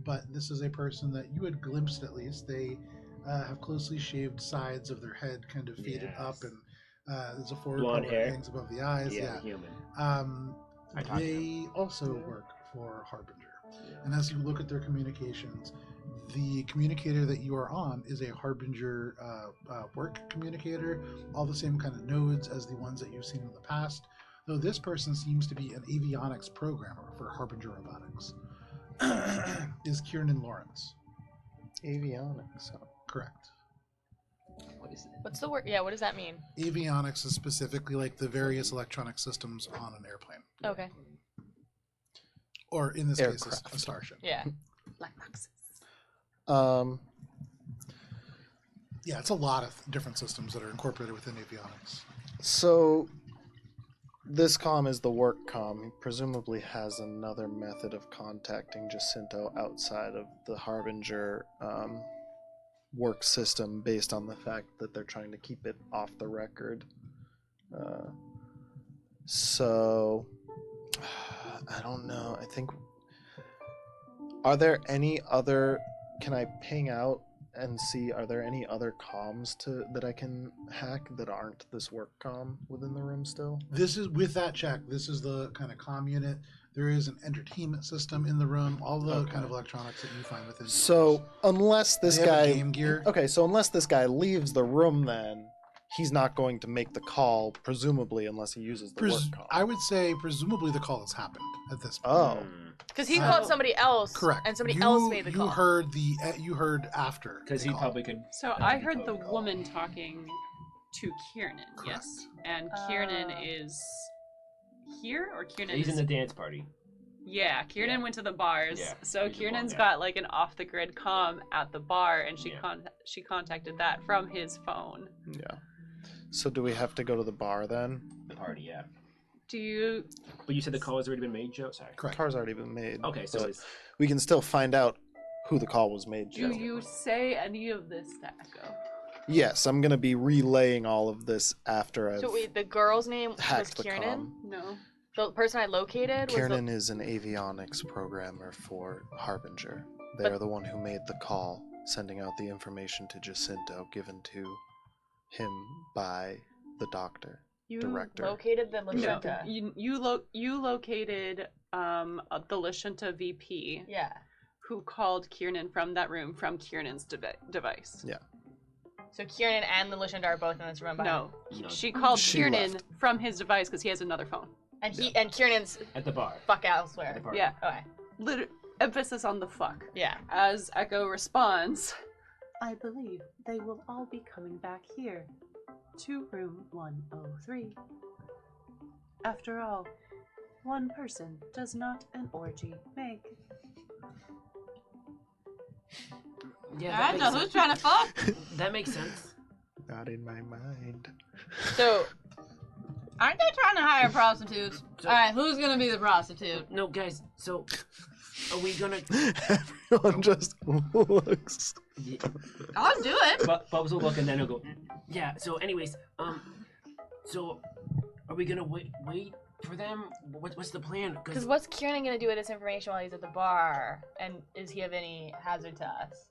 But this is a person that you had glimpsed at least. They have closely shaved sides of their head, kind of faded up, and there's a forward Blonde part hair. that hangs above the eyes. Yeah. Human. I talked to They also work for Harbinger. Yeah. And as you look at their communications, the communicator that you are on is a Harbinger work communicator, all the same kind of nodes as the ones that you've seen in the past, though this person seems to be an avionics programmer for Harbinger Robotics. Is Kiernan Lawrence. Avionics. Huh? Correct. What is it? What's the word? Yeah, what does that mean? Avionics is specifically like the various electronic systems on an airplane. Okay. Or in this case, Aircraft. a starship. Yeah. Black boxes. Yeah, it's a lot of different systems that are incorporated within avionics. So this comm is the work comm. He presumably has another method of contacting Jacinto outside of the Harbinger work system based on the fact that they're trying to keep it off the record. So I don't know. I think, are there any other, can I ping out and see, are there any other comms that I can hack that aren't this work comm within the room still? This is, with that check, this is the kind of comm unit. There is an entertainment system in the room, all the Okay. kind of electronics that you find within. So unless this They have guy, game gear. okay, so unless this guy leaves the room, then he's not going to make the call, presumably, unless he uses the work comm. I would say presumably the call has happened at this point. Oh, Because he So- called somebody else. Correct. And somebody You- else made the call. You heard after. Because the he call. probably could. So I heard the woman talking to Kiernan, yes. Correct. And Kiernan is here, or Kiernan He's is... in the dance party. Yeah, Kiernan Yeah. went to the bars. Yeah, So he's the Kiernan's blonde guy. got like an off-the-grid comm at the bar, and she Yeah. she contacted that from his phone. yeah. So do we have to go to the bar then? The party, yeah. Do you... But you said the call has already been made, Joe? Sorry. Correct. Car's already been made. Okay, so but it's. we can still find out who the call was made Do to. you say any of this to Echo? Yes, I'm gonna be relaying all of this after I've So wait, the girl's name was hacked the Kiernan? comm. No. The person I located was Kiernan is an avionics programmer for Harbinger. They're But- the one who made the call, sending out the information to Jacinto given to him by the doctor. You Director. located the No, Lashunta. you located the Lashunta VP Yeah. who called Kiernan from that room from Kiernan's device. Yeah. So Kiernan and the Lashunta are both in this room. No, No. she called She Kiernan left. from his device because he has another phone. And Kiernan's At the bar. fuck At the elsewhere. party. Yeah, Okay. Emphasis on the fuck. Yeah. As Echo responds, I believe they will all be coming back here to room 103. After all, one person does not an orgy make. Yeah, Alright, so who's trying to fuck? that makes sense. Not in my mind. So Aren't they trying to hire prostitutes? So- Alright, who's gonna be the prostitute? No, guys. So, are we gonna? Everyone just looks. Yeah. I'll do it. Bubs will look and then he'll go. Yeah. So, anyways, so are we gonna wait for them? What's the plan? because what's Kieran gonna do with this information while he's at the bar? And is he of any hazard to us?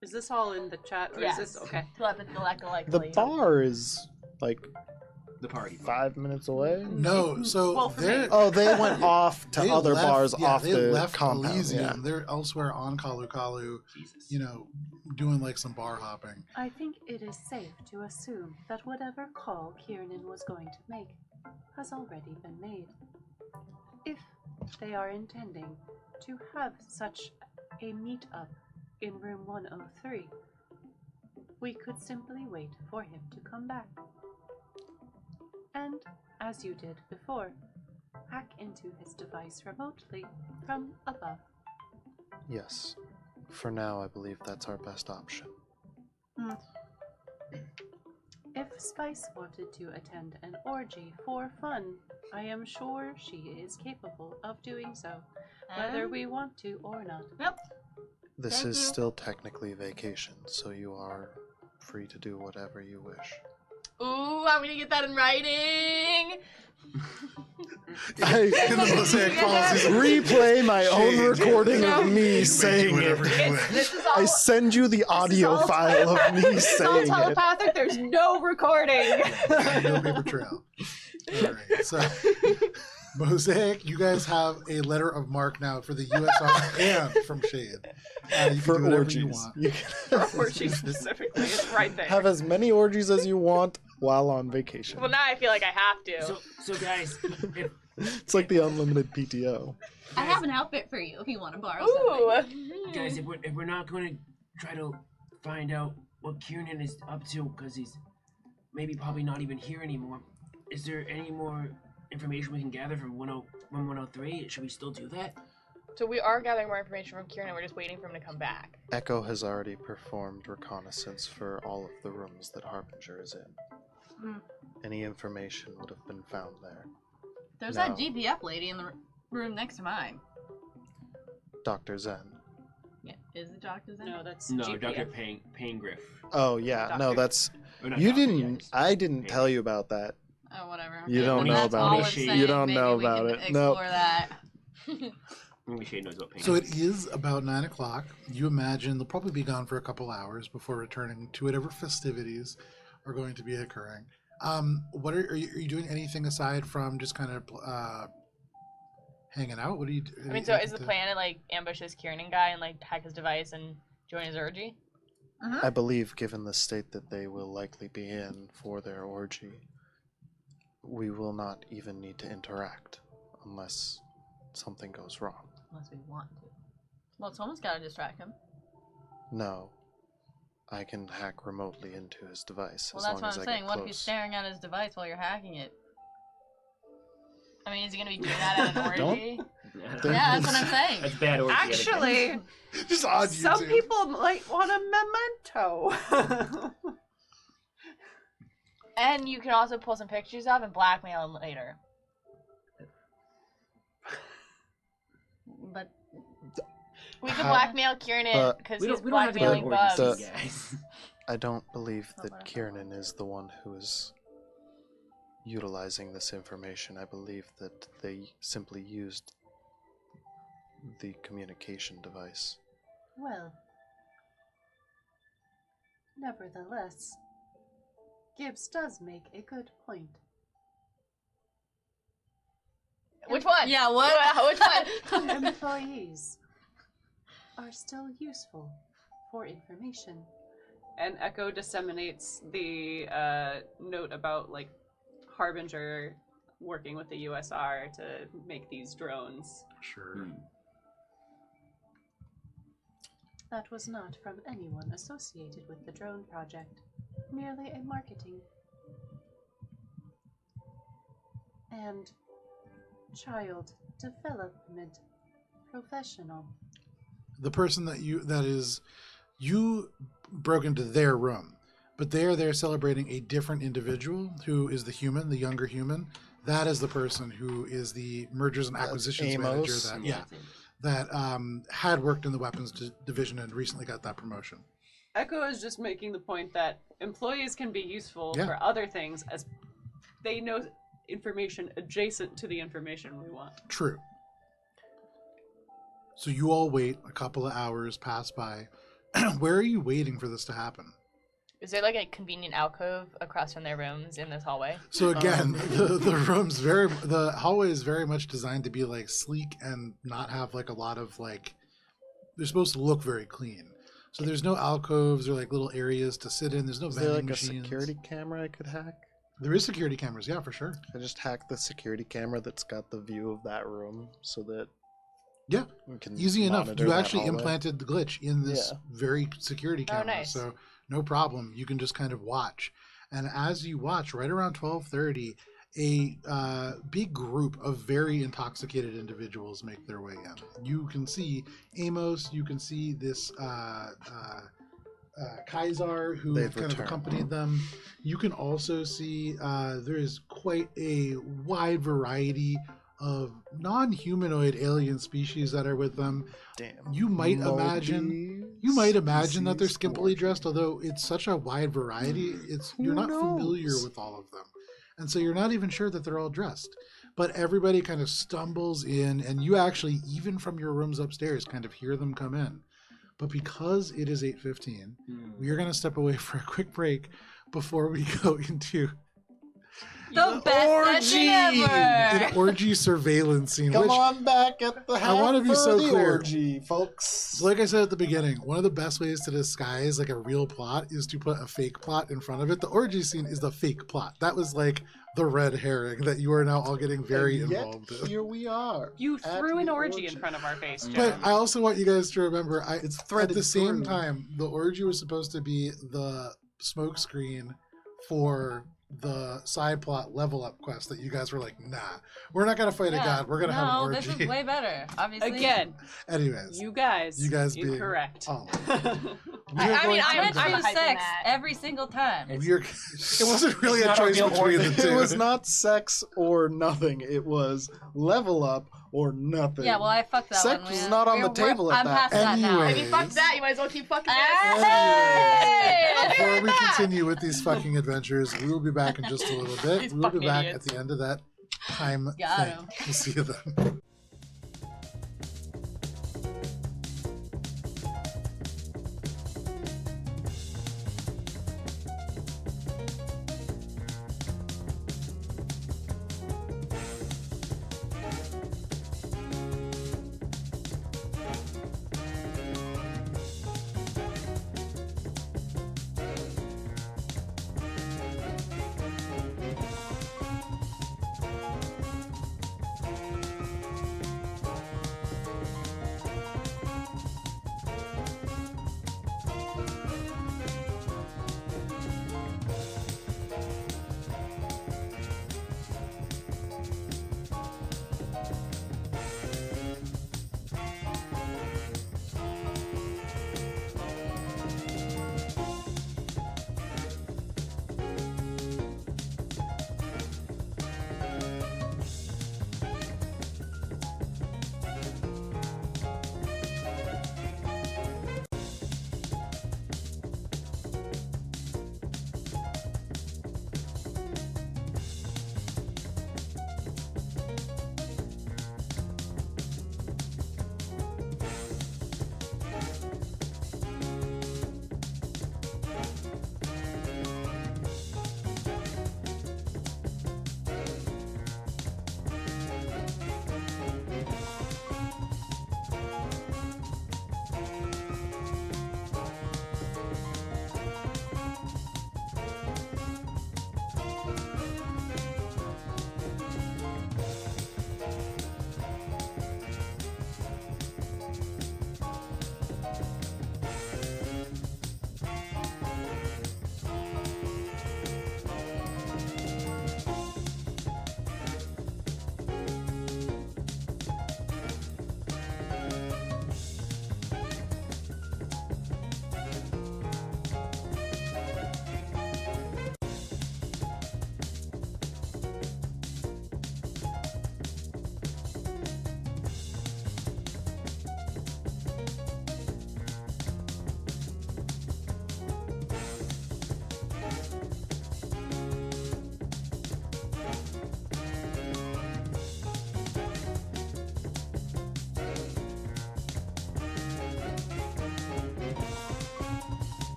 Is this all in the chat, or Yes. is this okay? The bar is like The party. 5 minutes away. No, so Well, for me. they're Oh, they went off to they other left- bars yeah, off they the left compound. Elysium. Yeah. They're elsewhere on Kalu Kalu, Jesus. you know, doing like some bar hopping. I think it is safe to assume that whatever call Kiernan was going to make has already been made. If they are intending to have such a meet-up in room 103, we could simply wait for him to come back. And, as you did before, hack into his device remotely from above. Yes. For now, I believe that's our best option. If Spice wanted to attend an orgy for fun, I am sure she is capable of doing so, whether we want to or not. Yep. This Thank is you. still technically vacation, so you are free to do whatever you wish. Ooh, I'm gonna get that in writing. In the Mosaic policies, Replay my own Shade. recording No. of me saying whatever it. you wish. This is I send you the audio all file of me It's all saying it. telepathic, there's no recording. No paper trail. All right, so Mosaic, you guys have a letter of marque now for the USR and from Shade. You can For do whatever orgies. you want. You can Orgy specifically, it's right there. have as many orgies as you want while on vacation. Well, now I feel like I have to. So guys, if, It's like the unlimited PTO. I have an outfit for you if you want to borrow Ooh. something. guys, if we're not going to try to find out what Kiernan is up to, because he's maybe probably not even here anymore, is there any more information we can gather from 103? Should we still do that? So we are gathering more information from Kieran. We're just waiting for him to come back. Echo has already performed reconnaissance for all of the rooms that Harbinger is in. Hmm. Any information would have been found there. There's No. that GPF lady in the room next to mine. Dr. Zen. Yeah, is it Dr. Zen? No, that's No, GPF. Dr. Payngriff. Oh yeah, no, Doctor. that's Or not you Dr. didn't. yes. I didn't Payngriff. tell you about that. Oh, whatever. You don't Well, know that's about all it. I'm You saying. don't Maybe know we about can it. No. Explore that. Only Shade knows about pain. So it is about 9 o'clock. You imagine they'll probably be gone for a couple hours before returning to whatever festivities are going to be occurring. What are you doing? Anything aside from just kind of hanging out? What do you? I mean, so is the plan to like ambush this Kieran guy and like hack his device and join his orgy? I believe, given the state that they will likely be in for their orgy, we will not even need to interact unless something goes wrong. Unless we want to. Well, someone's got to distract him. No, I can hack remotely into his device Well, as that's long what as I'm I saying. get What close. if he's staring at his device while you're hacking it? I mean, is he gonna be doing that at an Don't- orgy? Yeah, that's what I'm saying. That's bad orgy. Actually, just on some YouTube. people might want a memento. And you can also pull some pictures of and blackmail him later. But We could How- blackmail Kieran but- because We he's don't have to go to blackmailing orgies, Bubs. guys. I don't believe Oh, that wow. Kiernan is the one who is utilizing this information. I believe that they simply used the communication device. Well, nevertheless, Gibbs does make a good point. Which one? yeah, what? Which one? Employees are still useful for information. And Echo disseminates the note about like Harbinger working with the USR to make these drones. Sure. Hmm. That was not from anyone associated with the drone project. Merely a marketing and child development professional. The person you broke into their room, but they're celebrating a different individual who is the human, the younger human. That is the person who is the mergers and acquisitions manager Amos. that had worked in the weapons division and recently got that promotion. Echo is just making the point that employees can be useful Yeah. for other things as they know information adjacent to the information we want. True. So you all wait, a couple of hours pass by. Where are you waiting for this to happen? Is there like a convenient alcove across from their rooms in this hallway? So again, the hallway is very much designed to be like sleek and not have like a lot of like, they're supposed to look very clean. So there's no alcoves or like little areas to sit in. There's no Is vending there like machines. a security camera I could hack? There is security cameras, yeah, for sure. I just hack the security camera that's got the view of that room so that Yeah, we can easy enough. monitor You that actually hallway. implanted the glitch in this Yeah. very security camera, nice. so no problem. You can just kind of watch, and as you watch, right around 12:30, a big group of very intoxicated individuals make their way in. You can see Amos. You can see this Kaisar, who They've kind of returned. accompanied them. You can also see there is quite a wide variety of non-humanoid alien species that are with them. Damn. You might imagine that they're skimpily dressed, although it's such a wide variety. You're not familiar knows? with all of them, and so you're not even sure that they're all dressed. But everybody kind of stumbles in, and you actually, even from your rooms upstairs, kind of hear them come in. But because it is 8:15, we are going to step away for a quick break before we go into The best session ever! an orgy surveillance scene. Come which, on back at the half wanna be for so the clear. orgy, folks. So like I said at the beginning, one of the best ways to disguise like a real plot is to put a fake plot in front of it. The orgy scene is the fake plot. That was like the red herring that you are now all getting very And yet, involved in. here we are. You at threw an the orgy in front of our face, Jen. But I also want you guys to remember, It's at threaded the same through. time, the orgy was supposed to be the smoke screen for the side plot level up quest that you guys were like, nah, we're not gonna fight a god, we're gonna have an orgy. this is way better, obviously. Again, Anyways, you guys being incorrect. oh, I mean, I went I'm through hyping sex that. every single time. it wasn't really It's a not a choice real between orgy. the two. It was not sex or nothing. It was level up or nothing. Yeah, well, I fucked that Sex one. was not on the table at I'm that past that now. Anyway. If you fuck that, you might as well keep fucking Hey! Before we continue with these fucking adventures, we will be back in just a little bit. These We will be fucking back idiots. at the end of that time Got thing. him. We'll see you then.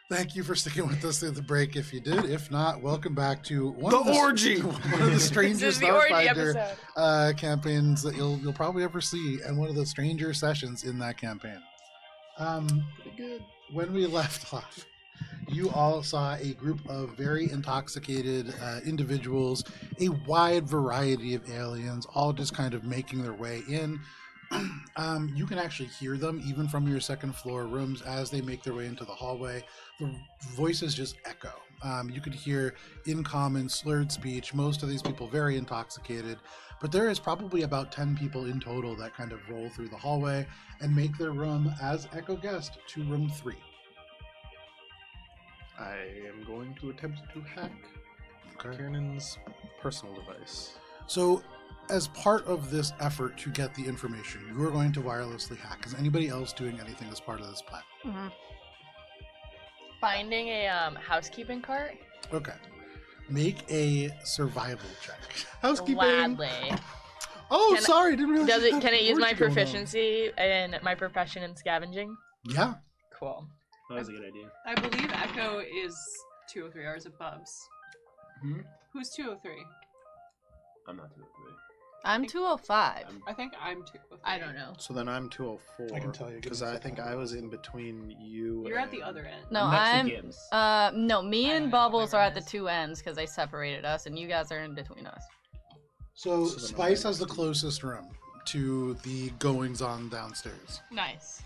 Thank you for sticking with us through the break. If you did, if not, welcome back to one The of the orgy! one of the stranger This is the orgy Starfinder campaigns that you'll probably ever see, and one of the stranger sessions in that campaign. Pretty good. When we left off, you all saw a group of very intoxicated individuals, a wide variety of aliens, all just kind of making their way in. You can actually hear them even from your second floor rooms as they make their way into the hallway. The voices just echo. You could hear in common slurred speech, most of these people very intoxicated, but there is probably about 10 people in total that kind of roll through the hallway and make their room as Echo guessed to room 3. I am going to attempt to hack Kiernan's personal device. So, as part of this effort to get the information, you are going to wirelessly hack. Is anybody else doing anything as part of this plan? Mhm. Finding a housekeeping cart? Okay. Make a survival check. Housekeeping! Gladly. Oh, Can- sorry, didn't realize. you had Can it use my orgy going on. proficiency and my profession in scavenging? Yeah. Cool. That was a good idea. I believe Echo is 203 hours of Bubs. Hmm? Who's 203? I'm not doing it. I'm 205. I think I'm 203. I don't know. So then I'm 204. I can tell you. Because I think I was in between you You're at the and- other end. No, I'm next to I'm. Gibbs. No, me I and don't know Bubbles where are it at the is. two ends because they separated us, and you guys are in between us. So, So then Spice I'll has the closest room to the goings on downstairs. Nice.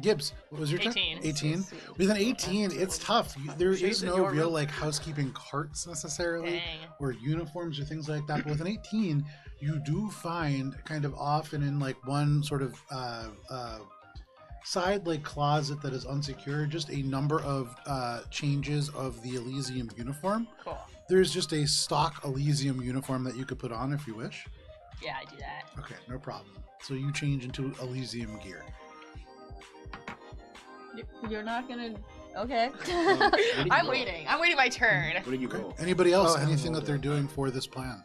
Gibbs, what was your check? 18. 18. With an 18, it's tough. There is no real like housekeeping carts necessarily, Dang. or uniforms or things like that. But with an 18, you do find kind of often in like one sort of side like closet that is unsecured, just a number of changes of the Elysium uniform. Cool. There's just a stock Elysium uniform that you could put on if you wish. Yeah, I do that. Okay, no problem. So you change into Elysium gear. You're not gonna. Okay. I'm waiting. I'm waiting my turn. What did you roll? Anybody else? Oh, I haven't Anything rolled that they're it. doing for this plan?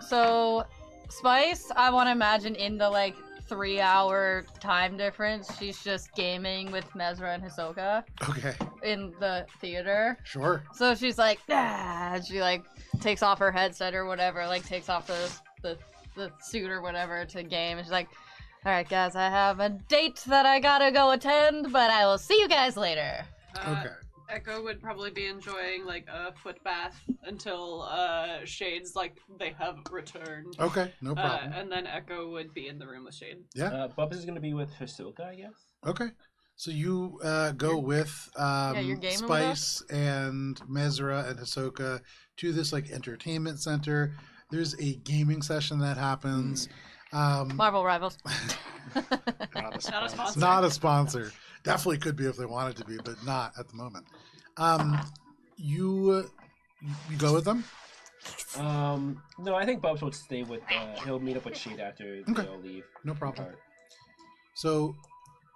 So Spice, I want to imagine in the like 3-hour time difference, she's just gaming with Mezra and Hisoka Okay, in the theater. sure. So she's like, ah, and she like takes off her headset or whatever, like takes off the suit or whatever to game, and she's like, all right, guys, I have a date that I gotta go attend, but I will see you guys later. Okay. Echo would probably be enjoying like a foot bath until Shade's like they have returned. Okay, no problem. And then Echo would be in the room with Shade. Bubs is gonna be with Hisoka, I guess. Okay. So you go with you're gaming with Spice and Mezra and Hisoka to this like entertainment center. There's a gaming session that happens. Marvel Rivals. Not a Not a sponsor. Not a sponsor. Definitely could be if they wanted to be, but not at the moment. You go with them? No, I think Bubs will stay with. He'll meet up with Shade after they all leave. No problem. Alright. So,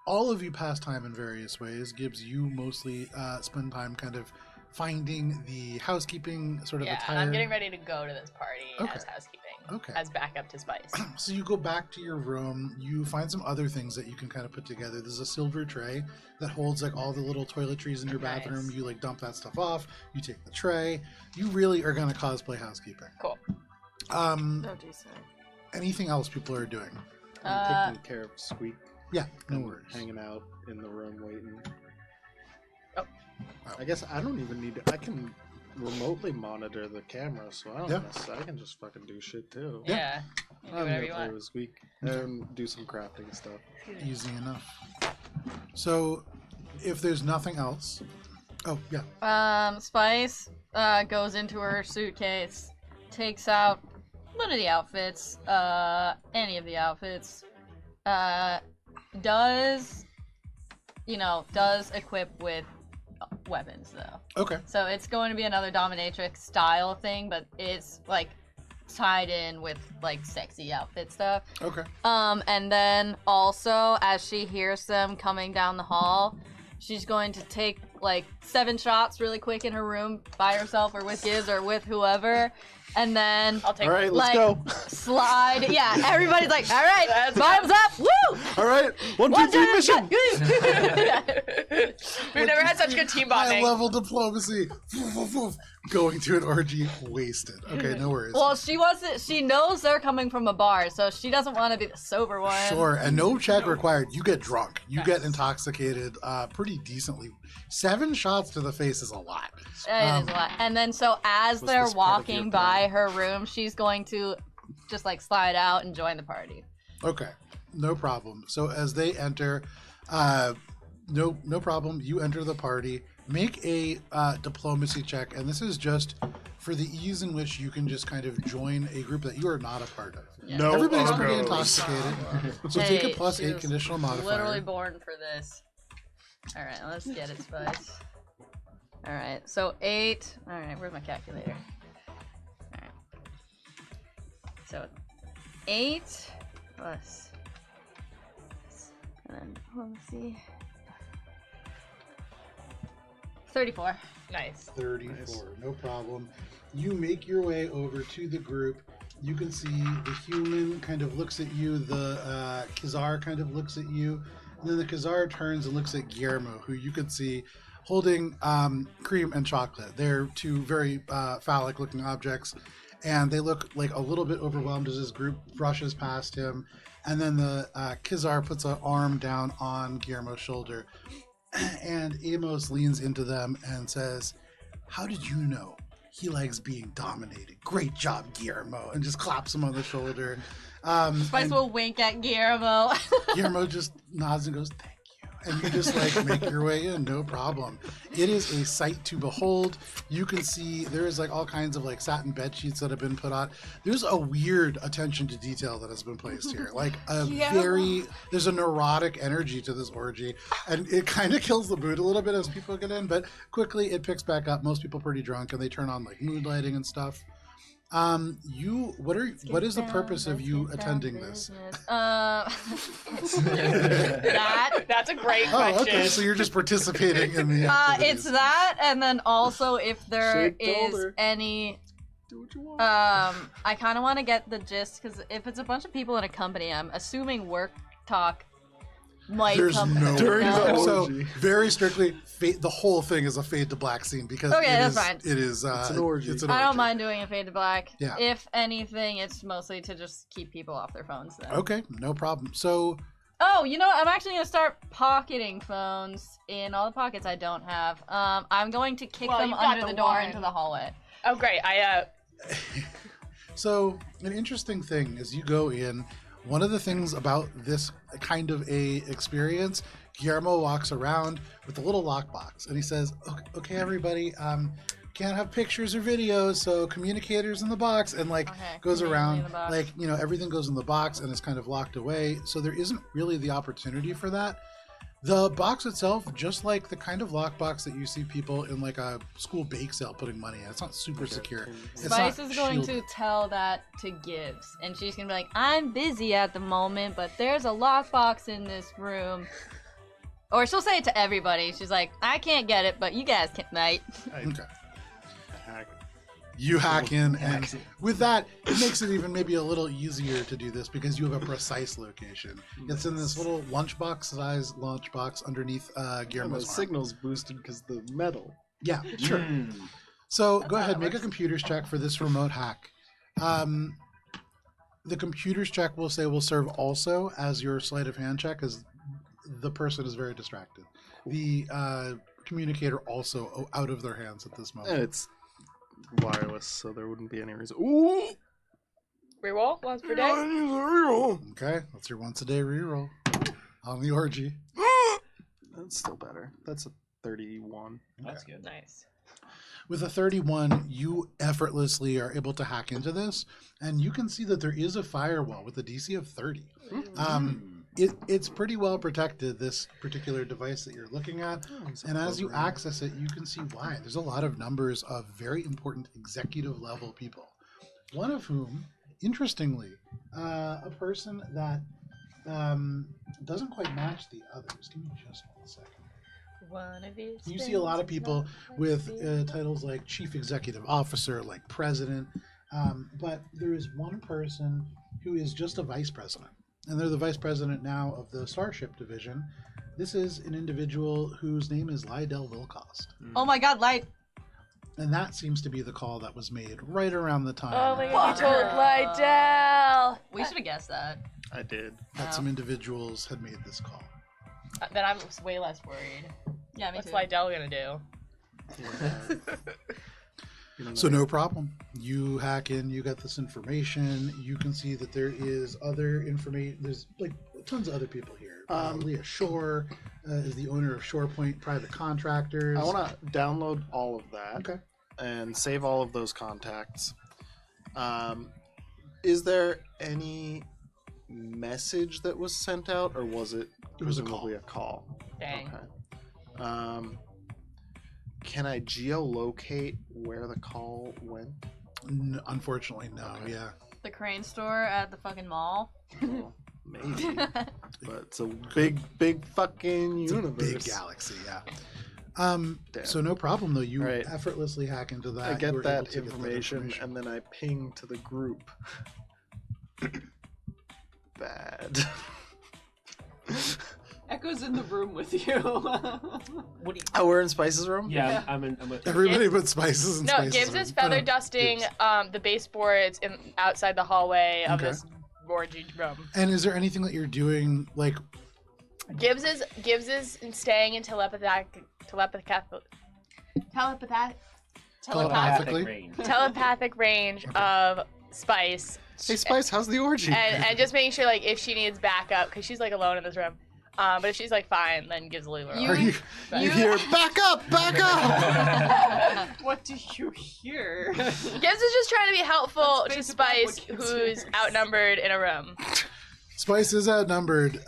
all of you pass time in various ways. Gibbs, you mostly spend time kind of finding the housekeeping sort of Yeah, attire. and I'm getting ready to go to this party Okay. as housekeeping. Okay. As backup to Spice. So you go back to your room, you find some other things that you can kind of put together. There's a silver tray that holds like all the little toiletries in your bathroom. Nice. You like dump that stuff off, you take the tray. You really are going to cosplay housekeeping. Cool. No, decent. Anything else people are doing? I'm taking care of Squeak. Yeah, no and worries. Hanging out in the room waiting. Oh. I guess I don't even need to. I can remotely monitor the camera, so I don't Yeah. I can just fucking do shit too. Yeah. You do I'm whatever gonna you play want. with Squeak and do some crafting stuff. Easy enough. So, if there's nothing else, oh yeah, Spice goes into her suitcase, takes out one of the outfits, any of the outfits, does equip with weapons though. okay, So it's going to be another dominatrix style thing, but it's like tied in with like sexy outfit stuff. okay, And then also as she hears them coming down the hall, she's going to take like 7 shots really quick in her room by herself or with Gibbs or with whoever, And then I'll take All right, let's like go. slide. Yeah, everybody's like, all right, That's bottoms up, woo! All right, 1, 2, 3, mission. We've never had such good team High bonding. level diplomacy. Going to an orgy, wasted. Okay, no worries. Well, she knows they're coming from a bar, so she doesn't want to be the sober one. Sure, and no check required. You get drunk. You get intoxicated pretty decently. 7 shots to the face is a lot. It is a lot. And then so as Was they're this part of your walking plan? by her room, she's going to just like slide out and join the party. Okay, no problem. So as they enter, no problem. You enter the party. Make a diplomacy check, and this is just for the ease in which you can just kind of join a group that you are not a part of. Yeah. No Everybody's Uggos. pretty intoxicated, so take a Hey, plus she 8 was conditional modifier. Literally born for this. All right, let's get it, Spice. All right, so 8. All right, where's my calculator? All right. So 8 plus. And then let's see. 34. Nice. 34, Nice. no problem. You make your way over to the group. You can see the human kind of looks at you, the Khazar kind of looks at you, and then the Khazar turns and looks at Guillermo, who you can see holding cream and chocolate. They're two very phallic looking objects, and they look like a little bit overwhelmed as his group brushes past him. And then the Khazar puts an arm down on Guillermo's shoulder, and Amos leans into them and says, "How did you know he likes being dominated? Great job, Guillermo," and just claps him on the shoulder. Spice And will wink at Guillermo. Guillermo just nods and goes, "Thank you." And you just like make your way in, no problem. It is a sight to behold. You can see there's like all kinds of like satin bed sheets that have been put on. There's a weird attention to detail that has been placed here. Like there's a neurotic energy to this orgy, and it kind of kills the mood a little bit as people get in, but quickly it picks back up. Most people pretty drunk, and they turn on like mood lighting and stuff. What is the purpose of you attending this? That's a great Oh, question. okay. So you're just participating in the activities. It's that, and then also if there Shake is shoulder. any, Do what you want. I kind of want to get the gist because if it's a bunch of people in a company, I'm assuming work talk might There's come. no During the so orgy. very strictly the whole thing is a fade to black scene because Okay, it that's is fine. it is It's an orgy. It's an I don't orgy. mind doing a fade to black. Yeah. If anything, it's mostly to just keep people off their phones. Then. Okay, no problem. So Oh, you know what? I'm actually gonna start pocketing phones in all the pockets I don't have. I'm going to kick Well, them you've got under the the door one. into the hallway. Oh, great. So, an interesting thing as you go in, one of the things about this kind of a experience, Guillermo walks around with a little lockbox and he says, "Okay, everybody, can't have pictures or videos, so communicators in the box," and like Okay, goes immediately around, in the box. like, you know, everything goes in the box and is kind of locked away. So there isn't really the opportunity for that. The box itself, just like the kind of lockbox that you see people in like a school bake sale putting money in, it's not super secure. It's Spice not is going shielded. to tell that to Gibbs, and she's gonna be like, "I'm busy at the moment, but there's a lockbox in this room." Or she'll say it to everybody. She's like, "I can't get it, but you guys can, mate." Okay. You hack in, and with that, it makes it even maybe a little easier to do this because you have a precise location. It's in this little lunchbox size lunchbox underneath The Guillermo's arm. signal's boosted because the metal. Yeah, sure. So go how ahead, that make a works. computers check for this remote hack. The computers check will serve also as your sleight of hand check, as the person is very distracted. The communicator also out of their hands at this moment. And it's wireless, so there wouldn't be any reason. Ooh! Reroll once per day. Okay, that's your once a day reroll on the orgy. That's still better. That's a 31. That's good. Nice. With a 31, you effortlessly are able to hack into this, and you can see that there is a firewall with a DC of 30. It's pretty well protected, this particular device that you're looking at, and as you access it, you can see why. There's a lot of numbers of very important executive level people, one of whom, interestingly, a person that doesn't quite match the others. Give me just 1 second. One of these You see a lot of people with titles like chief executive officer, like president. But there is one person who is just a vice president, and they're the vice president now of the Starship Division. This is an individual whose name is Lydell Vilcost. Oh my god, Light. And that seems to be the call that was made right around the time Oh my god, you told Lydell! We should have guessed that. I did. that some individuals had made this call. Then I'm way less worried. Yeah, me What's too. Lydell gonna do? So no problem. You hack in, you get this information. You can see that there is other information. There's like tons of other people here. Leah Shore is the owner of Shore Point Private Contractors. I want to download all of that Okay. and save all of those contacts. Is there any message that was sent out, or was it It was a presumably a call? Dang. Okay. Can I geolocate where the call went? Unfortunately, no. Okay. Yeah. The crane store at the fucking mall. Well, maybe, but it's a big fucking It's universe. a big galaxy. Yeah. Damn. So no problem though. You Right. effortlessly hack into that. I You get were able that to get information, and then I ping to the group. Bad. Echo's in the room with you. What do you? Oh, we're in Spice's room? Yeah, I'm with you. Everybody but Spices and No, Spices. Gibbs is feather dusting the baseboards outside the hallway of Okay. this orgy room. And is there anything that you're doing like? Gibbs is staying in telepathic Telepathically? range. telepathic range of Spice. Hey, Spice, how's the orgy? And just making sure like if she needs backup because she's like alone in this room. But if she's like fine, then Gibbs will leave her. Are you? You hear? Back up! Back up! What do you hear? Gibbs is just trying to be helpful That's to basically Spice, what Gibbs who's hears. outnumbered in a room. Spice is outnumbered.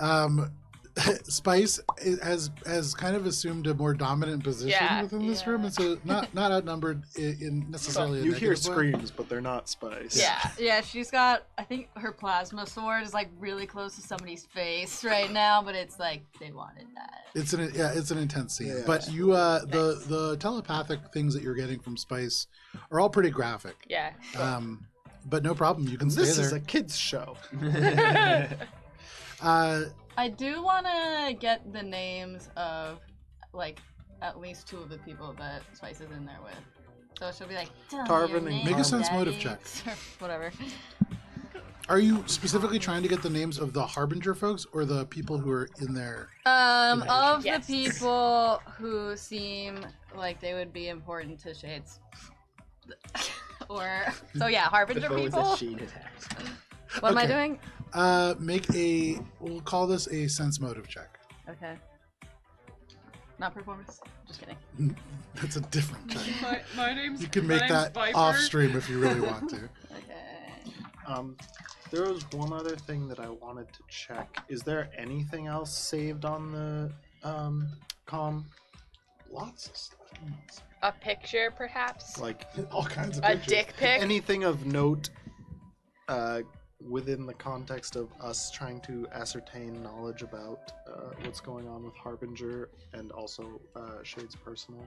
Spice has kind of assumed a more dominant position Yeah. within this room, and so not outnumbered in necessarily. You a hear negative way. screams, but they're not Spice. Yeah. Yeah, she's got, I think her plasma sword is like really close to somebody's face right now, but it's like they wanted that. It's an intense scene. Yeah. But you the telepathic things that you're getting from Spice are all pretty graphic. Yeah. But no problem. You can stay This there. is a kids show. I do want to get the names of like at least two of the people that Spice is in there with. So she'll be like, "Tell me Tarvin your and name, Make a sense Daddy," motive check. or whatever. Are you specifically trying to get the names of the Harbinger folks or the people who are in there? Of Yes. the people who seem like they would be important to Shades. Or so yeah, Harbinger people. What am I Okay. doing? We'll call this a sense motive check. Okay. Not performance. Just kidding. That's a different check. My name's You can make that Viper. off stream if you really want to. Okay. There was one other thing that I wanted to check. Is there anything else saved on the comm? Lots of stuff. A picture, perhaps. Like All kinds of A pictures. dick pic. anything of note within the context of us trying to ascertain knowledge about what's going on with Harbinger and also Shade's personal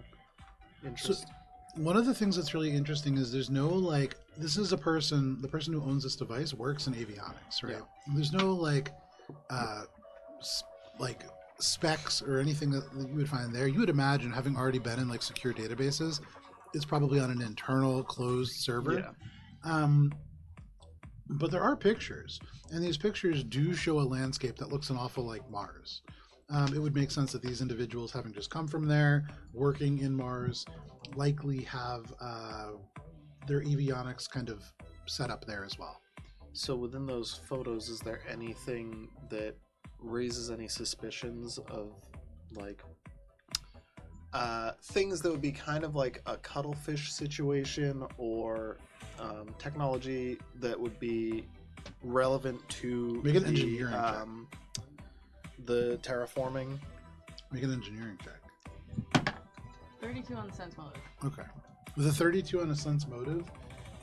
interest? One of the things that's really interesting is there's no like this is the person who owns this device works in avionics, right? There's no like specs or anything that you would find there. You would imagine, having already been in like secure databases, it's probably on an internal closed server. But there are pictures, and these pictures do show a landscape that looks an awful like Mars. It would make sense that these individuals, having just come from there, working in Mars, likely have their avionics kind of set up there as well. So within those photos, is there anything that raises any suspicions of like things that would be kind of like a cuttlefish situation or technology that would be relevant to Make an engineering check. the terraforming? Make an engineering check. 32 on the sense motive. Okay. With a 32 on a sense motive,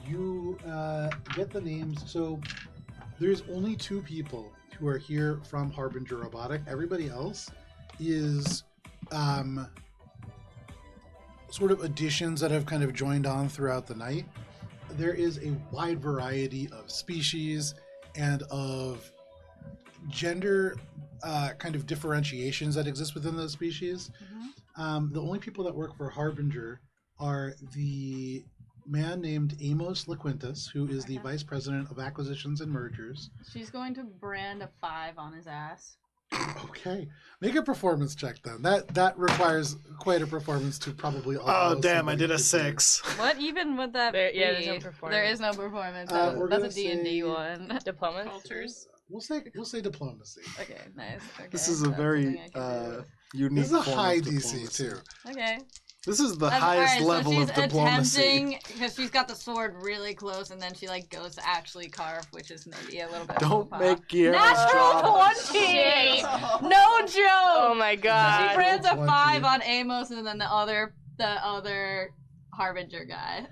you get the names. So there's only 2 people who are here from Harbinger Robotic. Everybody else is sort of additions that have kind of joined on throughout the night. there is a wide variety of species and of gender kind of differentiations that exist within those species. The only people that work for Harbinger are the man named Amos LaQuintas, who is the vice president of acquisitions and mergers. She's going to brand a 5 on his ass. Okay, make a performance check then. That requires quite a performance to probably. Oh damn! I did a 6. What even would that There- be? yeah, there's no performance. There is no performance. We're That's gonna a D&D say- one. Diplomas. Cultures. We'll say diplomacy. Okay, nice. Okay, This is a that's very something I can unique. This is a form high of DC diplomacy. too. do. Okay. This is the All highest right, level so of she's diplomacy. attempting because she's got the sword really close, and then she like goes to actually carve, which is maybe a little bit. Don't faux pas. make Guillermo's Natural job. 20. No joke. Oh my She god. brands a 20. 5 on Amos, and then the other Harbinger guy.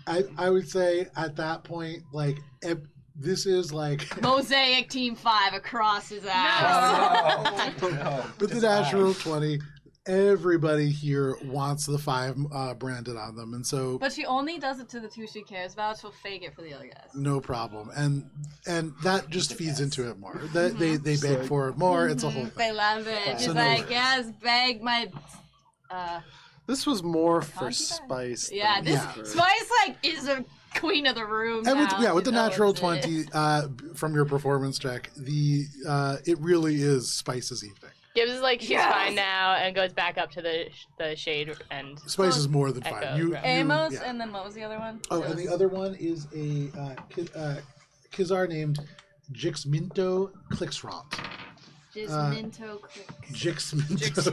I would say at that point, like this is like Mosaic Team 5 across his ass. Oh, no. with the natural 20. Everybody here wants the 5 branded on them, and so But she only does it to the 2 she cares about. She'll fake it for the other guys. no problem. And that just feeds into it more. That they beg for it more. It's a whole thing. They love it. She's So no like, worries. yes, beg my. This was more for Concubine? Spice. Yeah, than this for- Spice like is a queen of the room. And with, now. with the She knows natural it. 20 from your performance check, it really is Spice's evening. Gibbs is like, she's Yes. fine now, and goes back up to the shade and. Spice is more than Echo, fine. You, right. Amos, yeah. and then what was the other one? Oh, and the other one is a Kizar named Jixminto Clixront. Gisminto Clicks. Jixminto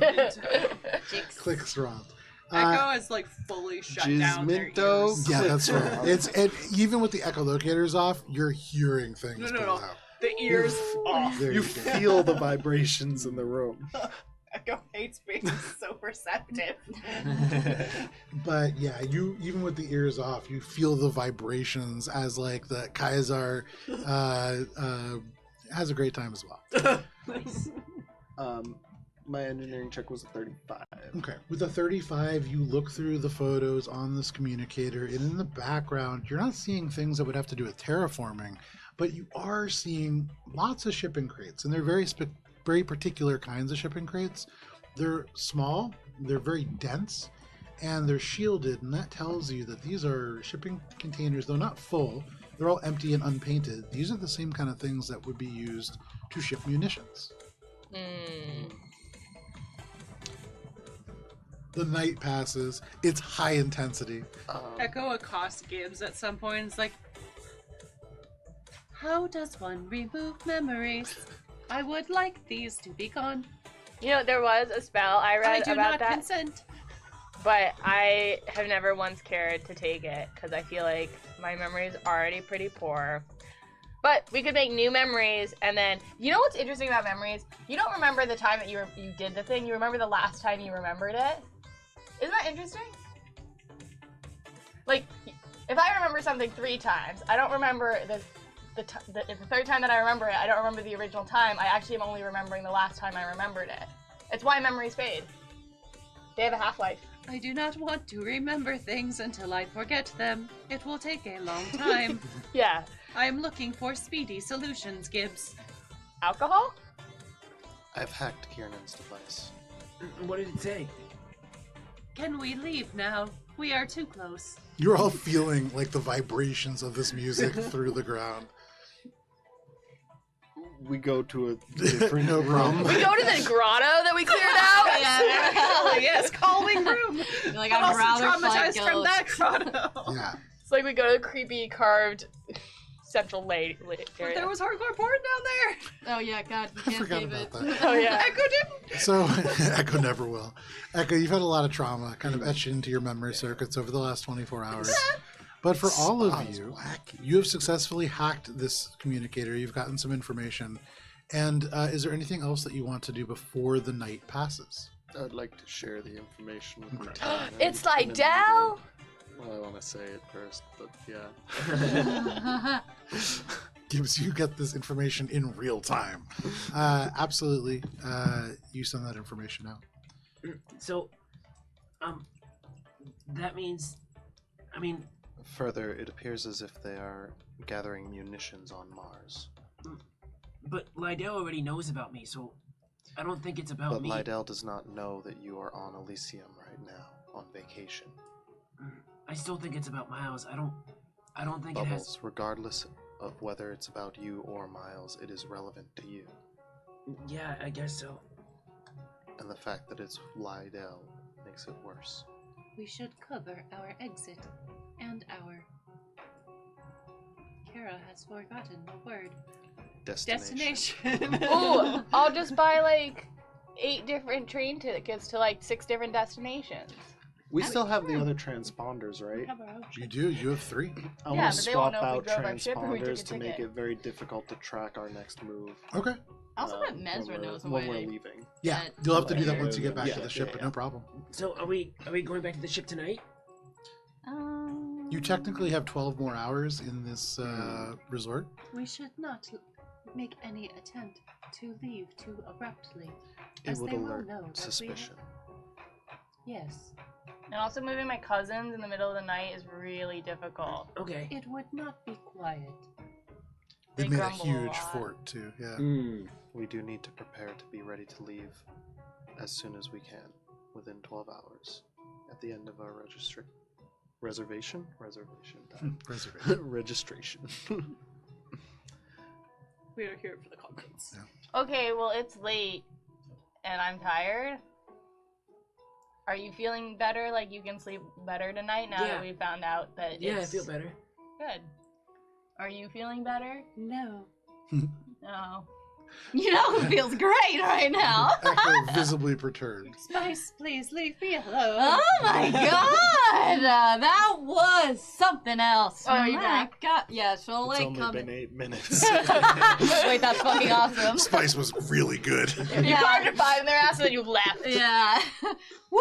Jix. Clixront. Echo has like fully shut down their Jizminto. ears. Yeah, that's right. And even with the echolocators off, you're hearing things No. pull out. The ears off. There You go. feel the vibrations in the room. Echo hates being so perceptive. But yeah, you even with the ears off, you feel the vibrations as like the Kaiser has a great time as well. My engineering check was a 35. Okay, with a 35, you look through the photos on this communicator, and in the background, you're not seeing things that would have to do with terraforming, but you are seeing lots of shipping crates, and they're very particular kinds of shipping crates. They're small, they're very dense, and they're shielded, and that tells you that these are shipping containers, though not full. They're all empty and unpainted. These are the same kind of things that would be used to ship munitions. The night passes. It's high intensity. Echo accosts Gibbs at some point. It's like, how does one remove memories? I would like these to be gone. You know, there was a spell I I read do about not that, consent. but I have never once cared to take it because I feel like my memory is already pretty poor. But we could make new memories, and then you know what's interesting about memories? You don't remember the time that you did the thing. You remember the last time you remembered it. Isn't that interesting? Like, if I remember something 3 times, I don't remember the third time that I remember it. I don't remember the original time. I actually am only remembering the last time I remembered it. It's why memories fade. They have a half-life. I do not want to remember things until I forget them. It will take a long time. Yeah. I am looking for speedy solutions, Gibbs. Alcohol? I've hacked Kiernan's device. What did it say? Can we leave now? We are too close. You're all feeling like the vibrations of this music through the ground. We go to a different No problem. We go to the grotto that we cleared out. Oh, yes, calming room. You're like, I'm I'd also rather fight traumatized from that grotto. Yeah. It's like we go to the creepy carved central area. But there was hardcore porn down there. Oh yeah, God, you I can't forgot leave about it. that. Oh yeah. Echo didn't. So, Echo never will. Echo, you've had a lot of trauma kind of etched into your memory circuits over the last 24 hours. But for all of you, you have successfully hacked this communicator. You've gotten some information. And is there anything else that you want to do before the night passes? I'd like to share the information with my Okay. team. It's and like then Dell. Well, I want to say it first, but yeah. Gives you get this information in real time. Absolutely. You send that information out. So, that means, I mean, Further, it appears as if they are gathering munitions on Mars. But Lydell already knows about me, so I don't think it's about But me. Lydell does not know that you are on Elysium right now, on vacation. I still think it's about Miles. I don't think it Bubbles, has. regardless of whether it's about you or Miles, it is relevant to you. Yeah, I guess so. And the fact that it's Lydell makes it worse. We should cover our exit and our... Kara has forgotten the word. Destination. Oh, I'll just buy like 8 different train tickets to like 6 different destinations. We still have the other transponders, right? You do. You have 3. I Yeah, want to but they won't swap know if we out drove our ship or we took a transponders to make ticket. it very difficult to track our next move. Okay. I also bet Mesra knows a way. when we're leaving. Yeah, But- you'll have to do that Yeah, once you get back yeah, to the ship, yeah, but yeah. no problem. So are we going back to the ship tonight? You technically have 12 more hours in this resort. We should not make any attempt to leave too abruptly. It as would they will alert know that we suspicion. Yes. And also moving my cousins in the middle of the night is really difficult. Okay. It would not be quiet. They They made a grumble a huge lot. fort too. Yeah. We do need to prepare to be ready to leave as soon as we can, within 12 hours, at the end of our reservation time. Reservation. Registration. We are here for the conference. Okay, well it's late and I'm tired. Are you feeling better? Like you can sleep better tonight now Yeah. that we found out that Yeah, it's I feel better. good. Are you feeling better? No. No. You know who feels great right now? Echo visibly perturbed. Spice, please leave me alone. Oh my god! That was something else. Oh, are you My back? God. Yeah, she'll It's like only come been in. 8 minutes. Wait, that's fucking awesome. Spice was really good. You Yeah. carved a 5 in their ass and then you left. Yeah. Woo!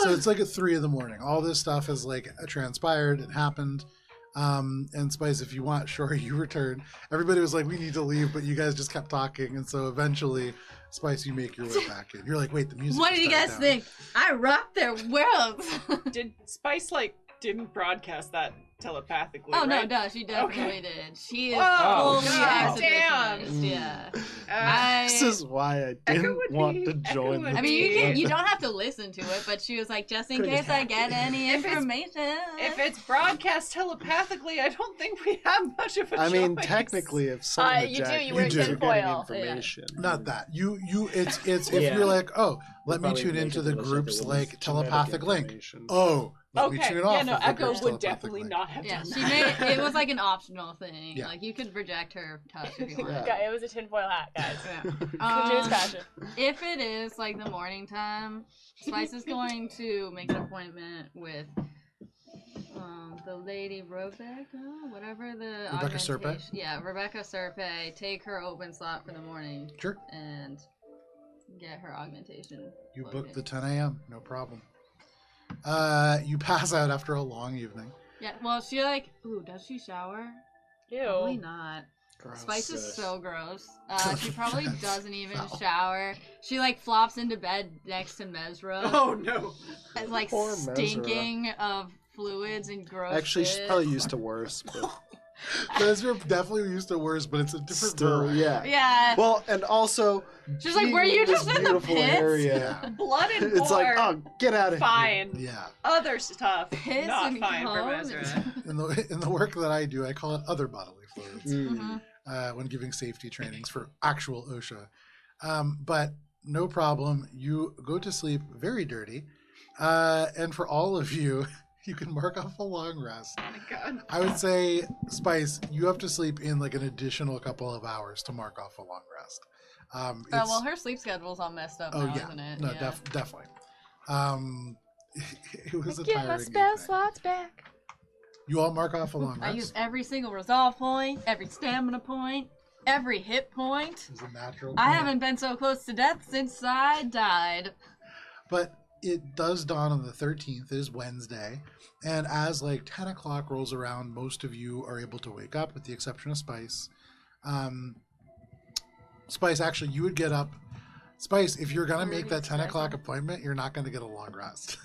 So it's like at 3 a.m. All this stuff has like transpired and happened. And Spice, if you want, sure, you return. Everybody was like, we need to leave, but you guys just kept talking. And so eventually, Spice, you make your way back in. You're like, wait, the music. What just do you died guys down. think? I rock their worlds. Did Spice didn't broadcast that telepathically? Oh no, right? duh, she definitely did. She is Oh, fully God exhibitionist. damn. Yeah. This is why I didn't would want be- to Echo join would the I mean, team. you don't have to listen to it, but she was like, just in Could've case just I hacked get it. any If it's- information. If it's broadcast telepathically, I don't think we have much of a I mean, choice. technically, if someone you do, hijacked you wear you're getting tinfoil. information. Not that. It's if Yeah. you're like, oh, let me Probably tune make into it the to the group's ship, it like was telepathic link. information. Oh, let me Okay, tune it off. yeah, no, if the Echo group's would telepathic definitely link. not have Yeah, done she that. made it was like an optional thing. Yeah. Like you could project her touch if you Yeah. want. Yeah, it was a tinfoil hat, guys. Yeah. Jay's fashion. If it is like the morning time, Spice is going to make an appointment with the lady Rebecca, whatever the Rebecca Serpe? augmentation- Yeah, Rebecca Serpe. Take her open slot for the morning Sure. and get her augmentation. You loaded. booked the 10 a.m. No problem. You pass out after a long evening. Yeah, well, she like, ooh, does she shower? Probably Ew. not. Gross. Spice is Gross. so gross. She probably doesn't even Foul. shower. She like flops into bed next to Mesra. Oh no. It's, like Poor Mesra. stinking of fluids and gross. Actually, she's shit. probably used to worse, but Ezra definitely used to worse, but it's a different still, variety. yeah. Yeah. Well, and also, She's like, were you being just this in the beautiful pits? area, Blood and it's like, gore, oh, get out of fine. Yeah. Other stuff, Piss not and fine for cum. Mesra. In the work that I do, I call it other bodily fluids here. Mhm. when giving safety trainings for actual OSHA. But no problem. You go to sleep very dirty. And for all of you, you can mark off a long rest. Oh my god. I would say, Spice, you have to sleep in like an additional couple of hours to mark off a long rest. Oh, It's- well, her sleep schedule's all messed up oh now, yeah, isn't it? no, Yeah. definitely. It was a Get my tiring spell evening. slots back. You all mark off a long I rest. use every single resolve point, every stamina point, every hit point. It was a natural. I point. haven't been so close to death since I died. But it does dawn on the 13th. It is Wednesday. And as like 10 o'clock rolls around, most of you are able to wake up with the exception of Spice. Spice, actually, you would get up. Spice, if you're going to make that 10 o'clock appointment, you're not going to get a long rest.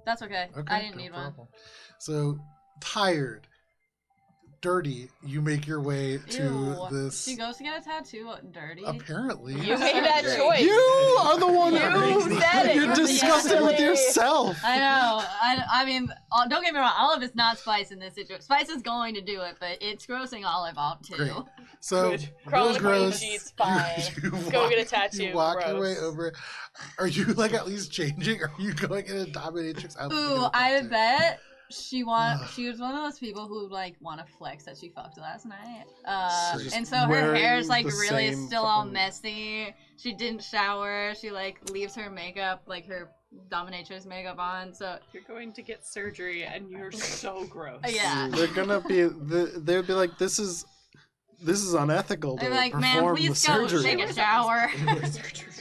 That's okay. Okay. I didn't no need problem. So tired, dirty, you make your way to Ew. this. She goes to get a tattoo. Dirty. Apparently, You made that choice. You are the one. You said it. You're disgusting with Actually. yourself. I know. I mean, don't get me wrong. Olive is not Spice in this situation. Spice is going to do it, but it's grossing Olive out too. Great. So Good. Crawl in Rose the green grows. sheets, fine. You Go walk- get a tattoo. You walk your way Gross. over. Are you like at least changing? Are you going in a dominatrix outfit? to Ooh, get a I tattoo? bet she Ugh. she was one of those people who like want to flex that she fucked last night. So just And so her wearing hair's like the really same still all fucking- messy. She didn't shower. She like leaves her makeup, like her dominatrix makeup on. So You're going to get surgery, and you're so gross. yeah. They're gonna be. They'd be like, this is unethical to I'm like, perform man, the please go surgery. take a shower.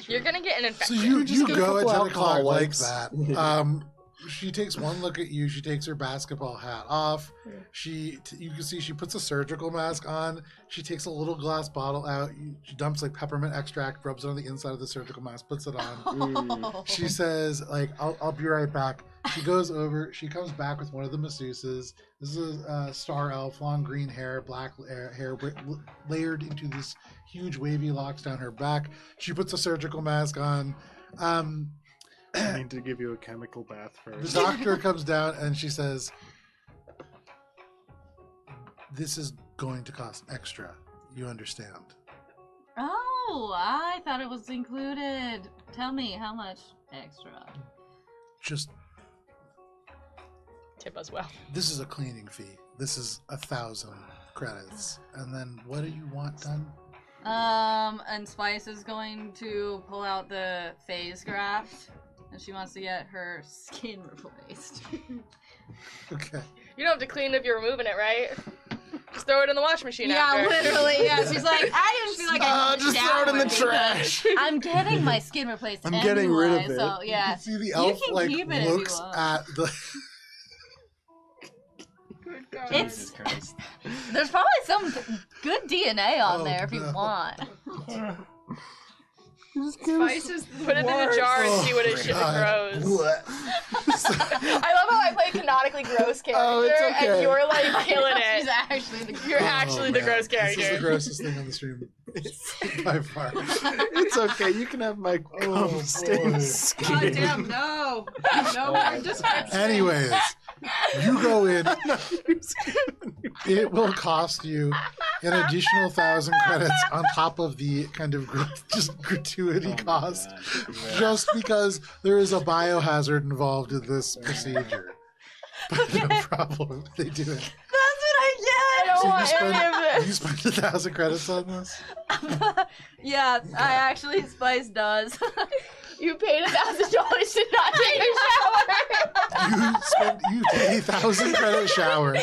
You're gonna get an So infection. you Just get a go at couple 10 o'clock alcohol like wipes. that. She takes one look at you. She takes her basketball hat off. You can see she puts a surgical mask on. She takes a little glass bottle out. She dumps like peppermint extract, rubs it on the inside of the surgical mask, puts it on. She says, like, I'll be right back. She goes over. She comes back with one of the masseuses. This is a star elf, long green hair, black hair, layered into this huge wavy locks down her back. She puts a surgical mask on. I need to give you a chemical bath The first. doctor comes down and she says, "This is going to cost extra. You understand?" Oh, I thought it was included. Tell me how much extra. Just Tip as well. this is a cleaning fee. This is 1,000 credits. And then what do you want done? And Spice is going to pull out the phase graft, and she wants to get her skin replaced. Okay. You don't have to clean if you're removing it, right? Just throw it in the washing machine Yeah, after. literally. Yeah, she's like, I didn't feel like I need to just throw it in the shower trash. because I'm getting my skin replaced. I'm getting rid of anyway, it. So You yeah, can see the elf can like keep it if you looks want. at the Good God. It's- Jesus Christ. there's probably some good DNA on Oh, there if you no. want. Spice is the Put it in a worst. jar and Oh, see what it shit God. grows. What? I love how I play canonically gross character Oh, it's okay. and you're like killing She's it. actually the You're Oh, actually the man. gross This is the character. grossest thing on the stream by far. It's okay. You can have my Oh, boy. stained skin. God damn, no. No more description. Anyways, you go in. It will cost you an additional 1,000 credits on top of the kind of just gratuity Oh my cost, God. just because there is a biohazard involved in this procedure. But no problem, they do it. That's what I I don't So want any of you spend 1,000 credits on this? get. Yeah, I actually Spice does. You paid $1,000 to not take a shower. You pay 1,000 credit shower.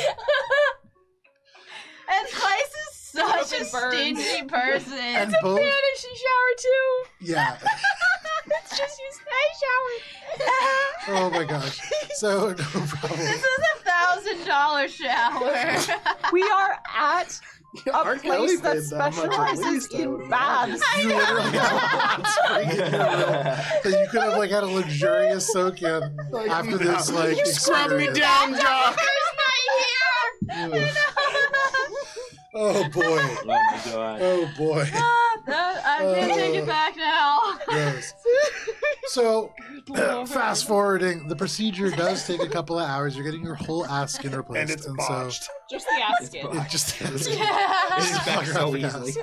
And Spice is such a Open burns. stingy person. And both, Fantasy shower too. yeah. It's just you say shower. Oh my gosh. So no problem. This is $1,000 shower. We are at a R. Kelly place that paid that much at specializes least, I would in baths. You literally have a hot spring in your room that you could have like had a luxurious soak in after this like Scrub me experience. down, Jock. Ugh. Oh boy. Oh my God. Oh boy. I can take it back now. Gross. So, fast forwarding, the procedure does take a couple of hours. You're getting your whole ass skin replaced, And it's so botched. Just the ass skin. it just has It's back so easily.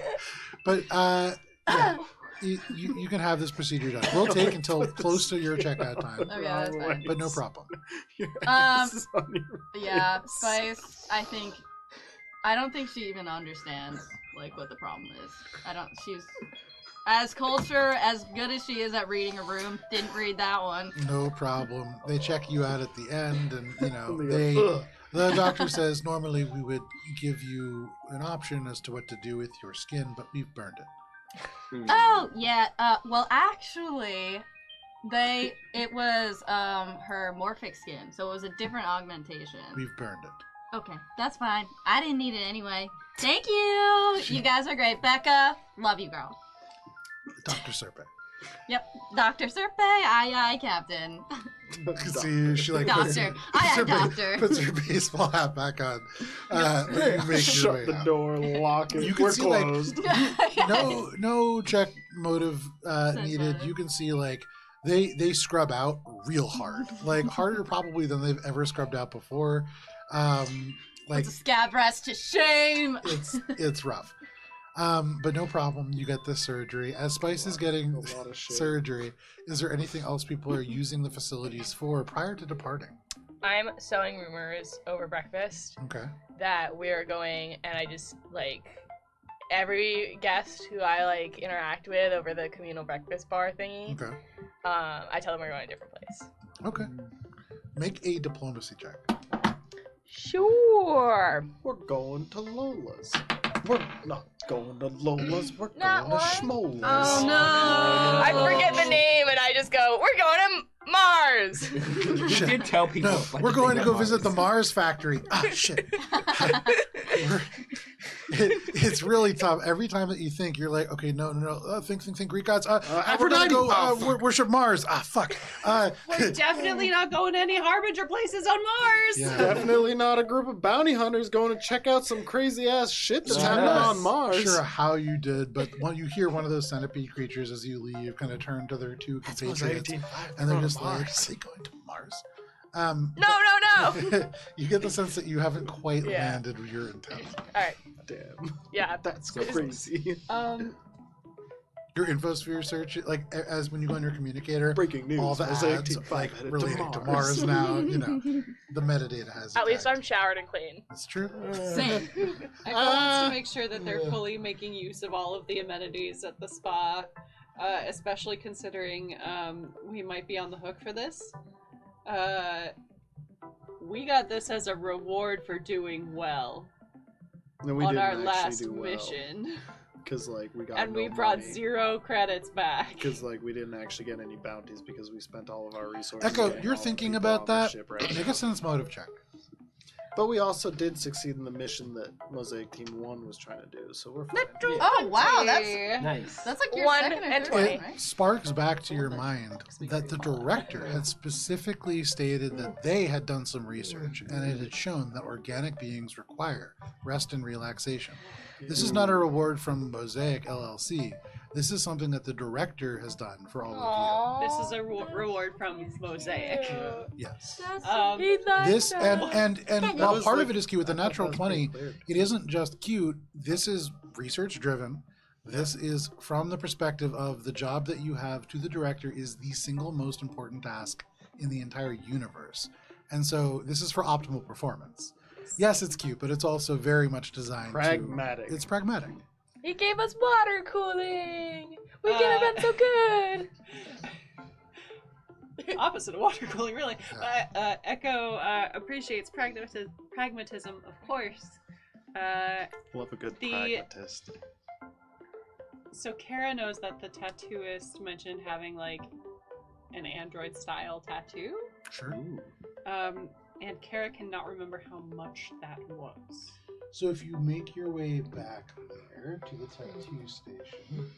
But yeah, you can have this procedure done. We'll take until close to your checkout time, Okay, that's fine. but no problem. Your Um, ass is on your Yeah, face. Spice, I don't think she even understands, like, what the problem is. She's, as culture, as good as she is at reading a room, didn't read that one. No problem. They check you out at the end, and Ugh. the doctor says normally we would give you an option as to what to do with your skin, but we've burned it. Oh, yeah, well, actually, it was, her morphic skin, so it was a different augmentation. We've burned it. Okay, that's fine. I didn't need it anyway. Thank you! You guys are great. Becca, love you, girl. Dr. Serpent. Yep, Dr. Serpe, aye, Captain. You can see she like Doctor, aye, doctor. puts her baseball hat back on. You make your Shut way the out. door, lock it. You can We're see, like, closed. No check motive Says needed. motive. You can see like they scrub out real hard, like harder probably than they've ever scrubbed out before. Like Puts a scab rest to shame. it's rough. But no problem. You get this surgery. As Spice is getting A lot of shit. surgery, is there anything else people are using the facilities for prior to departing? I'm sowing rumors over breakfast Okay. that we're going, and I just like every guest who I like interact with over the communal breakfast bar thingy. Okay. I tell them we're going to a different place. Okay. Make a diplomacy check. Sure. We're going to Lola's. We're not going to Lola's. We're Not going to one. Schmola's. Oh no! I forget the name, and I just go, "We're going to Mars." You did tell people. No, like, we're to going think to go of visit the Mars. Mars factory. Ah, shit. It's really tough. Every time that you think, you're like, okay, no. Think, Greek gods. We're gonna Aphrodite. go Oh, fuck. worship Mars. Ah, fuck. We're definitely not going to any Harbinger places on Mars. Yeah. Definitely not a group of bounty hunters going to check out some crazy ass shit that's I'm happening not on Mars. sure how you did, but when you hear one of those centipede creatures as you leave, kind of turn to their two compatriots, and they're just like, "Are they going to Mars?" No. You get the sense that you haven't quite Yeah. landed your intent. All right. Damn, Yeah. that's crazy. Your infosphere search, like as when you go on your communicator, Breaking news. all the Mosaic ads Team 5 like headed relating to Mars. Mars now, you know, the metadata has. At least I'm tagged. showered and clean. That's true. Same. Echo wants to make sure that they're fully making use of all of the amenities at the spa, especially considering we might be on the hook for this. We got this as a reward for doing well No, we on didn't our actually last do well, mission, because like we got and we no brought money. 0 credits back. Because like we didn't actually get any bounties because we spent all of our resources. Echo, getting you're all the thinking people about on the that. ship right Make now. a sense motive check. But we also did succeed in the mission that Mosaic Team 1 was trying to do, so we're fine. Oh wow, that's Nice. like your 1 second or and third 20. one, It right? sparks back to your mind that the director had specifically stated that they had done some research and it had shown that organic beings require rest and relaxation. This is not a reward from Mosaic LLC. This is something that the director has done for all of This is a reward from Mosaic. you. Yes. This And That while was part like- of it is cute with the I thought natural that was pretty 20, clear. it isn't just cute. This is research driven. This is from the perspective of the job that you have to the director is the single most important task in the entire universe. And so this is for optimal performance. Yes, it's cute, but it's also very much designed Pragmatic. to... It's pragmatic. He gave us water cooling. We could have been so good. Opposite of water cooling, really. Echo appreciates pragmatism, of course. Love a good The- pragmatist. So Kara knows that the tattooist mentioned having like an android style tattoo. Sure. And Kara cannot remember how much that was. So if you make your way back there to the tattoo station...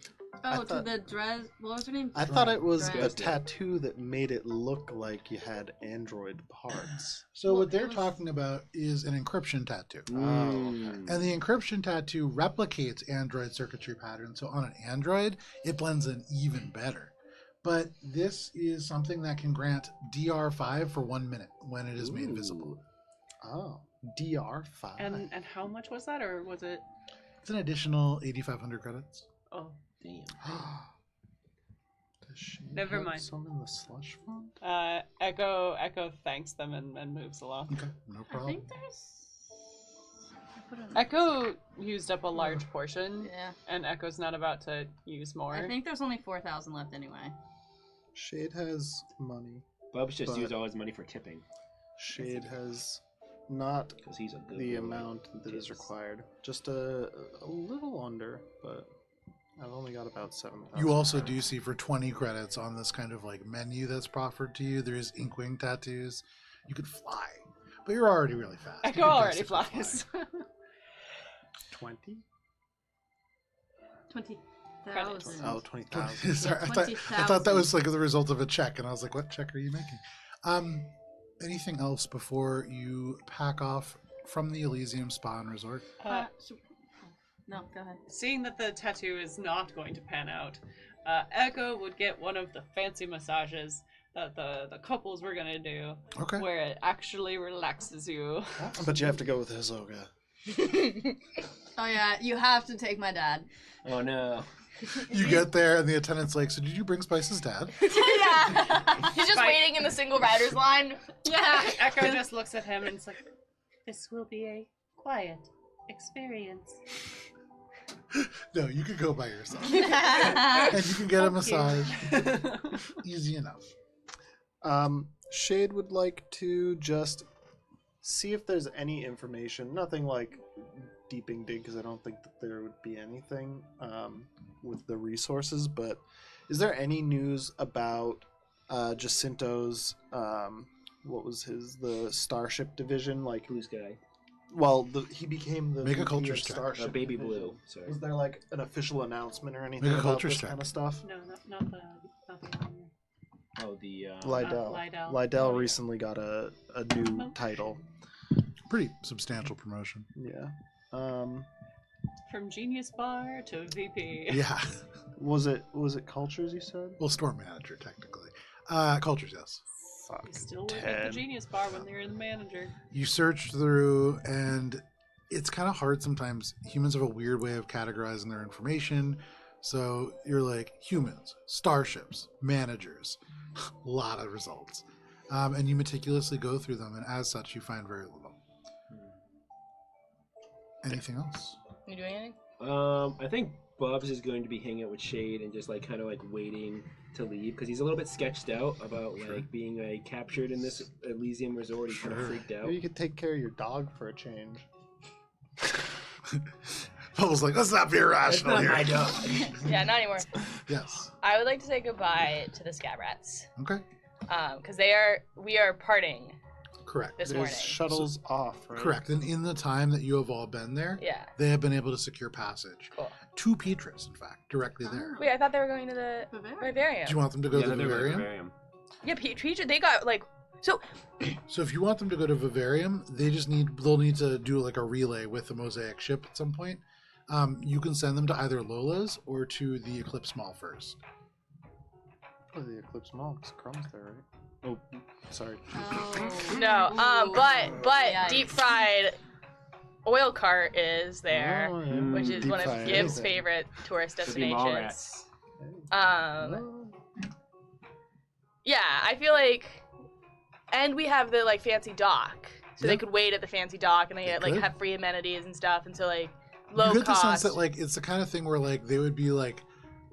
Oh, I to thought- the dress. What was her name? I thought it was a Dress. tattoo that made it look like you had android parts. So Well, what they're it was- talking about is an encryption tattoo. Mm. And the encryption tattoo replicates Android circuitry patterns. So on an Android, it blends in even better. But this is something that can grant DR5 for 1 minute when it is made visible. Oh, DR5. And how much was that, or was it? It's an additional 8,500 credits. Oh, Damn. Does she Never have mind. some in the slush fund? Echo thanks them and moves along. Okay, no I problem. think there's. I put it in- Echo used up a large portion, Yeah. and Echo's not about to use more. I think there's only 4,000 left anyway. Shade has money. Bubs just But- used all his money for tipping Shade has not because he's a good the boy. amount that is Tips. required. Just a little under, but I've only got about 7,000. You also do see for 20 credits on this kind of like menu that's proffered to you, there is Inkwing tattoos. You could fly, but you're already really fast. You Echo could already basically flies. 20? 20,000. credits. Oh, 20,000. Sorry, I thought that was like the result of a check, and I was like, "What check are you making?" Anything else before you pack off from the Elysium Spa and Resort? No, go ahead. Seeing that the tattoo is not going to pan out, Echo would get one of the fancy massages that the couples were gonna do, Okay. where it actually relaxes you. But you have to go with Hisoka. Oh yeah, you have to take my dad. Oh no. You get there, and the attendant's like, "So did you bring Spice's dad?" Yeah. He's just waiting in the single rider's line. Yeah. Echo just looks at him and it's like, "This will be a quiet experience." No, you can go by yourself, and you can get a Thank you. massage. Easy enough. Shade would like to just see if there's any information. Nothing like deeping dig, because I don't think that there would be anything with the resources. But is there any news about Jacinto's what was the Starship division? Like, Who's guy? well, he became the Make a VP culture of check. Starship Baby division. Blue. Sorry. Was there like an official announcement or anything Make a about culture this check. kind of stuff? No, not the Oh, the Lydell. Lydell. Lydell recently got a new title. Pretty substantial promotion. Yeah. From Genius Bar to VP. Yeah. Was it cultures you said? Well, store manager technically. Cultures, yes. Fuck. They still work at the 10. Genius Bar when they're the manager. You search through, and it's kind of hard sometimes. Humans have a weird way of categorizing their information. So you're like humans, starships, managers, a lot of results. And you meticulously go through them, and as such, you find very little. Anything else? You doing anything? I think Bubs is going to be hanging out with Shade and just like kind of like waiting to leave because he's a little bit sketched out about like being like captured in this Elysium resort. He's kind of freaked out. Maybe you could take care of your dog for a change. Bubbles like, let's not be irrational here. Yeah, not anymore. Yes. I would like to say goodbye to the Scab Rats. Okay. Because we are parting Correct. this There's morning. shuttles off, right? Correct. And in the time that you have all been there, Yeah. they have been able to secure passage Cool. to Petrus, in fact, directly there. Wait, I thought they were going to the Vivarium. Do you want them to go to the Vivarium? Vivarium. Yeah, Peach, they got like so. So if you want them to go to Vivarium, they'll need to do like a relay with the Mosaic ship at some point. You can send them to either Lola's or to the Eclipse Mall first. Oh, the Eclipse Mall. It's Crumb's there, right? Oh, sorry. No, but Yikes. deep fried oil cart is there, Oh, yeah. which is Deep one of fried Gibbs' anything. favorite tourist Could be mall destinations. rats. Yeah, I feel like, and we have the like fancy dock, so Yeah. they could wait at the fancy dock and they They like could. have free amenities and stuff, and so like You low get the sense cost. that like it's the kind of thing where like they would be like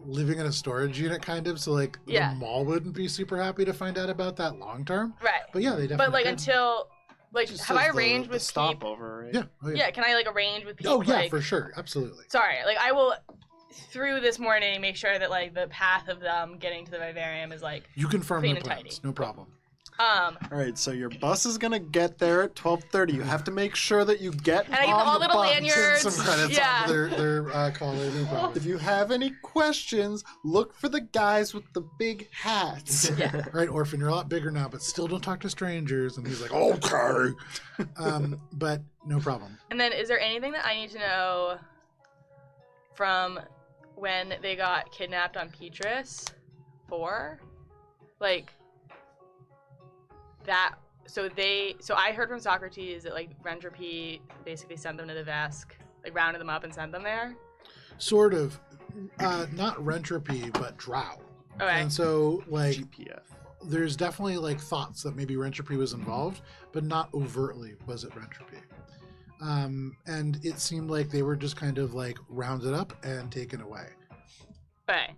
living in a storage unit kind of, so like Yeah. the mall wouldn't be super happy to find out about that long term. Right, But yeah, they definitely but like could. until like Just have I says the- arranged the with Peep? stopover, right? Yeah. Oh, yeah. Yeah, can I like arrange with Peep? Oh yeah, like, for sure. Absolutely. Sorry, like I will through this morning make sure that like the path of them getting to the vivarium is like You confirm Clean the and plans. tidy. No problem. All right, so your bus is gonna get there at 12:30. You have to make sure that you get and I give them on all the little bus. lanyards. Some credits yeah. on their collar. No problem. If you have any questions, look for the guys with the big hats. Yeah. All right, Orphan, you're a lot bigger now, but still don't talk to strangers. And he's like, okay. But no problem. And then is there anything that I need to know from when they got kidnapped on Petrus 4? Like that so I heard from Socrates that like Rentropy basically sent them to the Vesk, like rounded them up and sent them there. Sort of. Not Rentropy, but Drow. Okay. And so, like, GPF. there's definitely like thoughts that maybe Rentropy was involved, but not overtly was it Rentropy. And it seemed like they were just kind of like rounded up and taken away. Okay.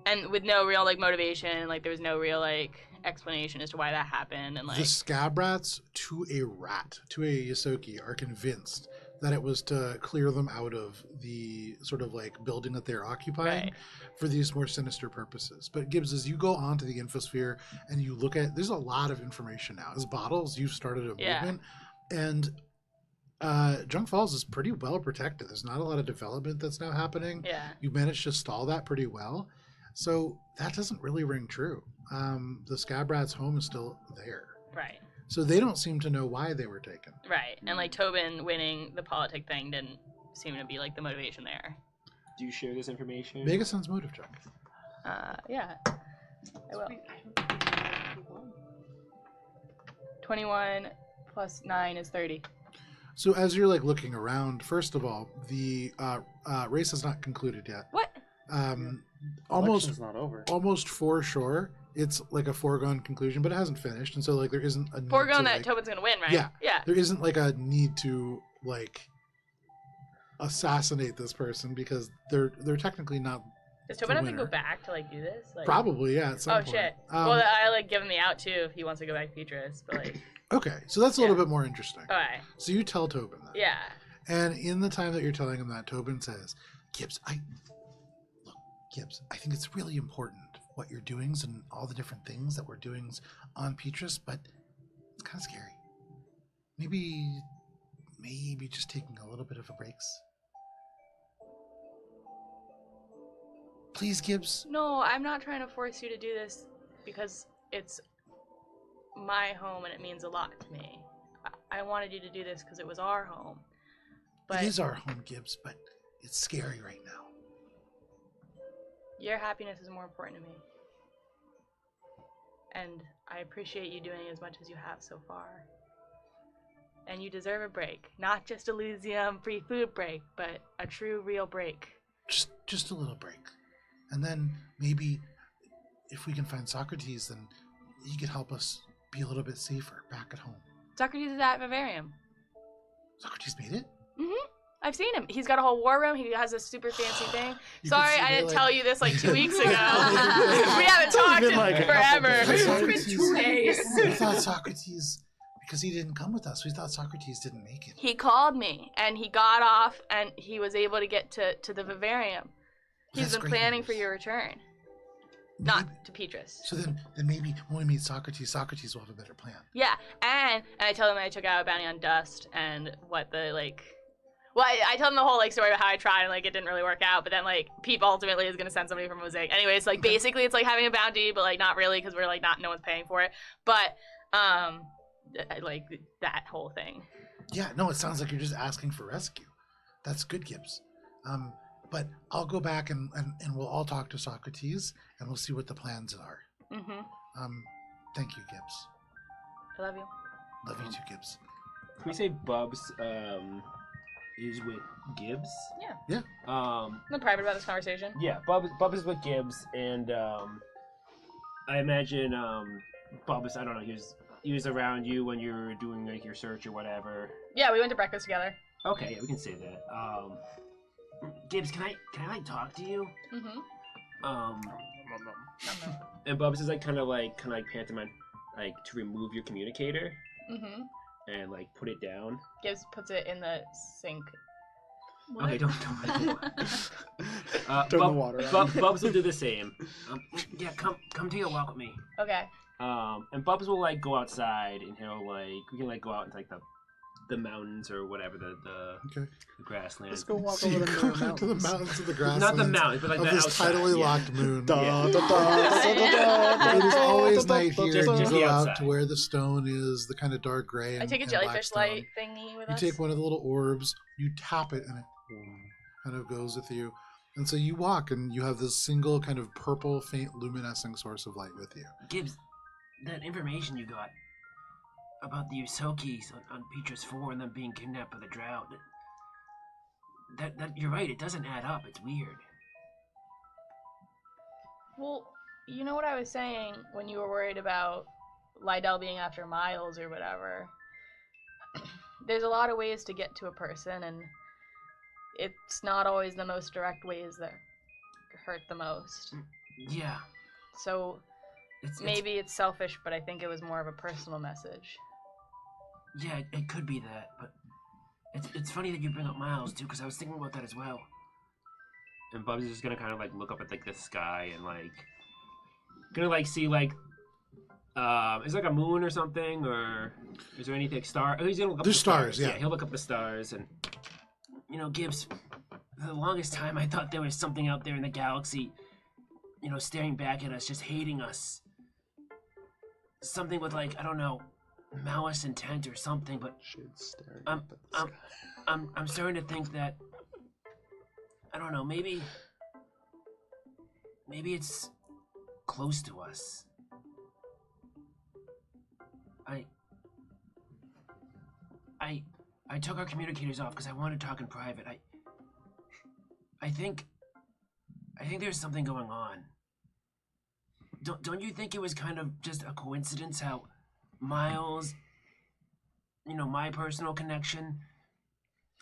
And with no real like motivation, like there was no real like explanation as to why that happened, and like The Scab Rats, to a rat, to a Yosoki, are convinced that it was to clear them out of the sort of like building that they're occupying Right. for these more sinister purposes. But Gibbs, as you go onto the infosphere and you look at, there's a lot of information now. As Bottles, you've started a Yeah. movement, and Junk Falls is pretty well protected. There's not a lot of development that's now happening. Yeah. You managed to stall that pretty well. So that doesn't really ring true. The Scab Rat's home is still there. Right. So they don't seem to know why they were taken. Right. And like Tobin winning the politic thing didn't seem to be like the motivation there. Do you share this information? Make a sense motive check. Yeah. I will. 21 plus 9 is 30. So as you're like looking around, first of all, the race has not concluded yet. What? Almost Election's not over. almost for sure. It's like a foregone conclusion, but it hasn't finished, and so like there isn't a need Foregone to, that like, Tobin's gonna win, right? Yeah. Yeah. there isn't like a need to like assassinate this person because they're technically not. Does Tobin have to go winner. back to like do this? Like... Probably, yeah. At some Oh point. shit. Well, I like give him the out too if he wants to go back to Petrus, but like. Okay, so that's a little bit more interesting. Alright. So you tell Tobin that. Yeah. And in the time that you're telling him that, Tobin says, Gibbs, I think it's really important what you're doing and all the different things that we're doing on Petrus, but it's kind of scary. Maybe just taking a little bit of a breaks. Please, Gibbs. No, I'm not trying to force you to do this because it's my home and it means a lot to me. I wanted you to do this because it was our home. But It is our home, Gibbs, but it's scary right now. your happiness is more important to me. And I appreciate you doing as much as you have so far. And you deserve a break. Not just a Elysium free food break, but a true, real break. Just a little break. And then maybe if we can find Socrates, then he could help us be a little bit safer back at home. Socrates is at Vivarium. Socrates made it? Mm-hmm. I've seen him. He's got a whole war room. He has a super fancy thing. You Sorry, could see I me, didn't like- tell you this like 2 weeks ago. Yeah. We haven't talked been in like a couple forever. days. It's been 2 days. We thought Socrates, because he didn't come with us, we thought Socrates didn't make it. He called me, and he got off, and he was able to get to the Vivarium. He's That's been great planning news. for your return. Maybe- Not to Petrus. So then maybe when we meet Socrates will have a better plan. Yeah, and I told him I took out a bounty on Dust, and what the, like... Well, I told him the whole, like, story about how I tried, and, like, it didn't really work out, but then, like, Peep ultimately is gonna send somebody from Mosaic. Anyways, like, basically it's like having a bounty, but, like, not really, because we're, like, no one's paying for it. But, like, that whole thing. Yeah, no, it sounds like you're just asking for rescue. That's good, Gibbs. But I'll go back and we'll all talk to Socrates, and we'll see what the plans are. Mm-hmm. Thank you, Gibbs. I love you. Love you too, Gibbs. Can we say Bubs is with Gibbs? I'm not private about this conversation. Yeah, Bubs is with Gibbs, and I imagine Bubs. I don't know. He was around you when you were doing like your search or whatever. Yeah, we went to breakfast together. Okay, yeah, we can say that. Gibbs, can I like talk to you? Mm-hmm. And Bubs is like kind of like pantomime, like to remove your communicator Mm-hmm. and like put it down. Gibbs puts it in the sink. Okay, don't. Turn the water on. Bubs will do the same. Yeah, come take a walk with me. Okay. And Bubs will like go outside, and he'll like we can like go out into like the mountains or whatever the Okay. grasslands. Let's go walk So you over go the out to the mountains. mountains of the grasslands. Not the mountains, but like of the this outside, tidally yeah. locked moon. Da, Yeah. da, da, It is always night here. Just and you the go out outside. to where the stone is, the kind of dark gray. And, I take a and jellyfish black light stone. thingy with You us. take one of the little orbs, you tap it, and it kind of goes with you. And so you walk, and you have this single kind of purple, faint, luminescing source of light with you. Gibbs, that information you got about the Usokis on Petrus 4 and them being kidnapped by the drought, that you're right, it doesn't add up. It's weird. Well, you know what I was saying when you were worried about Lydell being after Miles or whatever? There's a lot of ways to get to a person, and it's not always the most direct ways that hurt the most. Yeah. So It's maybe it's selfish, but I think it was more of a personal message. Yeah, it could be that, but it's funny that you bring up Miles too, because I was thinking about that as well. And Bubs is just gonna kind of like look up at like the sky and like gonna like see like Is it like a moon or something, or is there anything star? Oh, he's gonna look up There's the stars, yeah. He'll look up the stars and. Gibbs, for the longest time I thought there was something out there in the galaxy, staring back at us, just hating us. Something with like, I don't know, malice intent or something, but Shade staring I'm- up at the I'm- sky. I'm starting to think that, I don't know, maybe it's close to us. I took our communicators off because I wanted to talk in private. I think there's something going on. Don't you think it was kind of just a coincidence how Miles, my personal connection,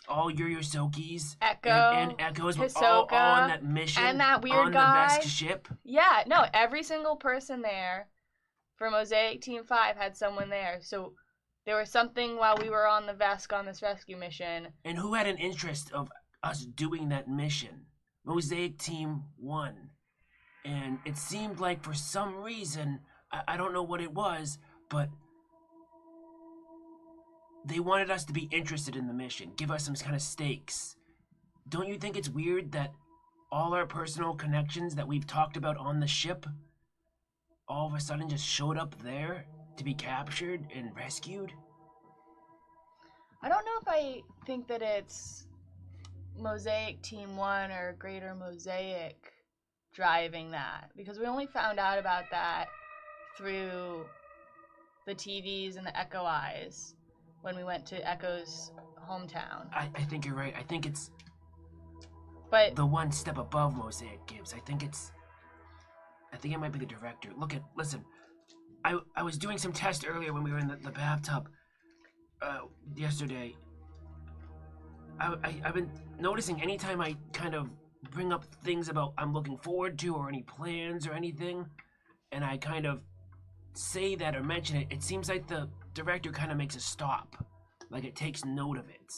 all your Yosokis, Echo, and Echoes were all Hisoka, on that mission and that weird on guy. the Vesk ship? Yeah, no, every single person there for Mosaic Team 5 had someone there. So there was something while we were on the Vesk on this rescue mission. And who had an interest of us doing that mission? Mosaic Team 1. And it seemed like for some reason, I don't know what it was, but they wanted us to be interested in the mission, give us some kind of stakes. Don't you think it's weird that all our personal connections that we've talked about on the ship all of a sudden just showed up there to be captured and rescued? I don't know if I think that it's Mosaic Team 1 or Greater Mosaic driving that, because we only found out about that through the TVs and the Echo Eyes when we went to Echo's hometown. I think you're right. I think it's But the one step above Mosaic Gibbs. I think it might be the director. Listen, I was doing some tests earlier when we were in the bathtub yesterday. I've been noticing anytime I kind of bring up things about I'm looking forward to or any plans or anything, and I kind of say that or mention it, it seems like the director kind of makes a stop, like it takes note of it.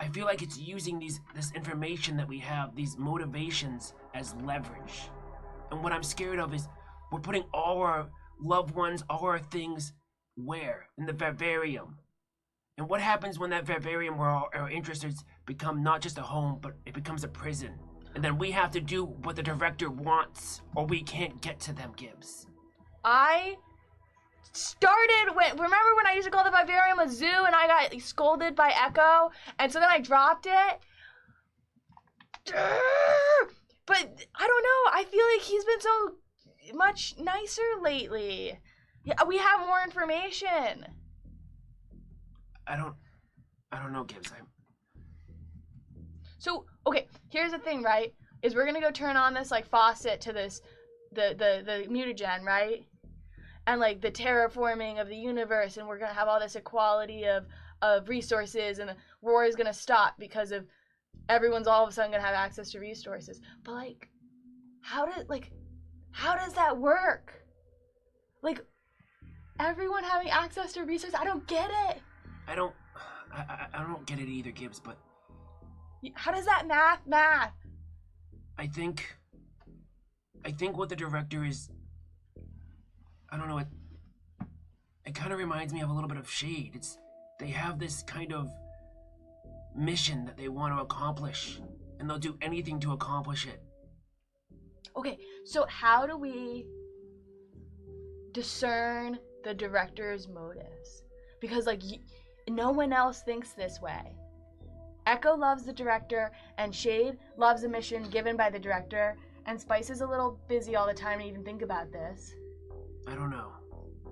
I feel like it's using this information that we have, these motivations, as leverage. And what I'm scared of is we're putting all our loved ones, all our things, where? In the vivarium. And what happens when that vivarium where our interests become not just a home, but it becomes a prison? And then we have to do what the director wants, or we can't get to them, Gibbs. I started remember when I used to call the vivarium a zoo and I got scolded by Echo, and so then I dropped it? But I don't know, I feel like he's been so much nicer lately. Yeah, we have more information. I don't know, Gibbs. So, okay, here's the thing, right? Is we're gonna go turn on this like faucet to this the mutagen, right? And like the terraforming of the universe, and we're gonna have all this equality of resources, and the war is gonna stop because of everyone's all of a sudden gonna have access to resources. But like, how does that work? Like, everyone having access to resources? I don't get it. I don't get it either, Gibbs, but How does that math? I think what the director is, I don't know, it kind of reminds me of a little bit of Shade. They have this kind of mission that they want to accomplish, and they'll do anything to accomplish it. Okay, so how do we discern the director's motives? Because like no one else thinks this way. Echo loves the director, and Shade loves a mission given by the director, and Spice is a little busy all the time to even think about this. I don't know.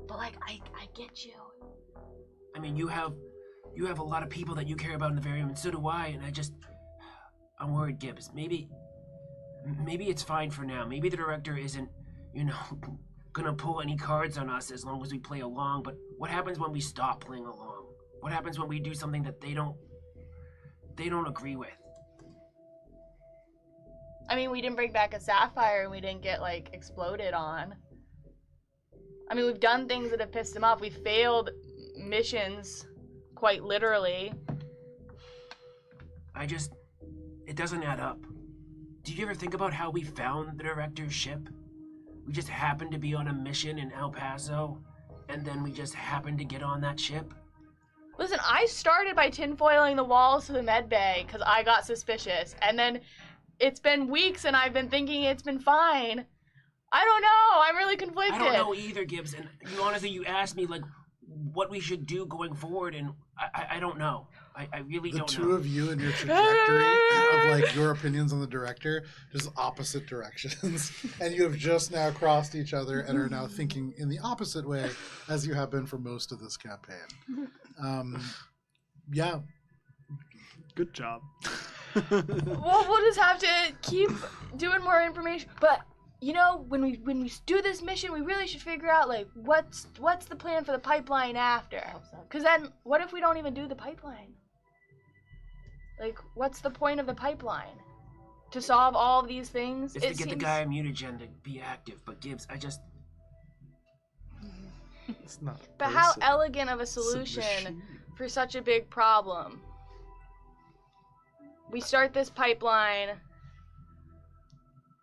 But like, I get you. I mean, you have a lot of people that you care about in the vivarium, and so do I, and I'm worried, Gibbs. Maybe it's fine for now. Maybe the director isn't, gonna pull any cards on us as long as we play along, but what happens when we stop playing along? What happens when we do something that they don't agree with? I mean, we didn't bring back a sapphire, and we didn't get like exploded on. I mean, we've done things that have pissed him off. We failed missions, quite literally. It doesn't add up. Did you ever think about how we found the director's ship? we just happened to be on a mission in El Paso, and then we just happened to get on that ship? Listen, I started by tinfoiling the walls to the med bay because I got suspicious, and then it's been weeks and I've been thinking it's been fine. I don't know. I'm really conflicted. I don't know either, Gibbs. And honestly, you asked me like what we should do going forward, and I don't know. I really don't know. The two of you and your trajectory of like your opinions on the director, just opposite directions, and you have just now crossed each other and are now thinking in the opposite way as you have been for most of this campaign. Yeah. Good job. Well, we'll just have to keep doing more information. But you know, when we do this mission, we really should figure out like what's the plan for the pipeline after. Because then, what if we don't even do the pipeline? Like, what's the point of the pipeline? To solve all of these things? It's to get the guy in mutagen to be active. But Gibbs, It's not. But how elegant of a solution for such a big problem? We start this pipeline.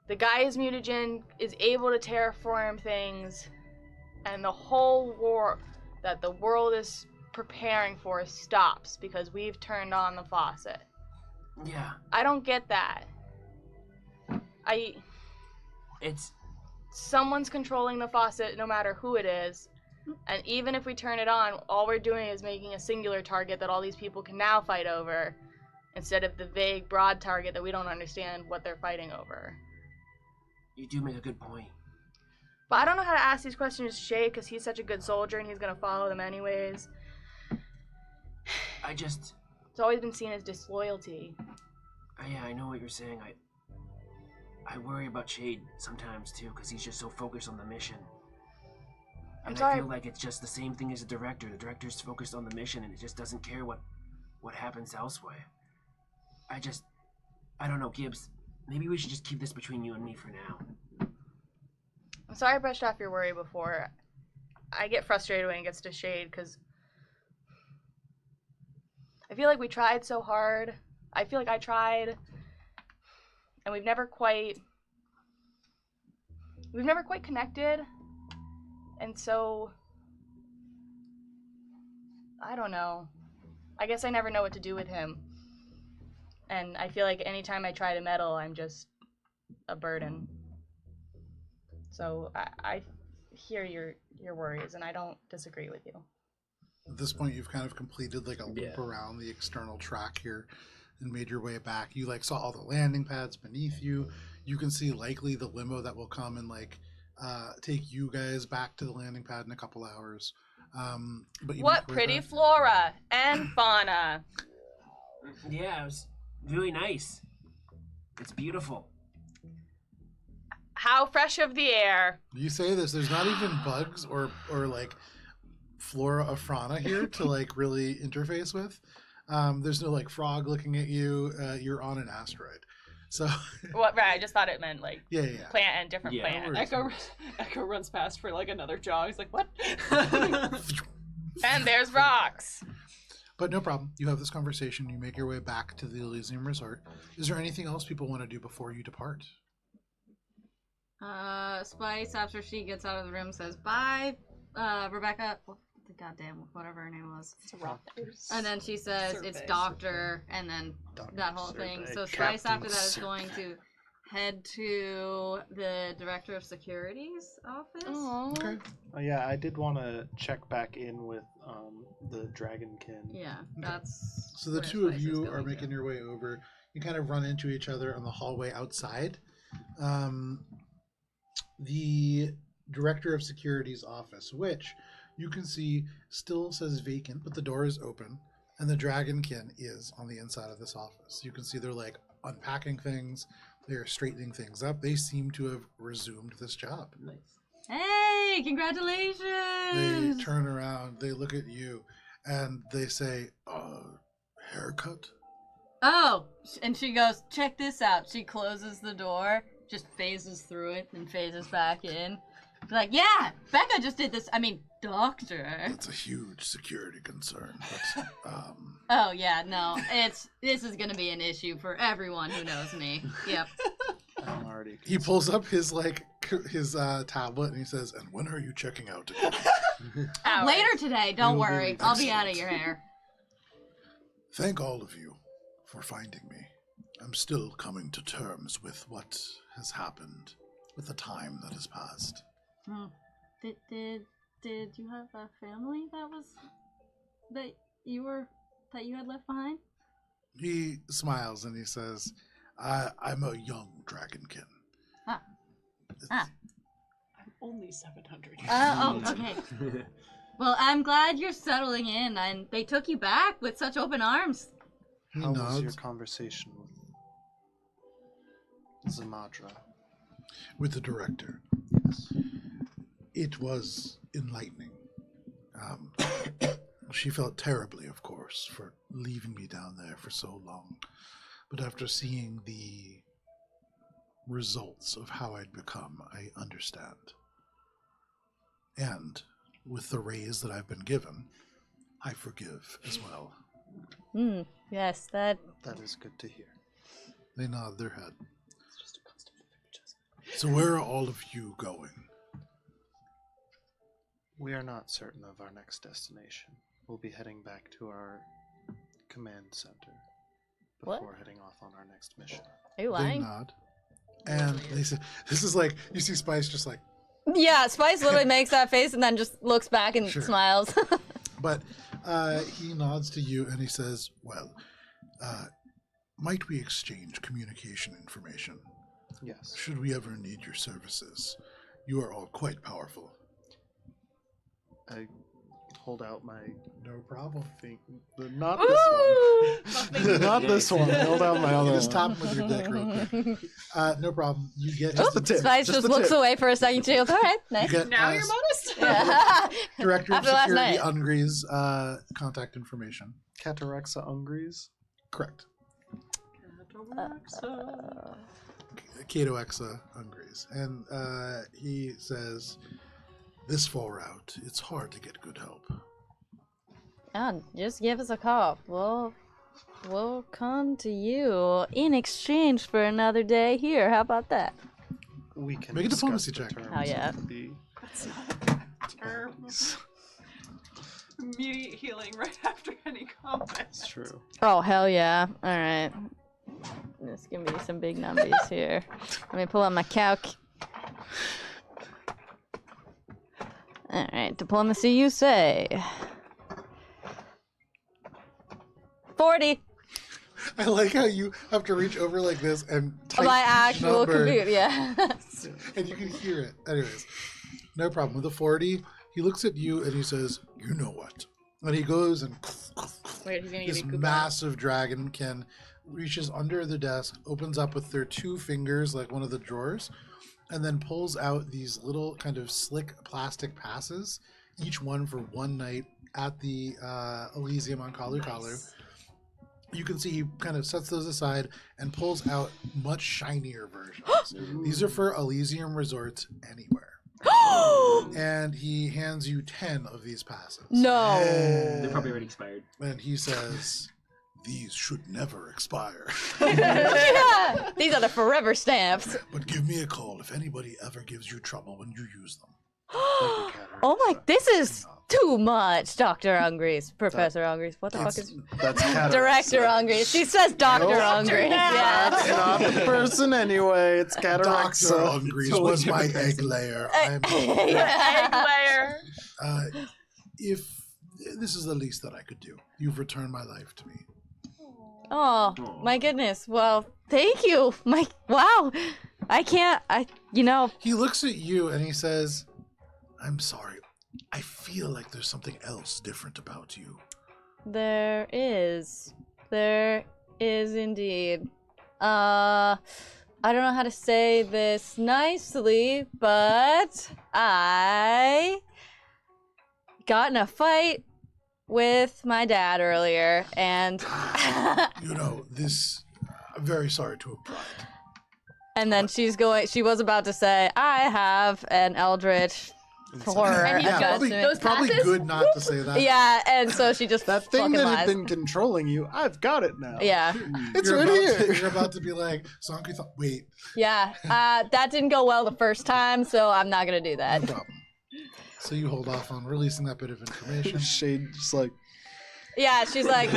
The guy's mutagen is able to terraform things, and the whole war that the world is preparing for stops because we've turned on the faucet. Yeah. I don't get that. Someone's controlling the faucet no matter who it is, and even if we turn it on, all we're doing is making a singular target that all these people can now fight over, instead of the vague, broad target that we don't understand what they're fighting over. You do make a good point. But I don't know how to ask these questions to Shay because he's such a good soldier and he's gonna follow them anyways. It's always been seen as disloyalty. Yeah, I know what you're saying. I worry about Shade sometimes too, because he's just so focused on the mission. I'm And sorry. I feel like it's just the same thing as the director. The director's focused on the mission and it just doesn't care what happens elsewhere. I don't know, Gibbs. Maybe we should just keep this between you and me for now. I'm sorry I brushed off your worry before. I get frustrated when it gets to Shade because I feel like we tried so hard. I feel like I tried, and we've never quite connected. And so I don't know. I guess I never know what to do with him. And I feel like anytime I try to meddle, I'm just a burden. So I hear your worries, and I don't disagree with you. At this point, you've kind of completed like a loop around the external track here and made your way back. You like saw all the landing pads beneath you. You can see likely the limo that will come and like take you guys back to the landing pad in a couple hours. But you what pretty flora and fauna. Yeah, it was really nice. It's beautiful. How fresh of the air. You say this, there's not even bugs or like flora of fauna here to like really interface with. There's no like frog looking at you. You're on an asteroid. So What? Right, I just thought it meant like yeah. plant and different Yeah. plant. Echo runs past for like another jog. He's like, what? And there's rocks. But no problem. You have this conversation. You make your way back to the Elysium Resort. Is there anything else people want to do before you depart? Spice, after she gets out of the room, says, bye, Rebecca. Goddamn, whatever her name was. And then she says, Survey. it's Doctor, and then that whole thing. So Spice, after that, is going to head to the Director of Security's office. Okay. Oh, yeah, I did want to check back in with the Dragonkin. Yeah, that's. So the where two of Spice is you going are making to. your way over. You kind of run into each other on the hallway outside. The Director of Security's office, which you can see still says vacant, but the door is open, and the Dragonkin is on the inside of this office. You can see they're like unpacking things, they're straightening things up. They seem to have resumed this job. Nice. Hey, congratulations! They turn around, they look at you, and they say, haircut? Oh, and she goes, check this out. She closes the door, just phases through it, and phases back in. Like, yeah, Becca just did this. I mean, Doctor. That's a huge security concern, but, Oh, yeah, no, this is gonna be an issue for everyone who knows me. Yep. I'm already. He pulls up his like his tablet and he says, "And when are you checking out again?" Later today, don't You'll be worry. leaving. I'll be out of your hair. Thank all of you for finding me. I'm still coming to terms with what has happened, with the time that has passed. Did you have a family that you had left behind? He smiles and he says, I'm a young dragonkin. Ah. It's- Ah. I'm only 700. Okay. Well, I'm glad you're settling in, and they took you back with such open arms. He How was your nods conversation with Zamadra? with the director. It was enlightening. She felt terribly, of course, for leaving me down there for so long. But after seeing the results of how I'd become, I understand. And with the raise that I've been given, I forgive as well. Yes, that. That is good to hear. They nod their head. So where are all of you going? We are not certain of our next destination. We'll be heading back to our command center What? before heading off on our next mission. Are you They lying? nod. And they say, this is like, you see Spice just like, Yeah, Spice literally makes that face and then just looks back and Sure. smiles. but he nods to you and he says, well, might we exchange communication information? Yes. Should we ever need your services? You are all quite powerful. I hold out my No problem. not this one. Not this one. I hold out my You other just one. tap him with your dick real quick. No problem. You get Just the tip. Spice just the looks tip. away for a second. She goes, all right, You nice. get Now you're modest? Yeah. Director of After last Security night. Ungree's contact information. Cataraxa ungries. Correct. Alexa. Kato Exa Ungree's. And he says, this far out, it's hard to get good help. Yeah, just give us a call. We'll come to you in exchange for another day here. How about that? We can Make a discuss diplomacy the check. terms Oh, yeah. of the That's not a term. Immediate healing right after any combat. It's true. Oh, hell yeah. All right. There's going to be some big numbers here. Let me pull out my calc. All right, diplomacy, you say. 40. I like how you have to reach over like this and type My each actual number, computer, yeah. and you can hear it. Anyways, no problem. With the 40, he looks at you and he says, you know what? And he goes and Wait, he's going to give this you a coupon. massive dragonkin reaches under the desk, opens up with their two fingers like one of the drawers, and then pulls out these little kind of slick plastic passes, each one for one night at the Elysium on Kalu Kalu. You can see he kind of sets those aside and pulls out much shinier versions. These are for Elysium resorts anywhere. And he hands you 10 of these passes. No. They're probably already expired. And he says, these should never expire. Yeah, these are the forever stamps. But give me a call if anybody ever gives you trouble when you use them. Oh my, this is too much, Dr. Ungries. Professor Ungries. What the fuck is... That's cataraxa. Director Ungries. She says Dr. Ungries. That's Yeah. not the person anyway. It's Dr. cataraxa. Ungries was my egg layer. I'm, Egg layer. if this is the least that I could do, you've returned my life to me. Oh, my goodness. Well, thank you. Wow. He looks at you and he says, I'm sorry. I feel like there's something else different about you. There is. There is indeed. I don't know how to say this nicely, but I got in a fight with my dad earlier, and You know, this, I'm very sorry to have pried. and then she was about to say, I have an eldritch for her. And he's Yeah, got probably, those probably passes? good not to say that. Yeah, and so she just That thing fucking that lies. had been controlling you, I've got it now. Yeah, It's You're right about here. To, you're about to be like, Sanku thought, wait, yeah. That didn't go well the first time, so I'm not gonna do no that. problem. So you hold off on releasing that bit of information. Shade just like, Yeah, she's like,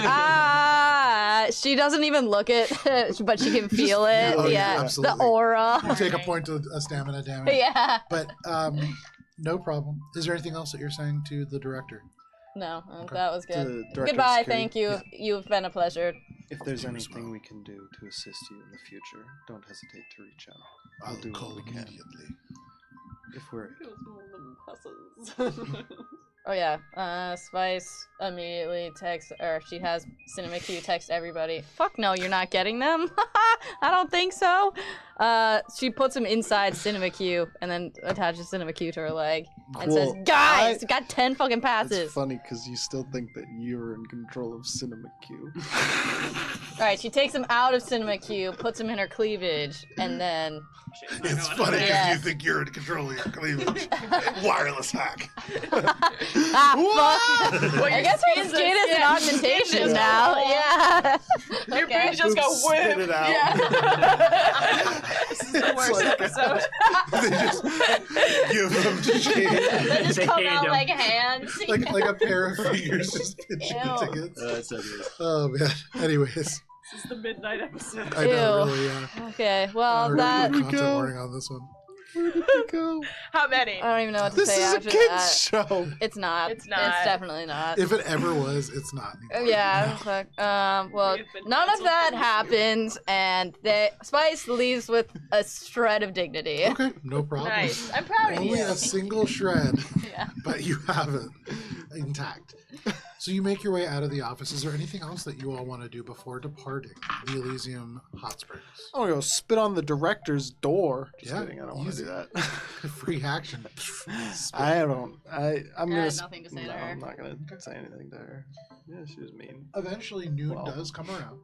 she doesn't even look it, but she can feel it. Oh, yeah, yeah, absolutely. the aura. You take a point to a stamina damage. Yeah. But no problem. Is there anything else that you're saying to the director? No, Okay. that was to good. the director of Goodbye, security, thank you. Yeah. You've been a pleasure. if there's You're anything smart. we can do to assist you in the future, don't hesitate to reach out. I'll do what call we can. immediately. If we're Oh yeah, Spice immediately texts, or she has Cinema Q text everybody. Fuck no, you're not getting them. I don't think so. She puts them inside Cinema Q and then attaches Cinema Q to her leg and says, Cool. "Guys, we got 10 fucking passes." It's funny because you still think that you're in control of Cinema Q. All right, she takes them out of Cinema Q, puts them in her cleavage, and then It's funny because Yeah. you think you're in control of your cleavage. Wireless hack. fuck. I guess her skin is an augmentation now. Yeah. Your Okay. boobs just go Oops, spit whip. it out. This is the worst episode. They just give them to Shane. Just come out like hands. like a pair of fingers just pitching the Ew. tickets. That's so good. Oh man. Anyways, This is the midnight episode. I know Ew. really. Yeah. Okay, well, We're that. gonna we content go? warning on this one. Where did they go? How many? I don't even know what to This say is a after kids that. show. It's not. It's not. It's definitely not. If it ever was, it's not. anymore. Yeah. Fuck. Well, We've been none of canceled that for happens, and Spice leaves with a shred of dignity. Okay, no problem. Nice. I'm proud of Only you. a single shred, Yeah. but you have it intact. So you make your way out of the office. Is there anything else that you all want to do before departing the Elysium Hot Springs? I'm gonna go spit on the director's door. Just Yeah, kidding. I don't want to easy. do that. Free action. I don't. I'm I gonna. had nothing to say to no, her. I'm not gonna say anything to her. Yeah, she was mean. Eventually, noon Well. does come around,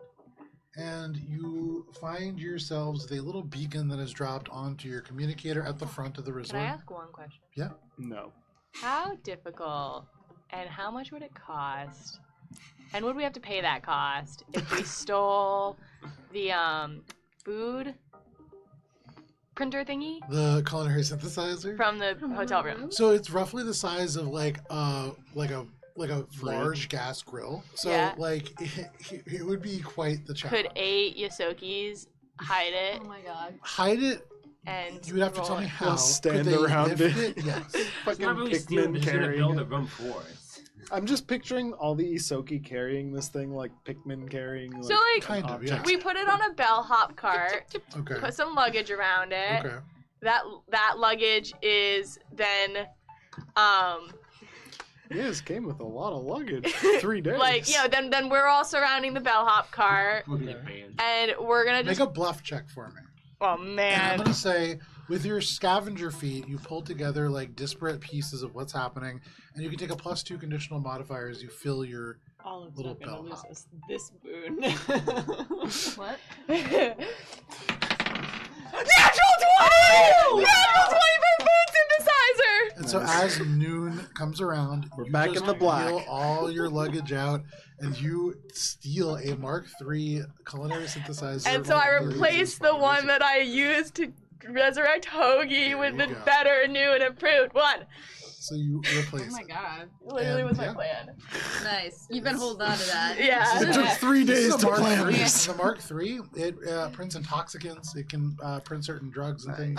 and you find yourselves with a little beacon that is dropped onto your communicator at the front of the resort. Can I ask one question? No. How difficult and how much would it cost? And would we have to pay that cost if we stole the food printer thingy The culinary synthesizer. from the hotel room? So it's roughly the size of like a large gas grill. So Yeah. like it would be quite the challenge. Could 8 Yosokis hide it Oh my god. Hide it. and You would have to roll tell me it? how. They'll stand Could they around lift it. Yes. It's not really stealing, he's gonna build a room for it. I'm just picturing all the Isoki carrying this thing like Pikmin carrying. Like, So like Kind of. Yeah. we put it on a bellhop cart, Okay. put some luggage around it. Okay. That luggage is then Yes, came with a lot of luggage. 3 days. like then we're all surrounding the bellhop cart Moving the band. and we're gonna Make just a bluff check for me. oh And I'm man. gonna say, with your scavenger feat, you pull together like disparate pieces of what's happening, and you can take a +2 conditional modifier as you fill your. All of Little them gonna lose bellhop. us this boon. What? Natural 20! Natural 20 for food synthesizer! And so Nice. as noon comes around, We're you back just in the black. wheel all your luggage out, and you steal a Mark III culinary synthesizer. And so I from replaced the Elysium one Spires. that I used to resurrect Hoagie with There the you go. better, new, and improved one. So you replace Oh my it. god. Literally And, was yeah. my plan. Nice. You've been holding on to that. Yeah. It took 3 This days is to a Mark plan III. this. The Mark III, it prints intoxicants. It can print certain drugs and things.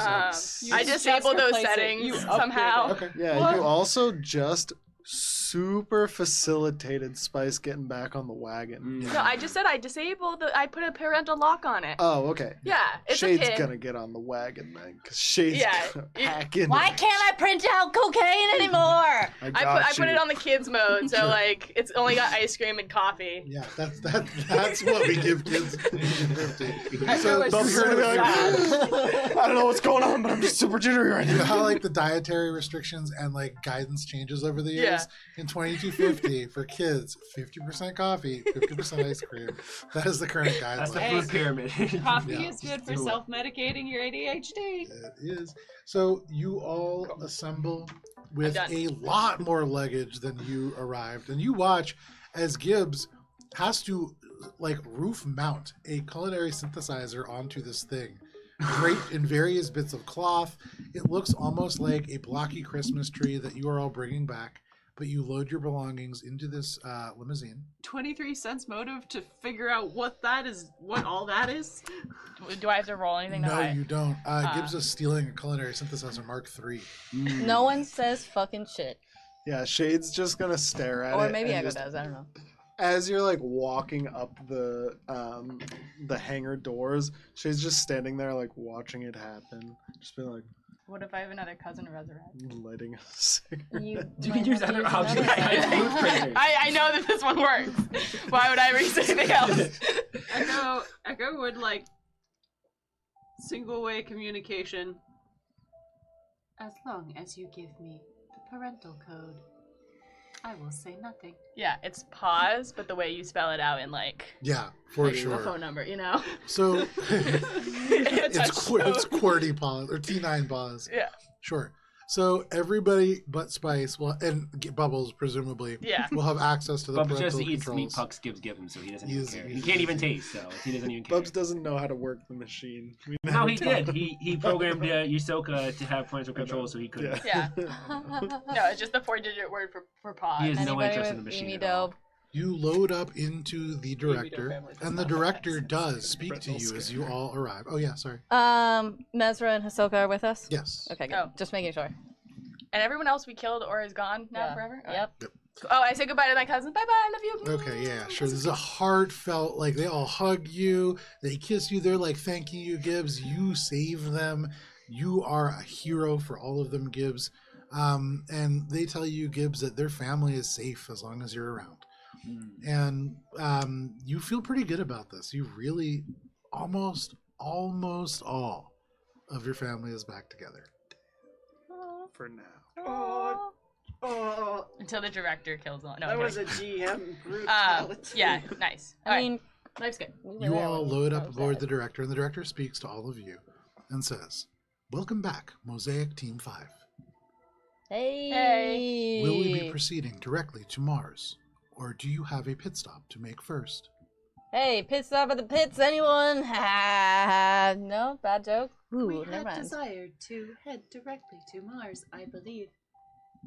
You I just disabled those replace it. settings You upgrade somehow. it. Okay. Yeah, What? you also just super facilitated Spice getting back on the wagon. No, I just said I disabled I put a parental lock on it. Oh, okay. Yeah, it's Shade's a kid. gonna get on the wagon then, because Shade's Yeah, gonna it- hack in. Why can't I print out cocaine anymore? I put it on the kids mode, so Sure. like it's only got ice cream and coffee. Yeah, that's what we give kids. So They'll be like, I don't know what's going on, but I'm just super jittery right you know now. how like the dietary restrictions and like guidance changes over the years? Yeah. In 2250 for kids, 50% coffee, 50% ice cream. That is the current That's the guideline. food pyramid. Coffee Yeah, is good for do it. self-medicating your ADHD. It is. So you all assemble with done. a lot more luggage than you arrived, and you watch as Gibbs has to like roof mount a culinary synthesizer onto this thing, draped in various bits of cloth. It looks almost like a blocky Christmas tree that you are all bringing back, but you load your belongings into this limousine. 23 cents motive to figure out what all that is. Do I have to roll anything? No, to you don't. Gibbs is stealing a culinary synthesizer Mark III. No one says fucking shit. Yeah, Shade's just gonna stare at it. Or maybe and Echo just- does, I don't know. As you're like walking up the hangar doors, Shade's just standing there like watching it happen. Just being like What if I have another cousin to resurrect? lighting a cigarette. You You can use other objects. I know that this one works. Why would I read anything else? Echo would like single way communication. As long as you give me the parental code, I will say nothing. Yeah, it's pause, but the way you spell it out in like Yeah, for the sure. phone number, you know? So it's Touchstone. QWERTY pause or T9 pause. Yeah. Sure. So everybody but Spice and Bubbles presumably Yeah. will have access to the Bubs parental just eats meat controls. pucks Gibbs give him, so he doesn't even He's- care. he's- He can't even taste, so he doesn't even care. Bubs doesn't know how to work the machine. We No, never he taught did. him. He programmed Yusoka to have parental control, so he couldn't. Yeah. No, it's just the 4-digit word for pause. He is no Anybody interest in the with machine Amy at all. Dope? You load up into the director, family does and the not have director access. does speak to you as you all arrive. Oh yeah, sorry. Mesra and Hisoka are with us? Yes. Okay, good. Oh. Just making sure. And everyone else we killed or is gone now Yeah. forever? Yep. Oh, I say goodbye to my cousin. Bye bye, I love you. Okay, yeah, sure. This is a heartfelt, like they all hug you, they kiss you, they're like thanking you, Gibbs. You save them. You are a hero for all of them, Gibbs. And they tell you, Gibbs, that their family is safe as long as you're around. And you feel pretty good about this. You really almost all of your family is back together. For now. Oh, Until the director kills one. No, that I'm was a kidding. GM brutality. Yeah, nice. I Alright, mean, life's good. You all load up aboard the director, and the director speaks to all of you and says, "Welcome back, Mosaic Team 5. Hey. Will we be proceeding directly to Mars, or do you have a pit stop to make first?" Hey, pit stop at the pits, anyone? Ha, no, bad joke. Ooh, We never had mind. desired to head directly to Mars, I believe.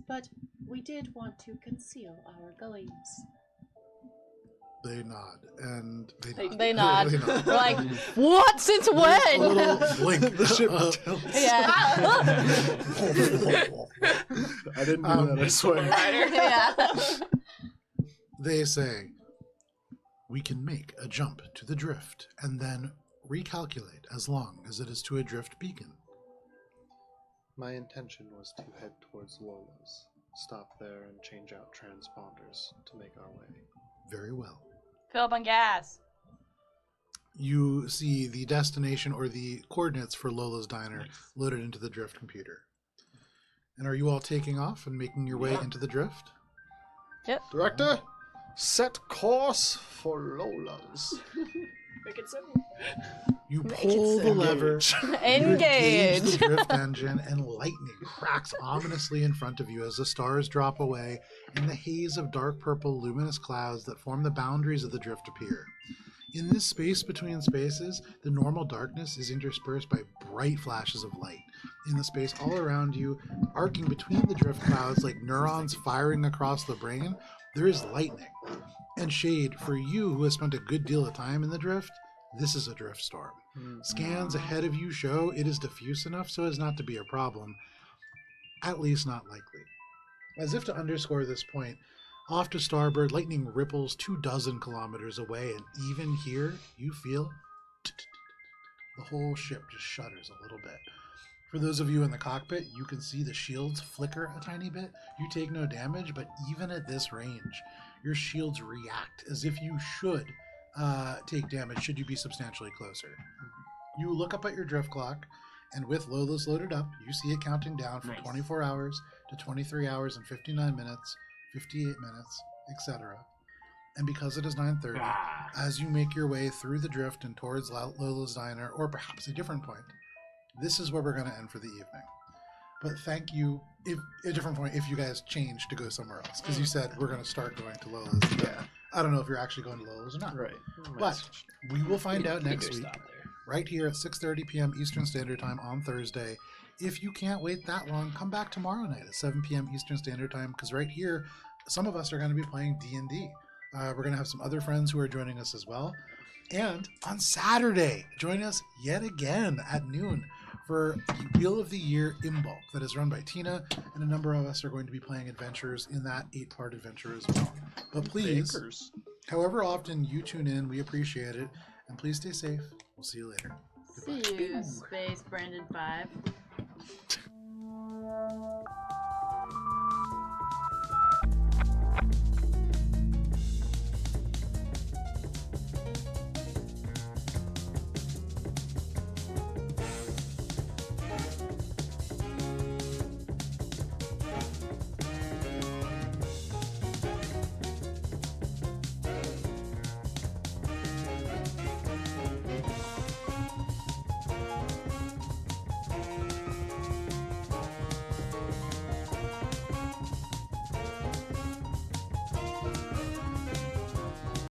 But we did want to conceal our goings. They nod, and They they They nod. nod. They nod. We're like, what? Since A when? little blink. The ship of- Yeah. I didn't do that, I swear. Yeah. They say, "We can make a jump to the drift and then recalculate as long as it is to a drift beacon." My intention was to head towards Lola's, stop there and change out transponders to make our way. Very well. Fill up on gas. You see the destination or the coordinates for Lola's Diner loaded into the drift computer. And are you all taking off and making your way into the drift? Director, set course for Lola's. Make it simple. You Make pull it the so. lever, Engage. the drift engine, and lightning cracks ominously in front of you as the stars drop away and the haze of dark purple luminous clouds that form the boundaries of the drift appear. In this space between spaces, the normal darkness is interspersed by bright flashes of light. In the space all around you, arcing between the drift clouds like neurons firing across the brain, there is lightning. And Shade, for you who has spent a good deal of time in the drift, this is a drift storm. Scans ahead of you show it is diffuse enough so as not to be a problem, at least not likely. As if to underscore this point, off to starboard, lightning ripples 24 kilometers away, and even here, you feel the whole ship just shudders a little bit. For those of you in the cockpit, you can see the shields flicker a tiny bit. You take no damage, but even at this range, your shields react as if you should take damage should you be substantially closer. You look up at your drift clock, and with Lola's loaded up, you see it counting down from Nice. 24 hours to 23 hours and 59 minutes, 58 minutes, etc. And because it is 9:30, Ah. as you make your way through the drift and towards Lola's Diner, or perhaps a different point, this is where we're going to end for the evening. But thank you. If a different point, if you guys change to go somewhere else, because you said we're going to start going to Lola's. Yeah. I don't know if you're actually going to Lola's or not. Right. But we will find out We next could week, stop there. right here at 6:30 p.m. Eastern Standard Time on Thursday. If you can't wait that long, come back tomorrow night at 7 p.m. Eastern Standard Time, because right here, some of us are going to be playing D&D. We're going to have some other friends who are joining us as well. And on Saturday, join us yet again at noon for the Wheel of the Year in bulk that is run by Tina, and a number of us are going to be playing adventures in that 8-part adventure as well. But please, Bakers. however often you tune in, we appreciate it. And please stay safe. We'll see you later. See you, Space Brandon 5.